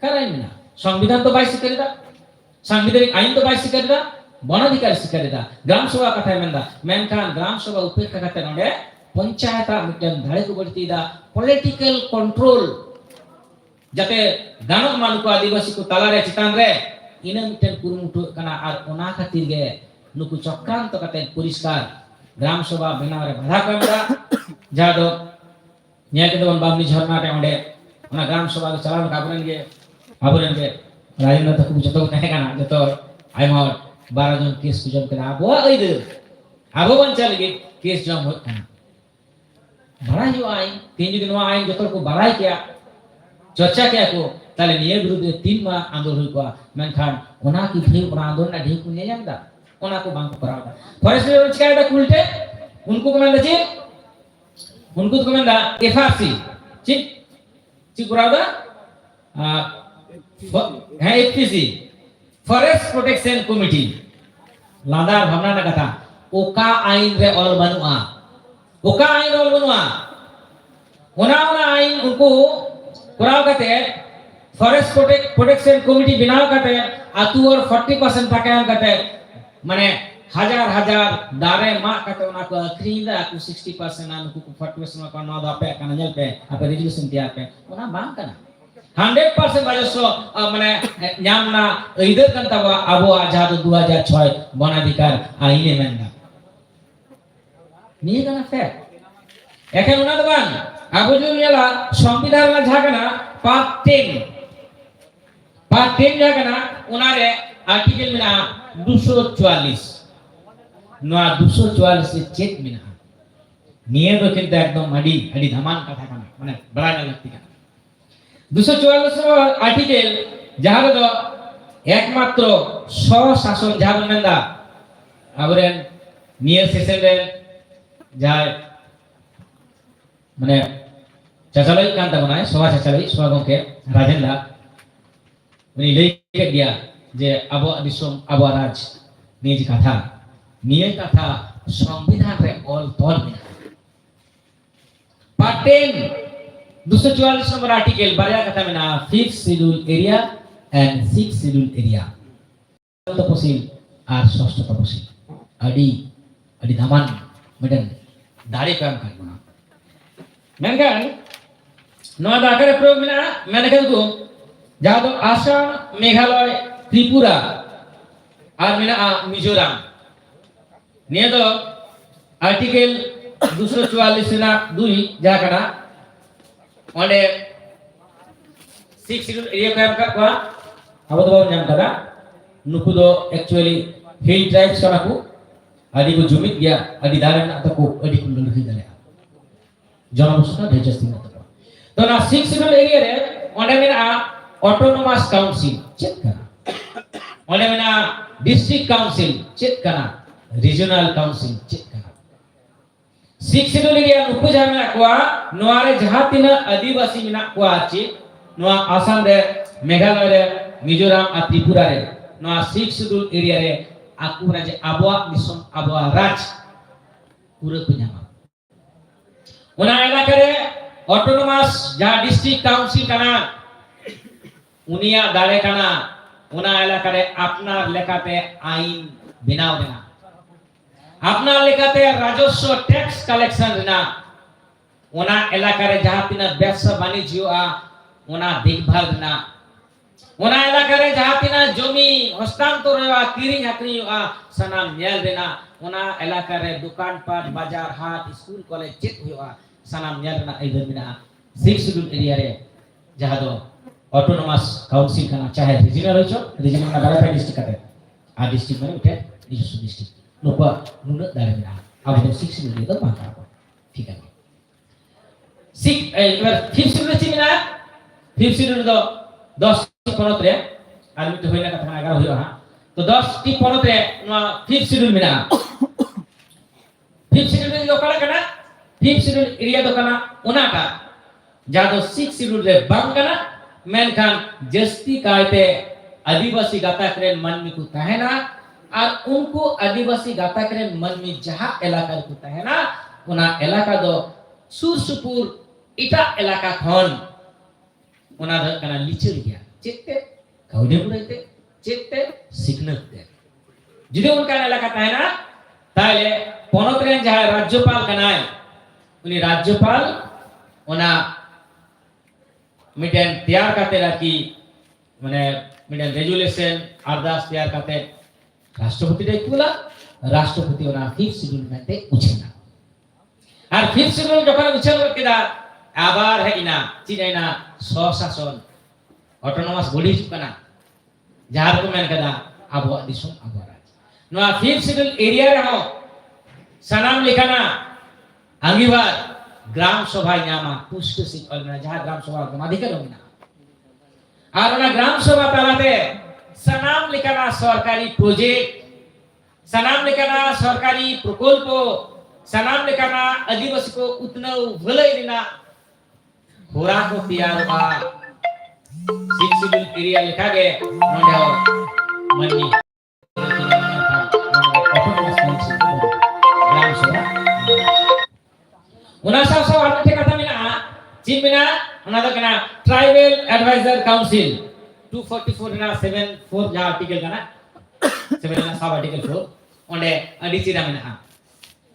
কারাই মিনা সংবিধান তো বাই স্বীকারিতা সাংবিধানিক আইন তো বাই স্বীকারিতা वनाधिकार स्वीकारिता ग्राम सभा कथा मेंदा मेनखान ग्राम सभा उपेक्षा कते नडे पंचायत मिटन धाड़े को बढ़तीदा पॉलिटिकल कंट्रोल जाते गानक मानु को आदिवासी को तालारे चितान रे इना मिटन कुरुमुटु कना आर ओना खातिर गे नुकु चक्रांत कते परिष्कार ग्राम सभा बनारे बाधा कमदा जादो न्याय के दोन बामनी झरना रे ओंडे ओना ग्राम सभा के चलान काबरन गे राजनीति को जतो कहे कना जतो आइमा 12 जन केस को जम कना आबो इधर आबो बंचा लगे केस जम होत कना बड़ा जो आइन तीन दिन वा आइन जतो को बड़ाई किया चर्चा किया को ताले निये विरुद्ध 3 माह आंदोलन हुई को मेनखान ओना की भे ओना आंदोलन ना ढेकु ने जामदा ओना को बांग करावदा फॉरेस्ट रिसर्च का उल्टे उनको कमेंदा छी उनको तो कमेंदा एफआरसी ठीक ठीक करावदा है एफटीसी फॉरेस्ट प्रोटेक्शन कमिटी लादार भावना ना कथा ओका आइन रे ऑल बनुआ ओका आइन ऑल बनुआ ओना आइन उनको कराव कते फॉरेस्ट प्रोटेक्शन कमिटी बनाव कते आतु और 40% टाका एम कते माने हजार दारे मा कते ओना को अखरीदा को 60% ना को 40% को ना दापे कना जल पे आपे रिजर्वेशन दिया पे ओना बांग कना 100% राजस्व माने न्यामना इधर कंतवा अबो आजाद 2006 वनाधिकार आईने मेंदा निये कना फैक्ट एखे उना दबान अबो जो नेला संविधान ला झाकना पार्ट 10 झाकना उनारे आर्टिकल मिना 244 नोआ 244 से चेक मिना निये तो किंतु एकदम अडी धमान कथा कना माने बड़ा लगती का 244 आर्टिकल जहां दो एकमात्र स्वशासन जहां मेंदा aburen niya session re jai mane chachalai kan tabonai soba chachalai soba gongke rajen la uni lei ke dia je abo disom abo raj ni ji katha niya katha সংবিধান রে অল তল মেনা পার্ট 10 244 নম্বর আর্টিকেল বারিয়া কথা মেনা 5th schedule area and 6th schedule area তপসিল আর ষষ্ঠ তপসিল আদি দামান মেডেন দাড়ি কাম কারনা মেনকান নয়া দাকারে প্রয়োগ মেনা মেনকান তো যাহা তো আসাম মেঘালয় ত্রিপুরা আর মেনা মিজোরাম নিয়ে তো আর্টিকেল 244 না 2 যা কানা অনে 6 শিডিউল এরিয়া কাম কাকwa আবো তো বাবু নাম কাদা নুকু do actually hill tribes kana ku adi ko jumit gya adi dalan na ko adi ko lulhi dale জনবসতি রেজিস্ট্রি না তো না 6 শিডিউল এরিয়া রে অনে মেনা অটোনোমাস কাউন্সিল চেক কানা অনে মেনা ডিস্ট্রিক্ট কাউন্সিল চেক কানা রিজিওনাল কাউন্সিল চেক কানা 6 শিডিউল এরিয়া নুকু যা মেনা কোয়া নোয়ারে যাহা তিনা আদিবাসী মেনা কোয়া আছে নোয়া আসাম রে মেঘালয় রে মিজোরাম আর ত্রিপুরা রে নোয়া 6 শিডিউল এরিয়া রে aku raja abwa disom abwa raj pura penyama una elaka re autonomous ja district council kana unia dare kana una elaka re apnar lekate ain binao dena apnar lekate rajস্ব tax collection dena una elaka re jaha tina ব্যবসা বাণিজ্য una দেখভাল dena ওনা এলাকারে যাহা তিনা জমি হস্তান্তর হওয়া কিরিং আক্রিং হওয়া সানাম নেল দেনা ওনা এলাকারে দোকানপাট বাজার হাট স্কুল কলেজ চেক হওয়া সানাম নেল দেনা এই দেনা 6 শিডিউল এরিয়া রে যাহা দো অটোনোমাস কাউন্সিল কানা চাহে রিজিনাল হইছো রিজিনাল না দাঁড়ায় ডিস্ট্রিক্ট কাতে আর ডিস্ট্রিক্ট মানে উঠে নিজস্ব ডিস্ট্রিক্ট লোকা নুন দাঁড়ায় না আবু 6 শিডিউল দিয়ে তো বাঁকা ঠিক আছে 6 এবার 5 শিডিউল চিনা 5 শিডিউল তো 10 পনত্রে আর মিতে হইনা কথা 11 হইলো হ্যাঁ তো 10 টি পনত্রে না 5th schedule Mina 5th schedule রে লোকালা কানা 5th শিডিউল এরিয়া তো কানা ওনাটা যা তো 6th শিডিউল রে বাংকানা মেনখান জস্তি কাইতে आदिवासी गाता करें मन में कुता है ना और उनको आदिवासी गाता करें मन में जहां इलाका कुता है ना उना इलाका दो सुर सुपुर इटा इलाका खन उना द कना लिचल गया चेते काउडे बुराइते चेते सिग्नते যদি उनका इलाका है ना তাহলে পনতরেন যাহা রাজ্যপাল কানায় উনি রাজ্যপাল ওনা মিটেন তৈয়ার কাতে রাখি মানে মিটেন রেজুলেশন আরদাস তৈয়ার কাতে রাষ্ট্রপতি দায়িত্বলা রাষ্ট্রপতি ওনা 5th শিডিউল মেতে উছেনা আর 5th শিডিউল যখন উছেল কেদা আবার হেইনা চিনাইনা স্বশাসন অটোনোমাস বডি কানা যাহার কো মেন কেদা আবহাওয়া দিশম আবহাওয়া নোয়া 5th শিডিউল এরিয়া রে হো সানাম লিখানা আঙ্গিবার গ্রাম সভায় নামা পুষ্ট সিট অলনা যাহা গ্রাম সভা গমাধিকার হইনা আর ওনা গ্রাম সভা তালাতে সানাম লিখানা সরকারি প্রজেক্ট সানাম লিখানা সরকারি প্রকল্প সানাম লিখানা আদিবাসী को उतनौ भलाई दिना होरा को तैयार बा 6th শিডিউল এরিয়া লিখা গে নন্ডা মন্নি গ্রাম সভা उना सब अन्य कथा मिना चिन मिना उना तो कना ट्राइबल एडवाइजर काउंसिल 244 ना 74 जा आर्टिकल कना 7 ना सब आर्टिकल 4 ओंडे अडिचिरा मिना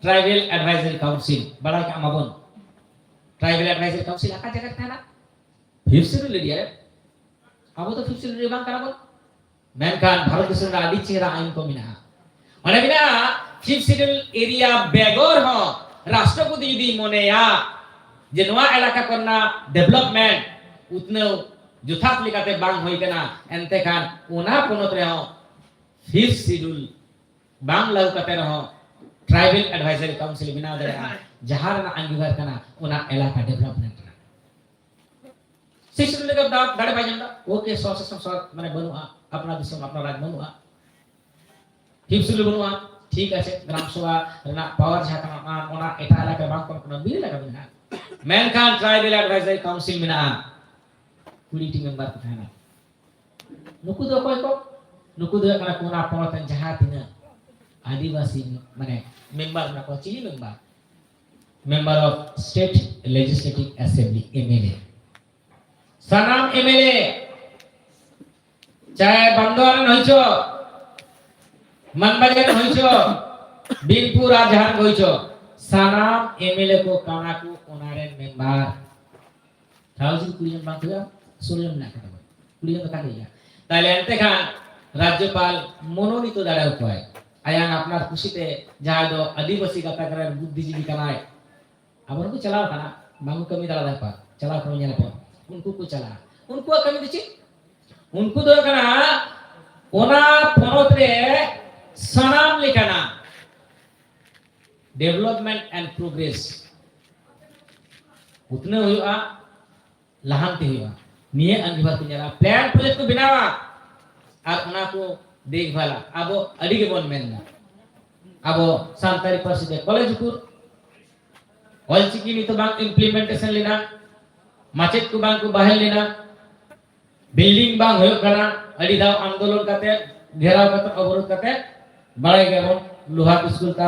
ट्राइबल एडवाइजर काउंसिल बड़ा का माबन ट्राइबल एडवाइजर काउंसिल आका जगह था ना 5th শিডিউল एरिया अब तो 5th শিডিউল एरिया बांग कराबो मेनखान भारत देश रा अडिचिरा आइन को मिना ओंडे मिना 5th শিডিউল एरिया बेगोर हो राष्ट्रपति यदि मोनेया जे नवा इलाका करना डेवलपमेंट उतने जुथात लिकाते बांग होई कना एनते खान ओना कोनत रे हो 5th शिडियूल बांग लागू कते रहो ट्राइबल एडवाइजरी काउंसिल बिना दे जहार ना अंगीकार कना ओना इलाका डेवलपमेंट 6th शिडियूल के दाड़े बाजंदा ओके सोर्सेस माने बनुआ अपना दिसम अपना राज बनुआ 5th शिडियूल बनुआ ठीक আছে গ্রাম সভা না পাওয়ার যাহা কানা ওনা এটা এলাকা বাং কোন বিল এলাকা মেনা মেনখান ট্রাইবাল অ্যাডভাইজারি কাউন্সিল মেনা 20 member ko thana nuku do koy ko nuku do kana kuna ponatan jaha tina adivasi mane member na ko chili member of state legislative assembly MLA sanam MLA चाहे बंदोरन होइछो मनबाजार होइछो बिनपुर आजहार होइछो सानाम एमएलए को काना को ओनारे मेंबर थाउजेंड कुलियन बांकुया सोलम ना कटा कुलियन तो काटिया তাহলে এতে খান রাজ্যপাল মনোনীত দাঁড়াও কয় আয়ান আপনার খুশিতে যাই দো আদিবাসী গাতাকারের বুদ্ধিজীবী কানায় আবার को चलाओ কানা বাংলা কমি দাঁড়া পা चलाओ কমি না পা उनको को चला उनको कमी दिछि उनको दो कना ओना पनोत रे सनाम लिखना डेवलपमेंट एंड प्रोग्रेस उतने हुआ लहानती हुआ निये अंगिभार को जरा प्लान प्रोजेक्ट को बनावा और ओना को देखभाला अब अडिगे बोन मेनना अब सांतारी पार्षद कॉलेज को ऑलचिकी नी तो बांग इम्प्लीमेंटेशन लेना माचेट को बांग को बाहर लेना बिल्डिंग बांग होयो कना अडी दाव आंदोलन करते घेराव करते अवरोध करते बड़ाई गए लोहा स्कूल का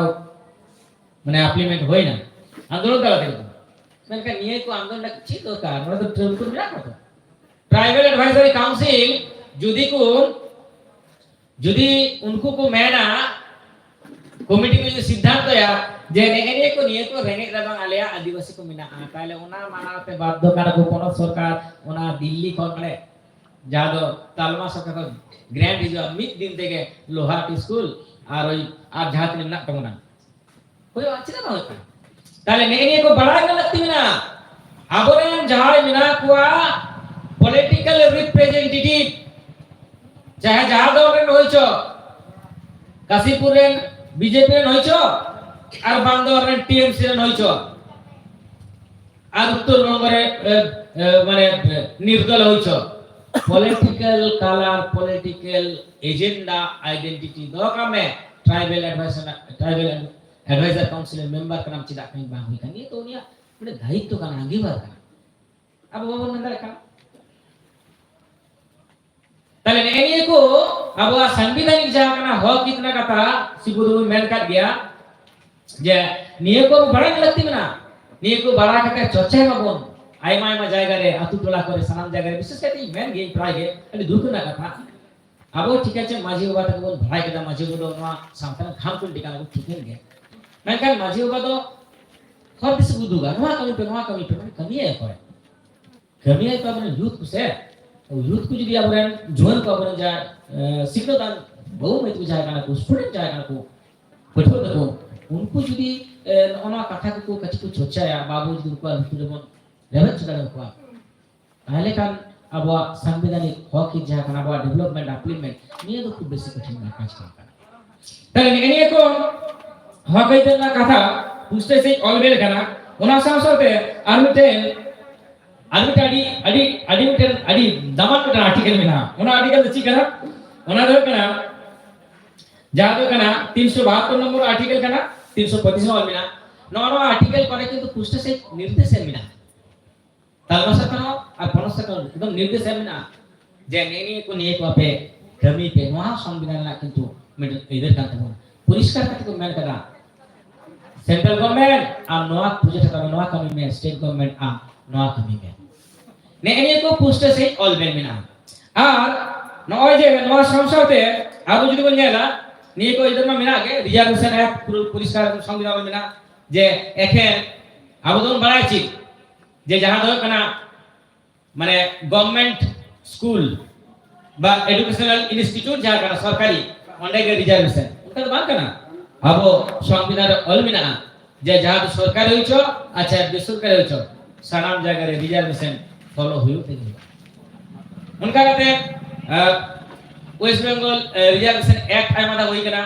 माने इम्प्लीमेंट होई ना आंदोलन करते मेनका निये को आंदोलन ची तो का मतलब तो ट्रेन को बिना करतो ट्राइबल एडवाइजरी काउंसिल जुदी उनको को मेना कमिटी में जो सिद्धांत या जे नेगे को निये को रेंगे रबांग आलिया आदिवासी को मिना ताले ओना मानाते बाध्य करा को कोनो सरकार ओना दिल्ली कोन माने जादो तालमा सरकार को ग्रांट हिजो मिड दिन থেকে লোহাট স্কুল আর ওই আর জাহাজ নিমনা তমনা कोई अच्छी ना होता ताले नेगे को बड़ा के लगती ना आबोरेन जहाय मिना कुआ पॉलिटिकल रिप्रेजेंटेटिव चाहे जहां दौरेन होइछो काशीपुर रेन बीजेपी रेन होइछो আর বান্দর रेन टीएमसी रेन होइछो আর উত্তরবঙ্গ রে মানে নির্দল होइछो political colour political agenda identity दोका में ट्राइबल एडवाइजर काउंसिल मेंबर का नाम चिदा कहीं बांग हुई kan ये तो उनिया बड़े दायित्व का अंगीकार का अब वो मंदर का ताले ने को अब संविधानिक जहां का हक कितना का था सिबुदु मेन काट गया जे निये को बड़ा लगती ना निये को बड़ा का चर्चा में बोन आयमा आयमा जायगा रे अतु टोला करे सनाम जायगा रे विशेष करते मेन गेम प्राय गे अनि दुखना कथा अब ठीक है माझी बाबा तक बोल भाई के माझी बोलो ना सामतन खाम कुल टिका को ठीक है मेनखान माझी बाबा तो हर दिस बुदुगा नवा कमी पे कमी है तो अपने यूथ को से यूथ को যদি আমরা জোন को আমরা যা শিক্ষাদান বহু মেত জায়গা না को স্টুডেন্ট জায়গা को पठो देखो उनको যদি অনা কথা को कछि को চর্চায়া बाबू যদি को যেমন লেভেল চড়ানো को তাহলে কান अब संवैधानिक हक की जहां kana अब डेवलपमेंट इम्प्लीमेंट নিয়ে তো খুব বেশি কঠিন কাজ করতে তাহলে নিয়ে को हक হইতে না কথা বুঝতে সেই অলবেল kana ওনা সাথে अडी दमन का आर्टिकल में ना ओना आर्टिकल ची कना ओना दो कना जा दो कना 372 नंबर आर्टिकल कना 325 वाला में ना नो आर्टिकल करे किंतु पुष्ट से निर्देश है ना तालमा कनो और पनस कनो एकदम निर्देश है ना जे नेनी को निये को पे कमी पे नो संविधान ना किंतु मिड इधर का तो परिष्कार करते को मेन कना सेंट्रल गवर्नमेंट आ नोआ प्रोजेक्ट का नोआ कमी में स्टेट गवर्नमेंट आ नोआ कमी में नेगे को पुष्ट से ऑल बेन मिना और नय जे नवा संसदे आगु যদি বল जाला নিয়ে को इधर में मिना के रिजर्वेशन एक्ट पुरस्कार संविधान में मिना जे एखेन आवेदन बाড়াইছি যে যাহা ধর কানা মানে गवर्नमेंट स्कूल বা এডুকেশনাল ইনস্টিটিউট যাহা কানা সরকারি অন্ডে के रिजर्वेशन उनका बात करना अब संविधान ऑल मिना जे যাহা সরকারি হইছো আচ্ছা বেসরকারি হইছো সানাম জায়গা রে रिजर्वेशन फॉलो हुई उनका कहते वेस्ट बंगाल रिजर्वेशन एक्ट आयमादा हुई कना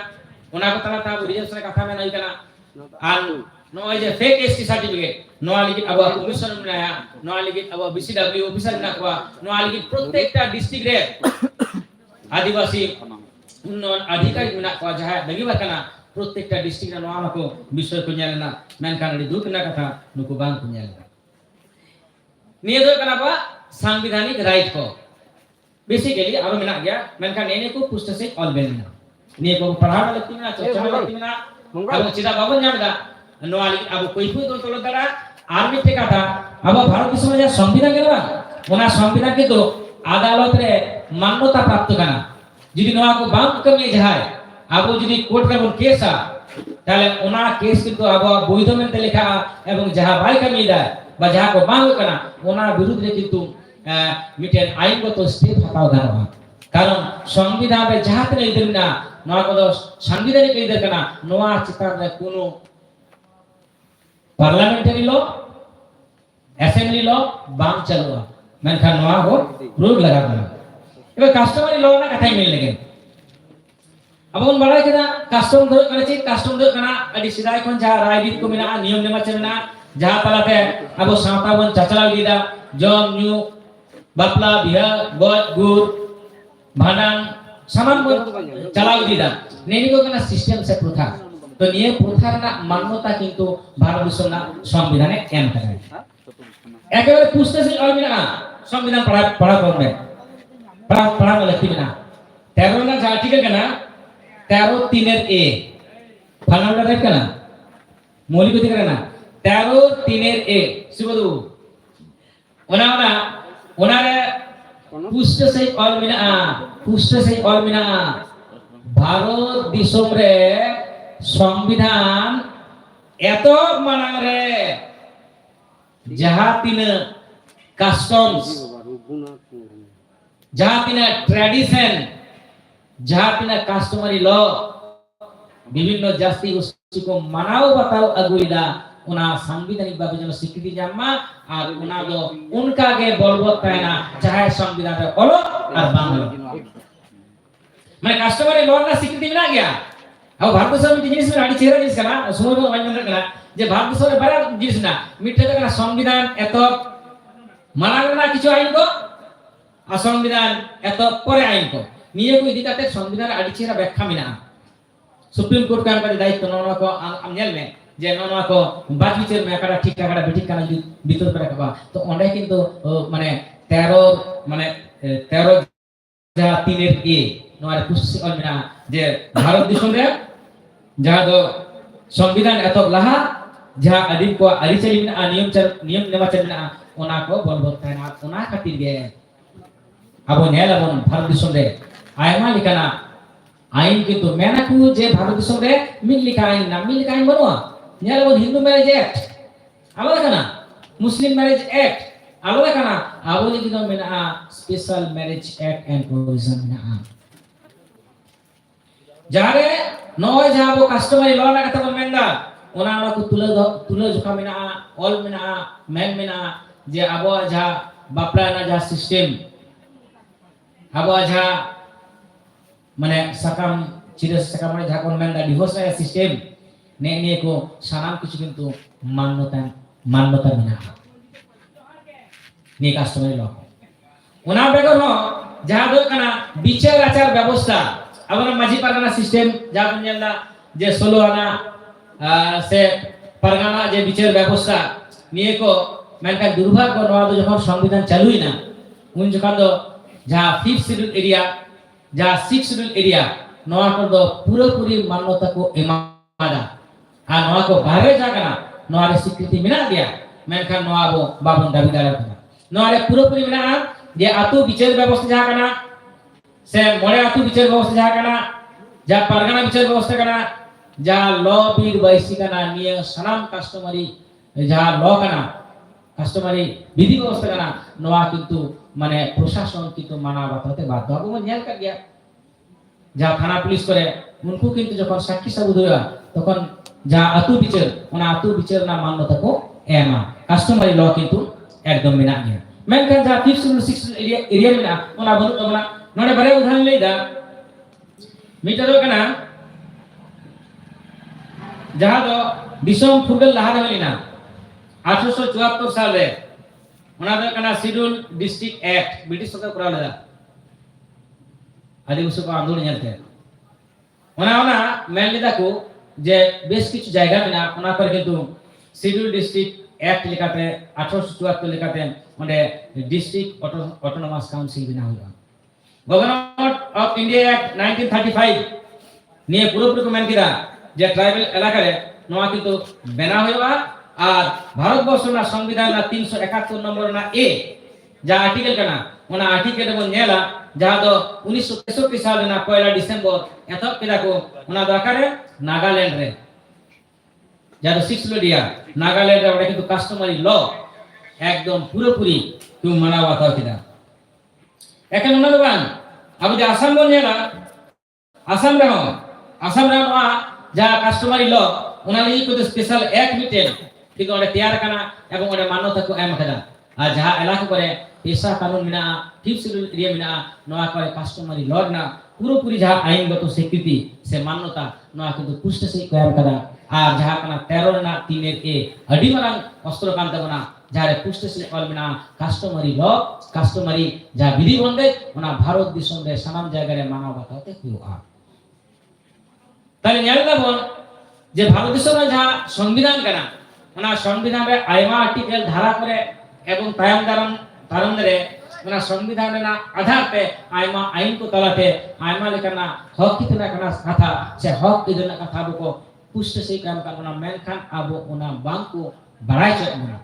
ओना को तना ता रिजर्वेशन कथा में नहीं कना आन नो जे फेक एसटी सर्टिफिकेट नो आलिगित अब कमिशन में आया नो आलिगित अब बीसीडब्ल्यू ऑफिसर ना को नो आलिगित प्रत्येकटा डिस्ट्रिक्ट रे आदिवासी उन्नयन अधिकारी में ना को जहां लगी बकना प्रत्येकटा डिस्ट्रिक्ट नोआ को विषय को nyalena मेनखान adi दुख ना कथा नुकु बांग को nyalena निये दो कना बा संवैधानिक राइट को बेसिकली आरो मेना गया मेनखान नेने को पुष्ट से ऑल बेलना निये को पढ़ाना लगती ना चर्चा लगती ना अब चिदा बाबन जामदा नोआ लगी अब कोई कोई तो तोलो दरा आर्मी टे कथा अब भारत दिसम जे संविधान के बा ओना संविधान के तो আদালত রে মান্যতা প্রাপ্ত কানা যদি নোয়া কো বাম কমিয়ে যায় আবো যদি কোর্ট রে কেসা তাহলে ওনা কেস কিন্তু আবো বৈধ মেনতে লেখা এবং যাহা বাই কমিয়ে দেয় বা যাহা কো বাম কানা ওনা বিরুদ্ধে কিন্তু মিটেন আইনগত স্টেপ হাতাও গানো কারণ সংবিধানে যাহা তেনে ইদের না নোয়া কো সাংবিধানিক ইদের কানা নোয়া চিতার রে কোনো পার্লামেন্টারি ল অ্যাসেম্বলি ল বাম চালুয়া मेनखान नोआ को रोक लगा दना एबे कस्टमरी लो ना कथाई मिल लगे अब उन बड़ा केदा कस्टम दो करे ची कस्टम दो कना अडी सिदाय कोन जा रायबित को मिना नियम नेमाचन ना जहां तलाते अब सावता बन चाचला दीदा जम न्यू बापला बिहा गज गुर भांडान सामान बन चलाव दीदा नेनी को कना सिस्टम से प्रथा तो निये प्रथा ना मान्यता किंतु भारत विश्व ना संविधाने एम करे एकेबारे पुष्ट से और मिना संविधान पढ़ा करने पढ़ा लगती बिना 13 ना आर्टिकल का ना 13(3) ए फलाना टाइप का ना मौलिक अधिकार ना 13(3) ए सिबदु ओना रे पुष्ट से और मिना भारत दिसोम रे संविधान एतो माना रे जहां तीन कस्टम्स जहां तीन ट्रेडिशन जहां तीन कस्टमरी लॉ विभिन्न जाति गोष्ठी को मनाओ बताओ अगुइदा उना संवैधानिक भावे जन स्वीकृति जामा और उना दो उनका के बलबत तायना चाहे संविधान रे ओलो और बांग्ला माने कस्टमरी लॉ ना स्वीकृति मिला गया अब भारत संविधान जिनिस में आडी चेहरा जिनिस कना समय में वाइन कना যে ভারত সরকার বারা জিনিস না মিঠে দেখা সংবিধান এত মানা না কিছু আইন কো আর সংবিধান এত পরে আইন কো নিয়ে কই দিতাতে সংবিধান আদি চেরা ব্যাখ্যা মিনা সুপ্রিম কোর্ট কাম করে দায়িত্ব ননা কো আম নেলমে যে ননা কো বাদ বিচার মে কাটা ঠিক কাটা বেঠিক কানা ভিতর করে কবা তো অন্ডাই কিন্তু মানে 13 যা 3 এর এ নরে পুষ্টি মিনা যে ভারত দেশে যা দো संविधान एत लहा जहां अधिक को अरिचली में नियम नेमाचन में ओना को बलबत ताना ओना खातिर गे अब नेलाबन भारत दिसम रे आयमा लिखाना आईन किंतु मेना को जे भारत दिसम रे मिल लिखा आईन ना मिल लिखा आईन बनवा नेलाबन हिंदू मैरिज एक्ट आलो kana मुस्लिम मैरिज एक्ट आलो kana आबो लिखि दो मेना special marriage act and provision ना जारे नय जाबो कस्टमरी लॉ ना कथा मेंदा ओना को तुले जोखा मेना ऑल मेना मेन मेना जे आबो जा बापला ना जा सिस्टम आबो जा माने सकाम चिरस सकाम माने जा कोन मेंदा डिवोर्स ना सिस्टम ने को सानाम किछु किंतु मान्यता मेना ने कस्टमरी लॉ ओना बेगर हो जा दो कना विचार आचार व्यवस्था अब माझी परगना सिस्टम जागन नेला जे 16 आना से परगना जे विचार व्यवस्था निये को मेनका दुर्भाग्य नवा दो जखन संविधान चालुई ना उन जखन दो जहां 5th शेड्यूल एरिया जहां 6th शेड्यूल एरिया नवा को दो पूरी मान्यता को एमादा आ नवा को बाहरे जागना नवा रे स्वीकृति मिना दिया मेनका नवा बो बाबन दाबीदार kana नवा रे पूरी मिना जे आतु विचार व्यवस्था जागना से मोरे आतु विचार व्यवस्था जा कना जा परगना विचार व्यवस्था कना जा लॉ बीर वैसी कना निय सनाम कस्टमरी जा लॉ कना कस्टमरी विधि व्यवस्था कना नवा किंतु माने प्रशासन किंतु माना बातते बात अब मन नेल कर गया जा थाना पुलिस करे उनको किंतु जखन साक्षी सबूत होया तखन जा आतु विचार ओना आतु विचार ना मान्यता को एमा कस्टमरी लॉ किंतु एकदम मिना गया मेनखान जा 5th शेड्यूल 6th एरिया मिना ओना बनु तबना नोडे बरे उदाहरण लेदा मीटर कना जहां दो दिसम फुगल लहा रहलिना 1874 साल रे ओना दो कना शेड्यूल डिस्ट्रिक्ट एक्ट ब्रिटिश सरकार करा लेदा आदिवासी को आंदोलन नेलते ओना मेन लेदा को যে বেশ কিছু জায়গা মেনা ওনা করে কিন্তু শিডিউল ডিস্ট্রিক্ট অ্যাক্ট লেখাতে 1874 লেখাতে মানে ডিস্ট্রিক্ট অটোনমাস কাউন্সিল বিনা হইবা গভর্নমেন্ট অফ ইন্ডিয়া অ্যাক্ট 1935 নিয়ে পুরোপুরি মেন কিরা যে ট্রাইবাল এলাকায় নোয়া কিন্তু বেনা হইবা আর ভারতবর্ষ না সংবিধান না 371 নম্বর না এ যা আর্টিকেল কানা ওনা আর্টিকেল বন নেলা যাহা দো 1963 সাল না 1 ডিসেম্বর এত কিরা কো ওনা দরকারে নাগাল্যান্ড রে যারা 6 লোডিয়া নাগাল্যান্ড রে ওটা কিন্তু কাস্টমারি ল একদম পুরোপুরি তুমি মানাওয়া তাও কিনা এখন ওনা দবান আবু যে আসাম বন নেলা আসাম রে যা কাস্টমারি ল ওনা লাগি কত স্পেশাল এক মিটেন ঠিক ওটা তৈয়ার কানা এবং ওটা মান্যতা কো এম কানা আর যাহা এলাকা করে পেশা কানুন মিনা ফিফথ শিডিউল এরিয়া মিনা নোয়া করে কাস্টমারি ল না পুরোপুরি যাহা আইনগত স্বীকৃতি সে মান্যতা নোয়া কিন্তু পুষ্ট সে কো এম কানা আর যাহা কানা 13 না 3 এর এ আডি মারাং অস্ত্র কান্তে বনা যারে পুষ্ট সে কল মিনা কাস্টমারি ল কাস্টমারি যা বিধি বন্ধে ওনা ভারত দিশম রে সানাম জায়গায় মানাও বাতাতে কুয়া তাহলে নেলদা বল যে ভারত দেশের যা সংবিধান কানা ওনা সংবিধানের আইমা আর্টিকেল ধারা করে এবং তায়াম দারম রে ওনা সংবিধানের না আধারতে আইমা আইন কো তলাতে আইমা লেখানা হক কিতনা কানা কথা সে হক কিতনা কথা বকো পুষ্ট সেই কাম কানা মেনখান আবো ওনা বাংকো বাড়াই চনা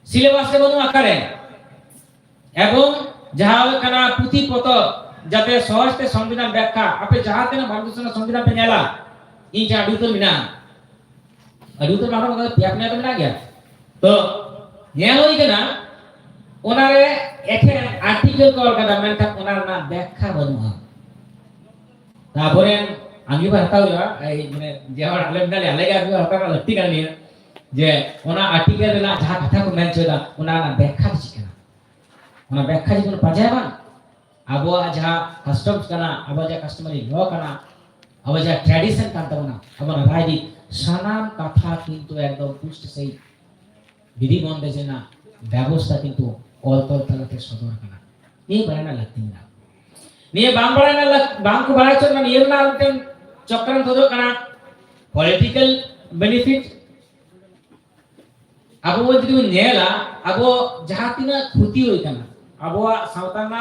সিলেবাসে বনু আকারে এবং যাহা কানা পুঁথি পত যাতে সহজতে সংবিধান ব্যাখ্যা আপনি যাহাতে না ভারত দেশের সংবিধান पे नेला इन जा अडू तो मिना मतलब प्यापने तो मिना गया तो नेल होई केना ओनारे एखे आर्टिकल को कदा मेनका ओनार ना व्याख्या बनुआ तापरे आमी बताऊया এই মানে যেবার আলেম গালে আলেগা আমি হতারা লত্তি গালি যে ওনা আর্টিকেল না যাহা কথা কো মেন চলা ওনা না ব্যাখ্যা দিছি কেনা ওনা ব্যাখ্যা জীবন পাজাবান আবো যা কাস্টমস কানা আবো যা কাস্টমারি ল কানা আবো যা ট্র্যাডিশন কান্তা না আবো রাইদি সানাম কথা কিন্তু একদম পুষ্ট সেই বিধি বন্ধে যে না ব্যবস্থা কিন্তু অলতল তলাতে সদর কানা এই বাড়ানা লাগতি না নিয়ে বাম বাড়ানা বাম কো বাড়াই চল না নিয়ে না আলতেন চক্রান্ত হতো কানা পলিটিক্যাল বেনিফিট আবো যদি নেলা আবো যাহা তিনা ক্ষতি হই কানা আবো সাউতানা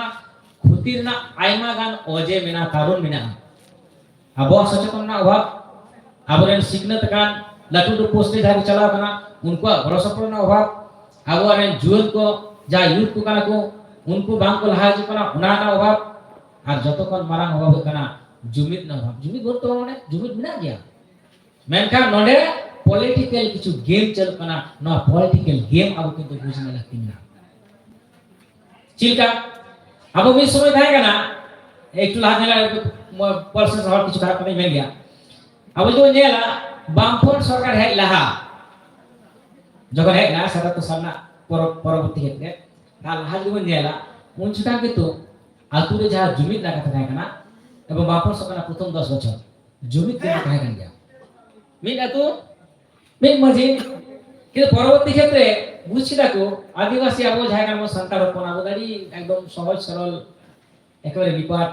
ক্ষতির না আইমা গান ওজে মিনা কারণ মিনা আবো সচেতন না অভাব আবরেন সিগনত গান লাটু পোস্টে ধারে চালাও কানা उनको भरोसा ना अभाव आबो रेन जुल को जा यूथ को काना को उनको बांग को लहा जो काना उना ना अभाव আর যতক্ষণ মারাং অভাব কানা জুমিত না অভাব জুমিত বলতো মানে জুমিত মিনা গিয়া মেনখান নডে পলিটিক্যাল কিছু গেম চল কানা না পলিটিক্যাল গেম আবো কিন্তু বুঝনা লাগতি না চিলকা আবো এই সময় থাকে না একটু লাজলা পার্সেন্ট হওয়ার কিছু খারাপ নাই মেন গিয়া আবো তো নেলা বামফ্রন্ট সরকার হেড লাহা যখন হেড না সেটা তো সামনা পরবর্তী ক্ষেত্রে আর লাহা জীবন নেলা উন সুতরাং কিন্তু আতুরে যাহা জুমিত লাগা থাকে না এবং বামফ্রন্ট সরকার প্রথম 10 বছর জুমিত কে থাকে না গিয়া মিন আতু মিন মাঝি কিন্তু পরবর্তী ক্ষেত্রে বুঝছি দেখো আদিবাসী আবো জায়গা মো সন্তান রোপণ আবদারি একদম সহজ সরল একেবারে বিপাট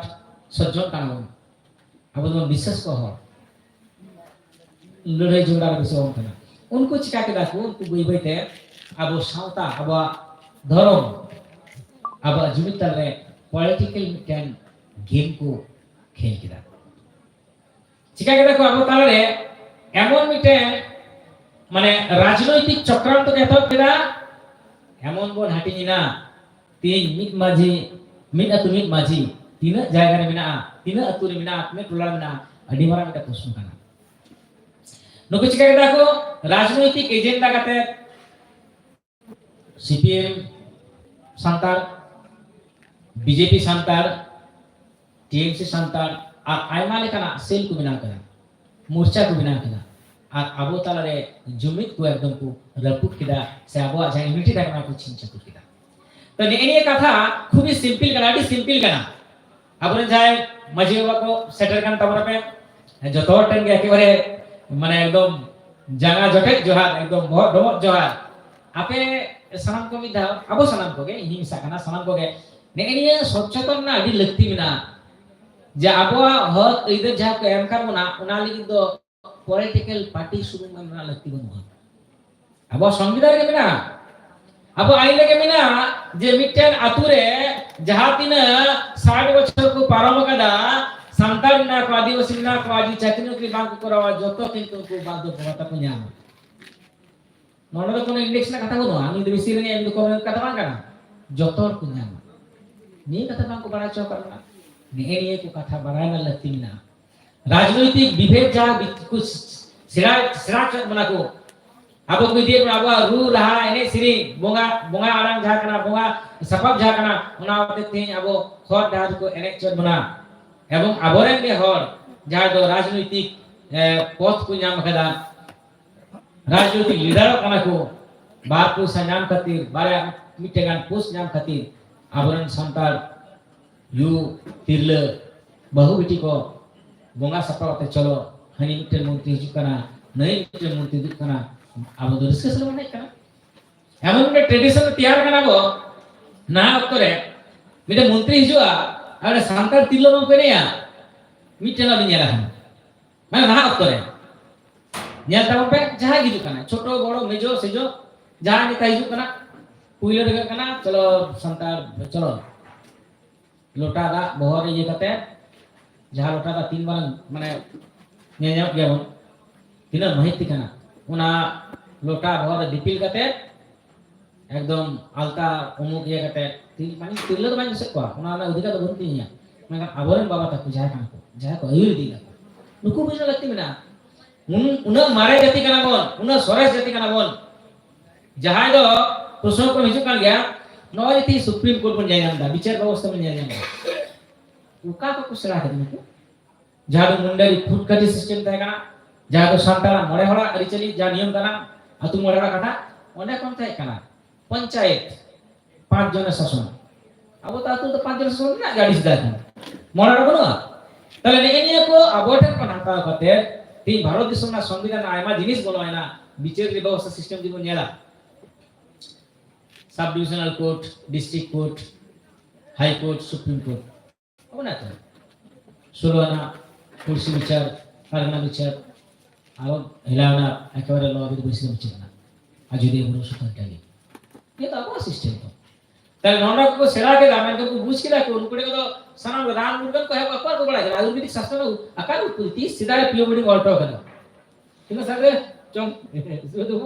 সজ্জন কানাবো আবো যেমন বিশ্বাস কহ লড়াই ঝগড়া বিষয় होता ना उनको चिका के देखो उनको बुईबैते अब सावता अब धर्म अब जुमितल रे पॉलिटिकल कैन गेम को खेल के देखो चिका के देखो अब ताले এমন মিটে মানে রাজনৈতিক চক্রান্ত কেতো কেরা এমন বল হাটিনি না তিন মিট মাঝি মিট আতু মিট মাঝি তিন জায়গা রে মিনা তিন আতু রে মিনা আপনি টুলা মিনা আডি মারা এটা প্রশ্ন কানা নুকু চিকা কে দেখো রাজনৈতিক এজেন্ডা কাতে সিপিএম সান্তার বিজেপি সান্তার টিএমসি সান্তার আর আইমা লেখানা সেল को बिना करा मोर्चा को बिना करा আর আবো তালারে জমিত को एकदम को रपुट किदा से আবো আজ ইউনিটি দেখনা को চিন্তা করে কিদা তো এই কথা খুবই সিম্পল কানাডি সিম্পল কানা আপনি যায় মাঝি বাবা को সেটেল কান তোমরা पे যত টাইম একেবারে মানে একদম জানা জটেক জোহার একদম বহুত জোহার আপে সালাম को मिदा আবো সালাম को गे হিংসা কানা সালাম को गे নেগেনিয়া সচেতন না আদি লাগতি না যে আবো হক ইদর যা को এম কারবো না ওনা লাগি তো political party suruh mana lagi bunuh. Abo संविधान के बिना abo आइले के बिना जे मिट्टन आतुरे जहातिना 60 बछर को पारम कदा संतान ना को आदिवासी ना को आदि चाकरी की बात करावा जतो किंतु को बात बता पुnya नोनो को इंडेक्स ना कथा को आनी दिविसी रे एंड को कथा बांग kana जतो पुnya ni kata bang ko bara chokarna ni enie को कथा बराना लतिना राजनीतिक विभेद जा कुछ सिरा बना को अब कोई dia apa ru laha ini siri bunga arang jaha kana bunga sapap jaha kana ona te abo khor dahar ko enek chot bana এবং আবরেন কে হর যাহা দো রাজনৈতিক পথ কো নাম kada রাজনৈতিক লিডার কানা কো বার কো সানাম খাতির বারে মিটেগান পোস নাম খাতির আবরেন santal yu tirle bahu biti ko bonga sapawate cholo hani miten murti hijuk kana nai miten murti hijuk kana abo do riske selo naik kana emon ke tradition tiyar kana go na oktore miten mantri hijua ada santal tirle bang ko ya miten la nyala mana na oktore nyal ta pe jaha hijuk kana choto boro mejo sejo jaha ni ta hijuk kana puilo dega kana chalo santal chalo lota da bohor ye kate jaha lota da 3 barang mane nyanyap gya bon tina mahiti kana una lota bohor dipil kate ekdom alta umuk ye kate tin mani tirle to mani sekwa una na udika to bunti nya maka aboren baba ta jaha kana ko jaha ko ayur dila nuku bisa lakti mina una mare jati kana bon una sores jati kana bon jaha do প্রশ্ন ko hijuk kan gya नॉय थी सुप्रीम कोर्ट में जाए अंदा विचार व्यवस्था में जाए अंदा उका को कुसरा है तुमको जादू मुंडरी फुट कटी सिस्टम था kana जादू संताला मरे हड़ा करी चली जा नियम kana अतु मरे हड़ा कथा ओने कोन था kana पंचायत 5 जन शासन अब तो 5 जन शासन ना गाड़ी सीधा था मरे हड़ा बनो तले ने को अबोटे को नाता कते ती भारत देश ना संविधान आयमा जिनिस बनो है ना विचार व्यवस्था सिस्टम जीवन नेला sub divisional court district court high court supreme court होना था सुलवाना कुर्सी विचार करना विचार और हिलाना एकेबारे लॉ भी कुर्सी विचार ना आज ये गुरु सुतन टाली ये तो आपका सिस्टम तो तल नौना को सेरा के दामन को बुझ के ला को उनके को तो सना राम मुर्गन को है अपर को बड़ा आयुर्वेदिक शास्त्र में अकाल उत्पत्ति सीधा पीओडी ऑल्टो कर किनो सर चों जो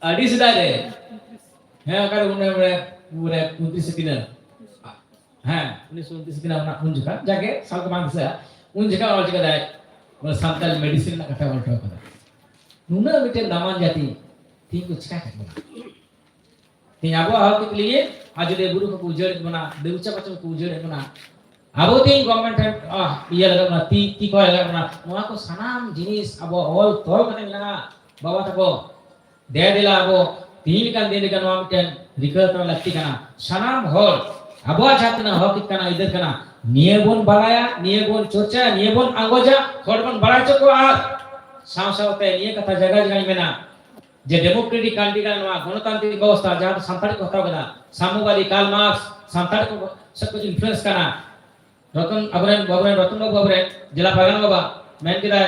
आदि सीधा रे है अगर उन्हें 29 दिन है 1929 दिन ना उन जगह जाके साल के बाद से उन जगह और जगह जाए वो संताल मेडिसिन ना कथा बोलता है नुना बेटे दामान जाती थी कुछ क्या करना थी अब हाल के लिए आज दे गुरु को उजड़ बना देवचा बच्चों को उजड़ बना अब तीन गवर्नमेंट ये लगा बना ती को लगा बना वहाँ को सनाम जिनिस अब ऑल तोल करने लगा बाबा तको दे दिला अब तीन kan dia dengan wamten dikal to lakti kana sanam hol abwa jatna hok kana ider kana niebon balaya niebon chorcha niebon angoja horban balaya ko ar saw sawte niye kata jaga jaga mena je democratic country kana noa গণতান্ত্রিক ব্যবস্থা jaha santari কথা kada samuwadi karl marx santari ko सब कुछ influence kana ratan babren jela pagan baba main kita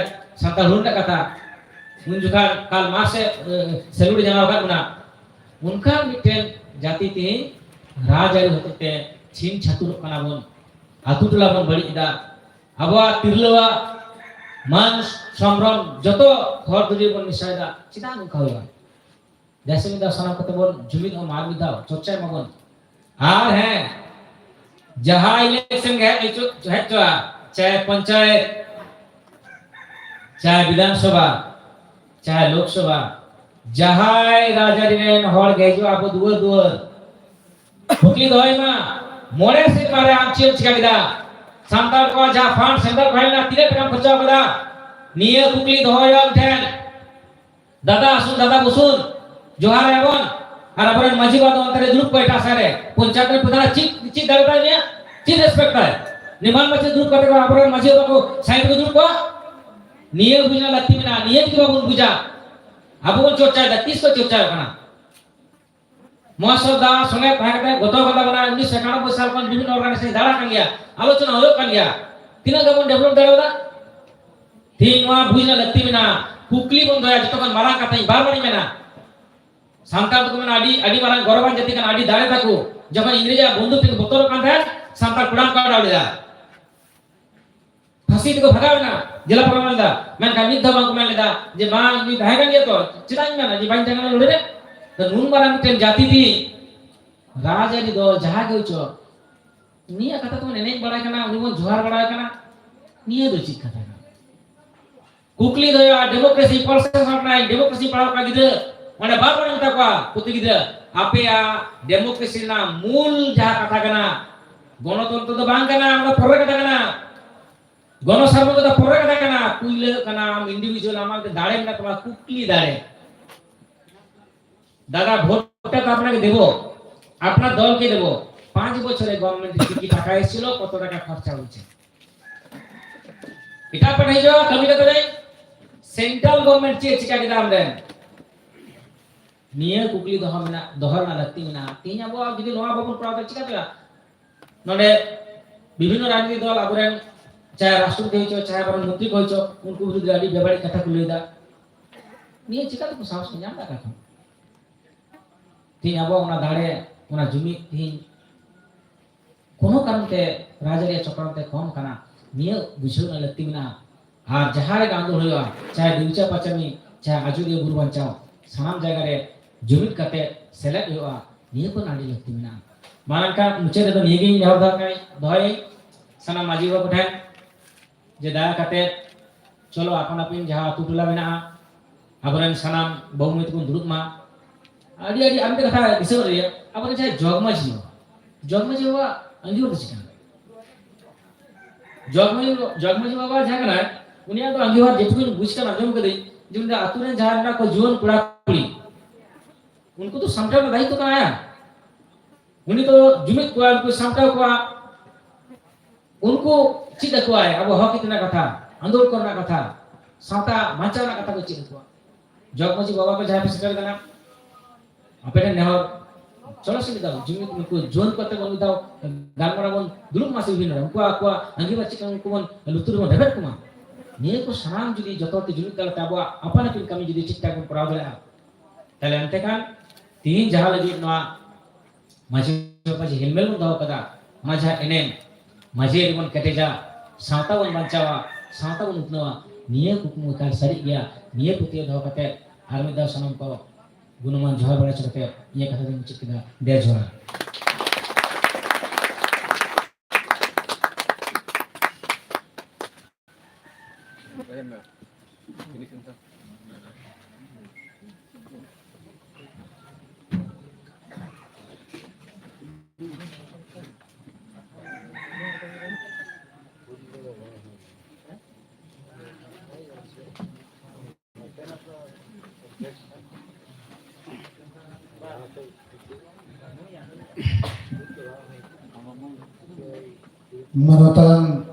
santal hunta kata menunjukkan karl marx seluruh jangan kan उनका मिटेन जाति ते राजारी होते ते छीन छातुर कना बन आतुटला बन बड़ी दा अबवा तिरलवा मान संभ्रम जतो घर दुरी बन निसायदा चिदा नुखा होया जैसे में दा सना कते बन जुमिद और मार बिदा चोचाय मगन आर है जहां इलेक्शन है चाहे पंचायत चाहे विधानसभा चाहे लोकसभा जहाय राजा दिनेन हर गेजो आपो दुवर फुकली दोय मा मोरे से मारे आमचिल चिकागिदा संताल को जा फांड सेंटर फाइलना तीरे काम खर्चा कदा निये फुकली दोय ठेन दादा असुन दादा बुसुन जोहार एबन আর আপন মাঝি বাদ অন্তরে গ্রুপ কয়টা সারে পঞ্চায়েতের প্রধান চিক দাঁড়াতা নিয়ে চিক রেসপেক্ট করে নিমান মাঝে গ্রুপ কত আপন মাঝি বাদ সাইড को গ্রুপ को নিয়ে বুঝনা লাগতি না নিয়ে কি বাবুন বুঝা अब वो चर्चा है 30 को चर्चा है कना महोत्सव दा संगे भागते गत कथा बना 1991 साल kon विभिन्न ऑर्गेनाइजेशन दाड़ा kan गया आलोचना हो kan गया तीना गमन डेवलप दाड़ा ᱛᱤᱦᱤᱧ ᱱᱚᱣᱟ ᱵᱩᱡᱽ ᱨᱮᱱᱟᱜ ᱞᱟᱹᱠᱛᱤ ᱢᱮᱱᱟᱜᱼᱟ ᱠᱩᱠᱞᱤ ᱵᱚᱱ ᱫᱚᱦᱚᱭᱟ ᱡᱚᱛᱚ ᱠᱷᱚᱱ ᱢᱟᱨᱟᱝ ᱠᱟᱛᱷᱟᱧ ᱵᱟᱨᱵᱟᱨᱤᱧ ᱢᱮᱱᱟ ᱥᱟᱱᱛᱟᱲ ᱫᱚᱠᱚ ᱢᱮᱱᱟ ᱟᱹᱰᱤ ᱢᱟᱨᱟᱝ ᱜᱚᱨᱚᱵᱟᱱ ᱡᱟᱹᱛᱤ ᱠᱟᱱᱟ ᱟᱹᱰᱤ ᱫᱟᱲᱮ ᱛᱟᱠᱚ ᱡᱚᱠᱷᱚᱱ ᱤᱝᱨᱮᱡᱟᱜ ᱵᱚᱱᱫᱩᱠ ᱛᱮᱠᱚ ᱵᱚᱛᱚᱨᱚᱜ ᱠᱟᱱ ᱛᱟᱦᱮᱸᱫ ᱥᱟᱱᱛᱟᱲ ᱠᱚᱲᱟᱢ ᱠᱚ ᱟᱰᱟᱣ ᱞᱮᱫᱟ ᱯᱷᱟᱹᱥᱤ ᱛᱮᱠᱚ ᱵᱷᱟᱜᱟᱣᱮᱱᱟ ᱡᱮᱞᱟ ᱯᱟᱨᱚᱢ ᱞᱮᱫᱟ ᱢᱮᱱᱠᱷᱟᱱ ᱢᱤᱫ ᱫᱷᱟᱣ ᱵᱟᱝᱠᱚ ᱢᱮᱱ ᱞᱮᱫᱟ ᱡᱮ ᱢᱟ ᱤᱧ ᱛᱟᱦᱮᱸ ᱠᱟᱱ ᱜᱮᱭᱟ ᱛᱚ ᱪᱮᱫᱟᱜ ᱤᱧ ᱢᱮᱱᱟ ᱡᱮ ᱵᱟᱹᱧ ᱛᱟᱦᱮᱸ ᱠᱟᱱᱟ ᱞᱟᱹᱲᱦᱟᱹᱭ ᱨᱮ ᱱᱩᱱ ᱢᱟᱨᱟᱝ ᱢᱤᱫᱴᱮᱱ ᱡᱟᱹᱛᱤ ᱛᱤᱧ ᱨᱟᱡᱽᱟᱹᱨᱤ ᱫᱚ ᱡᱟᱦᱟᱸ ᱜᱮ ᱦᱚᱪᱚ ᱱᱤᱭᱟᱹ ᱠᱟᱛᱷᱟ ᱛᱮᱵᱚᱱ ᱮᱱᱮᱡ ᱵᱟᱲᱟᱭ ᱠᱟᱱᱟ ᱩᱱᱤ ᱵᱚᱱ ᱡᱚᱦᱟᱨ ᱵᱟᱲᱟᱭ ᱠᱟᱱᱟ ᱱᱤᱭᱟᱹ ᱫᱚ ᱪᱮᱫ ᱠᱟᱛᱷᱟ ᱠᱟᱱᱟ कुकली दो या डेमोक्रेसी पॉलिसी अपना डेमोक्रेसी पढ़ाओ का गिदर माने बार मता को पुति गिदर आपे या डेमोक्रेसी ना मूल जहां कथा कना गणतंत्र तो बांग कना আমরা পরে কথা কনা গণসার্বজনীনতা পরে কথা কনা কুইলে কনা ইন্ডিভিজুয়াল আমাদের দাঁড়ে না তোমার কুকলি দাঁড়ে দাদা ভোটটা তো আপনাকে দেব আপনার দলকে দেব 5 বছরে গভর্নমেন্ট কি টাকা এসেছিল কত টাকা খরচা হয়েছে এটা পাঠাই যাও কমি কত দেয় सेंट्रल गवर्नमेंट चे चिका के दाम देन निये कुकली दोहर ना लगती ना तीन अब जदि नोआ बाबन प्राप्त चिका तला नडे विभिन्न राजनीतिक दल आबरेन चाहे राष्ट्रपति होइचो चाहे बरन मंत्री होइचो उनको विरुद्ध आदि बेबाड़ी कथा को लेदा निये चिका तो साहस न्याम दा कथा तीन अब ओना दाड़े ओना जुमी तीन कोनो कारण ते राजरिया चक्रांत कौन कना निये बुझो ना लगती ना আর যাহারে গান্ধ হইয়া চাहे দিউচা পাচামি চাहे আজুদিয়া বুরু বাঞ্চাও সানাম জায়গা রে জুমিত কাতে সেলেক্ট হইয়া নিয়ে को नाड़ी लगती ना मानका मुचे रे तो निगे नेहर दहय सानाम माजी बाबू ठेन जे दाया काते चलो आपन आपिन जहां अतु टोला मेना आबरेन सानाम बहुमित को दुरुत मा आदि आदि आमते कथा दिसो रे आबरे चाहे जगमाजी बाबा अंगिवर दिसिका जगमाजी बाबा जागना उनिया तो अंगिवार जेटुकुन बुझका आंजम कदे जिन आतुरे जहां को जीवन कुड़ा कुड़ी उनको तो समझा का दायित्व का आया उन्हीं तो जुमित को उनको समझा को उनको चिद को आए अब हक इतना कथा आंदोलन करना कथा साता माचाना कथा को चिद को जगमजी बाबा को जहां पे सेटल करना अपने नेहर चलो से दाओ जुमित उनको जोन करते बन दाओ गालमरा बन दुलुक मासे बिन उनको को अंगिवार चिकन को बन लुतुर बन डेबेट को निये को सनाम जुदी जतोते जुलुक दल ताबो अपन अपन कमी जुदी चिट्टा को पराव दला तले अंते कान तीन जहां लगी नवा माजी पाजी हेलमेल मन दाव कदा माजा एने माजे रिबन कटेजा सावता बन बंचावा सावता बन उतनवा निये कुकुम काल सरी गया निये पुतिय दाव कते आर्मी दाव सनम को गुणमान जोहार बड़ा चलते ये कथा दिन चिकदा दे जोहार Manatan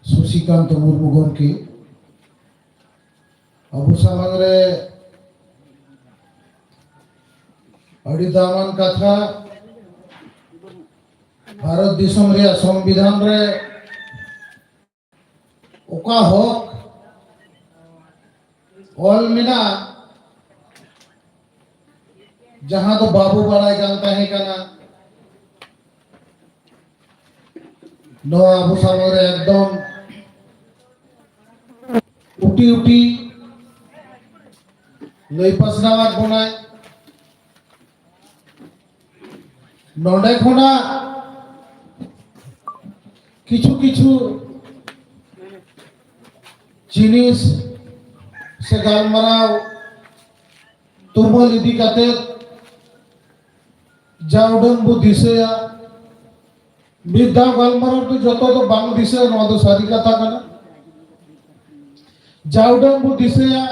Susikant Murmu gomke Abu Samangre Adi daman katha Bharat Disam re Samvidhan re oka hok all mina जहां तो बाबू बड़ाई जानता है कना नो आबू सामने एकदम उठी उठी लई पसनावात बनाए नोडे खोना किछु किछु जिनिस से गालमाराव तुमल इदी काते जाउडन बु दिसेया मिदा गालमाराव तो जतो तो बांग दिसे नो तो सारी कथा कना जाउडन बु दिसेया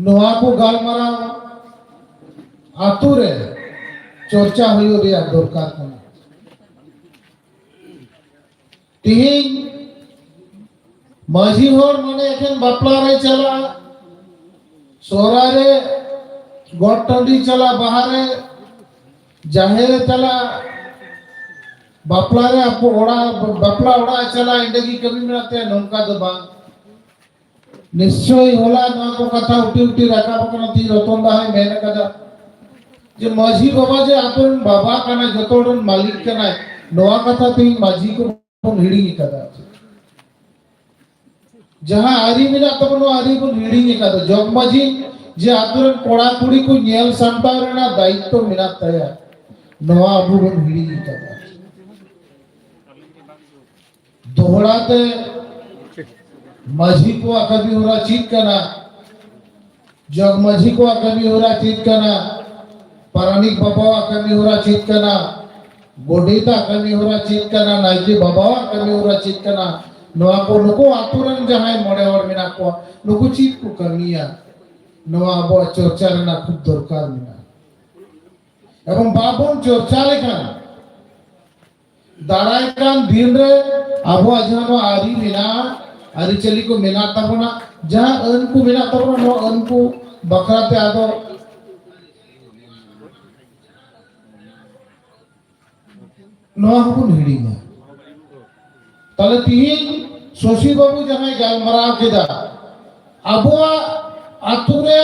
नोआ को गालमाराव आतुरे चर्चा हुई रे दरकार कना तिहिन माझी होर माने एखन बापला रे चला सोरारे गोटंडी चला बाहरे जाहेर चला बापला रे आपको ओड़ा बापला ओड़ा चला इंडगी कभी मिलते हैं नौका दो बांग निश्चय होला ना को कथा उठी उठी रखा बकना ती रतोंदा है मैंने कहा जे माझी बाबा जे अपन बाबा कना जतोडन मालिक कना नवा कथा ती माझी को हिड़ी कदा जहां आरी मिला तब नो आरी को हिड़ी कदा जग माझी जे आतुरन कोड़ा कुड़ी को नेल सांता रेना दायित्व मिला तया नवा अबू बन हिड़ी कदा दोहराते माझी को कभी हो रहा चीत करना जग माझी को कभी हो रहा चीत करना पारानिक बाबा कभी हो रहा चीत करना गोडेता कभी हो रहा चीत करना नाइके बाबा कभी हो रहा चीत करना नवा को नुको आतुरन जहां मोड़े और मिना को नुको चीत को कमिया नवा अबो चर्चा रेना खूब दरकार मिना एवं बाबुन चर्चा लेखान दाराय कान दिन रे अबो अजनो आरी मिना अरिचली को मेना तबना जहां अन को मेना तबना नो अन को बकराते आदो नो हुन हिड़ीना तले तीन सोशी बाबू जहां गालमराव केदा अबुआ आतुरे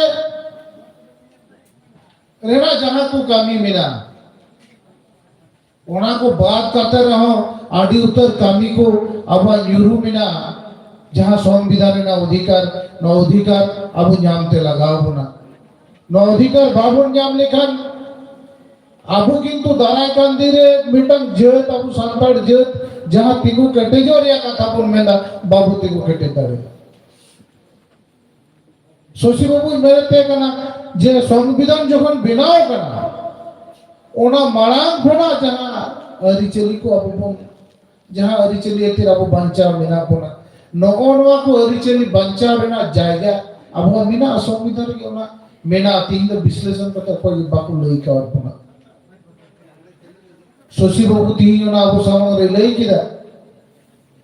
रेना जहां को कमी मेना ओना को बात करते रहो आदि उत्तर कमी को अब यूरू मिना जहां संविधान ना अधिकार अब नामते लगाओ बना न अधिकार बाबुन नाम लेखन अब किंतु दाराय कांदी रे मिटन जेत अब सांताड़ जेत जहां तिगु कटेजो रे कथा पुन मेना बाबू तिगु कटे तारे सोशी बाबू मेरे ते कना जे संविधान जखन बनाओ कना ओना मारांग खोना जहां अरिचली को अब जहां अरिचली एते अब बांचा मेना कोना नगरवा को अरिचली बांचा रेना जायगा अब मिना संविधान के ओना मेना तीन विश्लेषण करते कोई बाकु लई का और सोशी बाबू तीन ना अब सामने लई किदा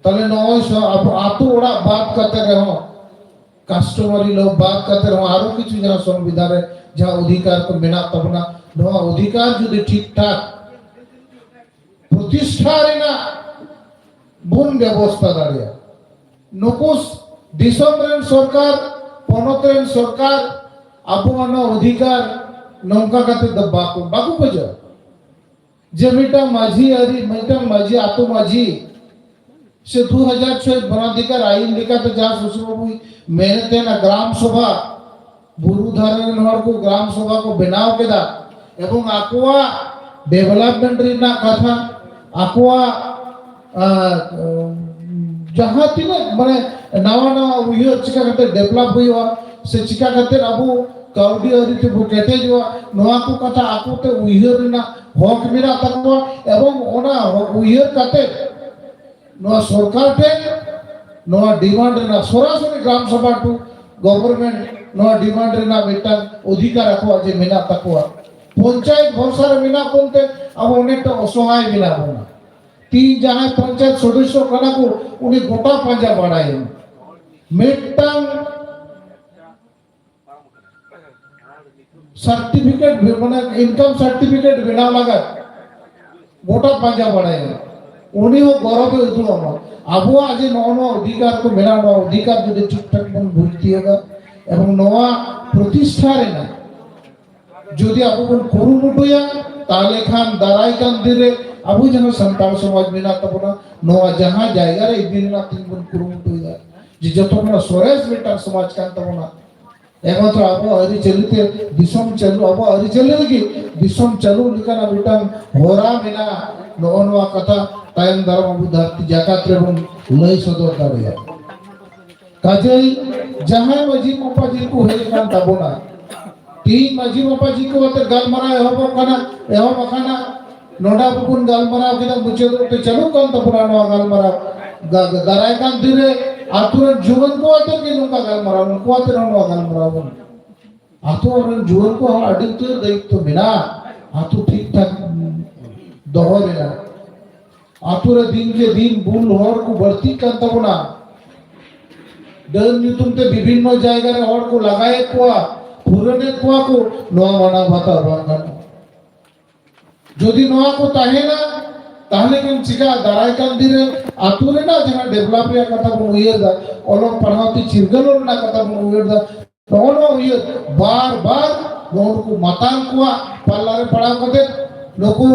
तले नय अब आतु ओड़ा बात करते रहो कस्टमरी लोग बात करते रहो आरो किछु जहां संविधान जहां अधिकार को मेना तबना नवा अधिकार যদি ঠিকঠাক প্রতিষ্ঠা রেনা বুন ব্যবস্থা দাঁড়িয়া নকুস ডিসেম্বরের সরকার পনতের সরকার আপন অধিকার নৌকা কাতে দবাকু বাকু বজা যে মিটা মাঝি আরি মিটা মাঝি আতো মাঝি সে 2006 বনাধিকার আইন লেখাতে যা সুসবাবু মেহনতে না গ্রাম সভা बुरु धारण नहर को ग्राम सभा को बनाव केदा एवं आकुआ डेवलपमेंट रिना कथा आकुआ जहां तिने माने नवा नवा उयो चिका करते डेवलप हुआ से चिका करते अबु काउडी अरिते बुकेते जो नवा को कथा आकुते उयो रिना हक मिरा तकवा एवं ओना उयो कते नवा सरकार ते नवा डिमांड रिना सरासरि ग्राम सभा टू गवर्नमेंट नवा डिमांड रेना बेटा अधिकार को जे मेना तकवा पंचायत भरसार मेना कोनते अब अनेकटा असहाय मेना बोना तीन जहां पंचायत सदस्य कना को उनी गोटा पांजा बाड़ाय मेटांग सर्टिफिकेट माने इनकम सर्टिफिकेट बिना लगा गोटा पांजा बाड़ाय उनी हो गौरव उदुम अब आज नो अधिकार को मेना नो अधिकार जो ठीक ठाक बन भूलतिएगा এবং নয়া প্রতিষ্ঠা রেনা যদি আবুন কুরুমুটুয়া তাহলে খান দারাই কান দিরে আবু যেন সন্তান সমাজ মেনা তবনা নয়া জাহাঁ জায়গা রে দিনা তিন গুণ কুরুমুটুয়া যে যতনা সরেস বেটা সমাজ কান তবনা একমাত্র আবু আরি চলিতে দিশম চালু আবু আরি চলে কি দিশম চালু লিখানা বেটা হোরা মেনা নয়া কথা টাইম ধর্ম আবু ধরতি জাকাত রে লই সদর দাঁড়িয়া কাজেই जहां मजी मापा जी को हे कान तबोना तीन मजी मापा जी को अते गालमरा एहो कना एहो बखाना नोडा बुकुन गालमरा केदा मुचे तो चलो कान तबोना नो गालमरा दराय कान दिरे आतुर जीवन को अते के नुका गालमरा नो को अते नो गालमरा बन आतुर जीवन को अडित दायित्व बिना आतु ठीक ठाक दोहरेना आतुर दिन के दिन बुल होर को बढ़ती कान तबोना दन युतुमते विभिन्न जायगा रे हर को लगाए कोआ पुरने कोआ को नवा माना भाता बांगन যদি নয়া को ताहेना ताहले कन चिका दाराय कन दिरे आतु रे ना जहां डेवलप रे कथा बन उयर दा ओलो पढ़ावती चिरगलो ना कथा बन उयर दा तोनो उयर बार बार नोको मातान को पाल्ला रे पढ़ाव कते नुकु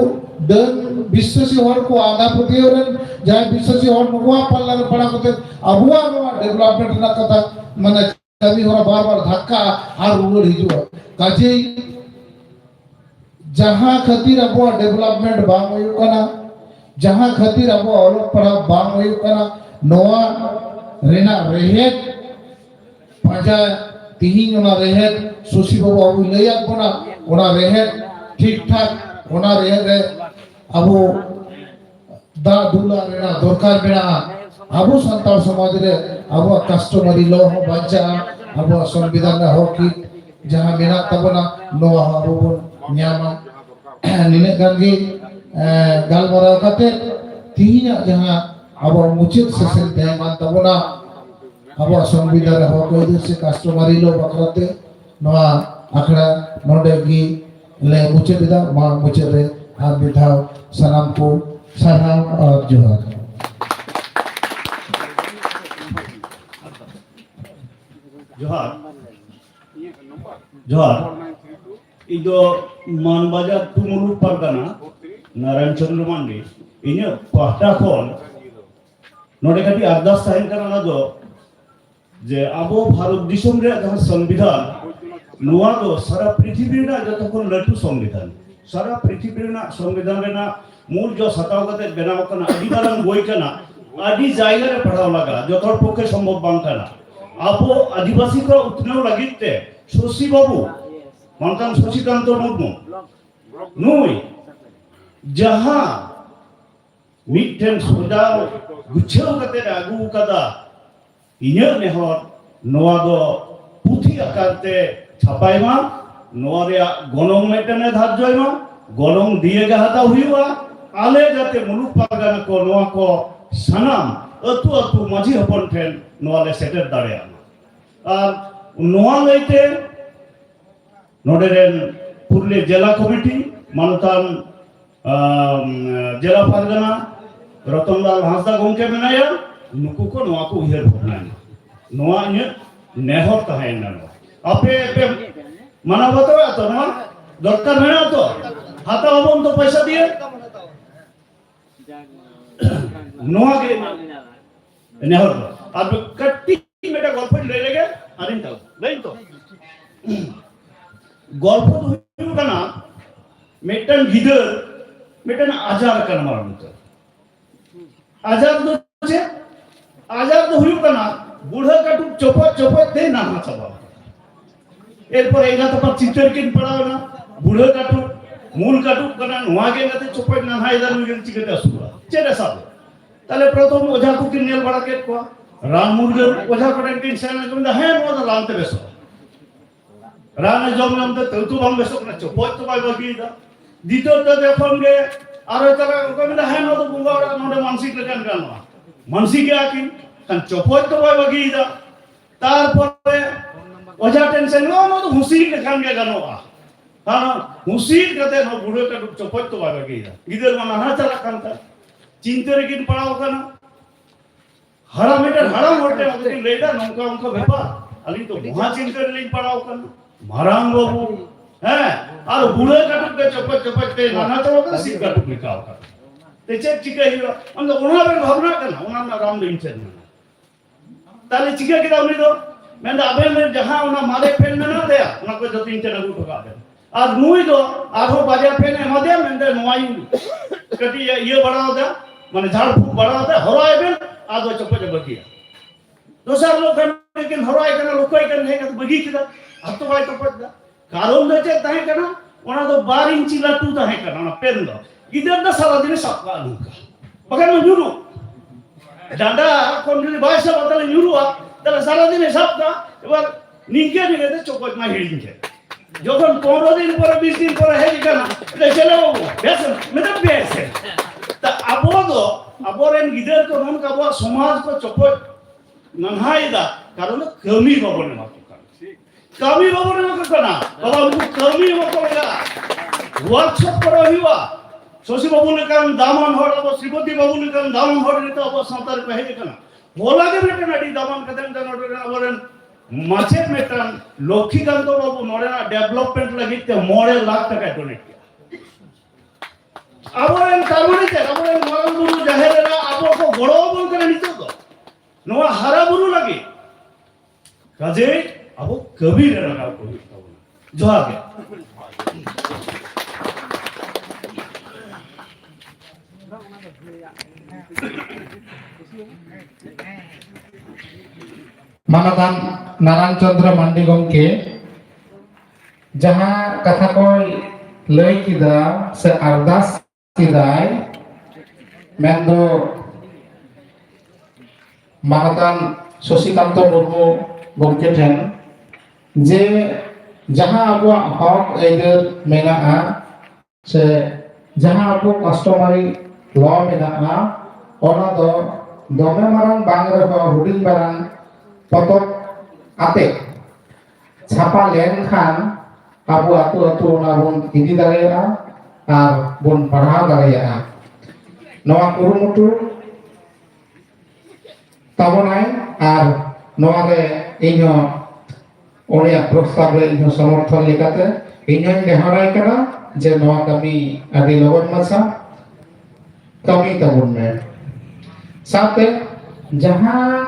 डन विश्वासी हर को आधा प्रतियोरन जहां विश्वासी हर नुवा पाल्ला रे पढ़ाव कते अबुआ नोवा डेवलपमेंट ना कथा माने कभी होरा बार बार धक्का आर रुड़ हिजुआ काजे जहां खातिर अब डेवलपमेंट बांग होयो कना जहां खातिर अब अलग पढ़ाव बांग होयो कना नोआ रेना रेहेत पाजा तिहिन ओना रेहेत सुसी बाबू अबु लैया बना ओना रेहेत ठीक ठाक ओना रेहेत रे अबु दा दुला रेना दरकार बेना अबु संताल समाज रे अबु कस्टमरी लो हो बच्चा अबु संविधान हो की जहां मेना तबना नोआ अबु न्यामा निने गंगे गालमराव कते तिहिना जहां अबु मुचित सेशन तेमान तबना अबु संविधान हो को से कस्टमरी लो बकरते नोआ आखड़ा नोडेगी ले मुचित दा मा मुचित रे आ बिधाव सलाम को सलाम और जोहार जोहार जोहार इदो मानबाजार तुमुलु परगना नारायण चंद्र मांडी इन्हें पाटा खोल नोडे कटी अरदास साइन करना दो जे आबो भारत दिसोम रे जहां संविधान नुआ दो सारा पृथ्वी रे जतो कोन लटू संविधान सारा पृथ्वी रे संविधान रे ना मूल जो सताव कते बेनाव कना अडी बारन बोई कना अडी जायगा रे पढ़ाव लगा जतोर पक्षे संभव बांग कना आबो आदिवासी को उतनाव लगिते शशि बाबू मानतान शशिकांत मुर्मू नुई जहां मिठन सोजाव गुछाव कते आगु कदा इन्हें नेहर नोआ दो पुथी आकारते छापायमा नोआ रे गनोंग मेटने धार्यमा गनोंग दिए गहाता हुआ आले जाते मुलुक पारगाना को नोआ को सनाम अतु अतु माझी हपन ठेन नोआ ले सेटर दाड़े और नोआ लेते नोडे रेन पुरले जिला कमिटी मानतान जिला पारगाना रतनलाल हांसदा गोंके मेनाया नुकु को नोआ को उहर भरना नोआ इने नेहर तहेना आपे पे माना बताओ तो नोआ दरकार मेना तो हाता हबन तो पैसा दिए नोआ के नेहर अब कट्टी मेटा गर्लफ्रेंड ले लेगे आदिन तो नहीं तो गल्प तो हुई कना मेटन गिदर मेटन आजार कना मारन तो आजार तो छे आजार तो हुई कना बूढ़ा काटू चोपट चोपट दे ना चबा एरपर एगा तो पर चित्तर किन पड़ाव ना बूढ़ा काटू मूल काटू कना नोआ के गते चोपट ना हाइदार मुगेन चिकते असुरा चेरे साब ताले प्रथम ओझा को किन नेल बड़ा के को रान मुर्गे ओझा को टेंशन सेना को हे नो लानते बेसो रान जम नाम तो तू बम बेसो ना चोपट तो बाय बगी दा दितो तो देखन गे आरो तरा को में हे नो तो बुंगा नोडे मानसिक लेकन गानवा मानसिक के आकिन kan copot to boy bagi da tarpore oja tension no no to husir ke kan ge ganoa ha husir kate no budo ka copot to boy bagi da gider mana na chala kan ta chintore kin padaw kana hara meter hara morte ati leda nongka onka bepa ali to moha chintore lin padaw kana marang babu ha ar budo ka ke copot te na chala ka sik ka tu likaw ka te chek chikai anga ona be bhavna kana ona na ram din chen ताले चिका के दावनी दो मैं अबे में जहां उना मारे पेन में ना दे उना को जो तीन चला उठा दे आज नुई दो आधो बाजार पेन है मदे में दे नुई कटी ये बड़ा होता माने झाड़ फूक बड़ा होता हराए बेन आधो चप्पे जब किया दोसर लोग लेकिन हराए कना लोग कोई कर नहीं तो बगी किदा अब तो भाई चप्पे दा कारण दे ताहे कना उना तो 12 इंच लाटू ताहे कना ना पेन दो इधर दा सारा दिन सापा लूका बगल में जुरू डांडा कोन যদি 22 বদলে নিউরুয়া তাহলে সারা দিনে সবটা এবার নিকে নিকে চোকট না হেড়িছে যখন 15 দিন পরে 20 দিন পরে হেড়ি কেন এটা চলে বেসন মেটা বেসে তা আবরেন গিদের তো নন কাবো সমাজ কো চোকট ননহাইদা কারণ কমি বাবনে মাতো কমি বাবনে মাতো না বাবা উनको কমি মতো লাগা ওয়ার্কশপ করা হইবা शशि बाबू लेकान दामान हर अब श्रीपति बाबू लेकान दामान हर नित अब सावतार पे हेज कना होला के मेटन अडी दामान कदन दन अबरन माचेत मेटन लक्ष्मीकांत बाबू नोरेना डेवलपमेंट लगी ते 9 लाख टका डोनेट किया अबरन तारमाने ते अबरन मारन बुरु जाहेरा अबो को गड़ो बोल करे नितो तो नोआ हारा बुरु लगी काजे अबो कबीर लगा को जोहा के मानदान नारायण चंद्र मंडी गमके जहां कथा को लय किदा से अरदास किदाय मेंदो मानदान शशिकांत मुर्मू गमके ठेन जे जहां अब हक एदर मेना से जहां अब कस्टमरी लॉ मेना ओना दो दोमे मारंग बांग रहो हुडिंग बारंग पतक आते छापा लेन खान अब आतु आतु ना बन इदी दारेया आर बन पढ़ा दारेया नवा कुरुमुटु ताबनाय आर नवा रे इनो ओनिया प्रस्ताव रे इनो समर्थन लेकाते इनो नेहराय कना जे नवा कमी आदि लगन मासा कमी तबुन में साथे जहां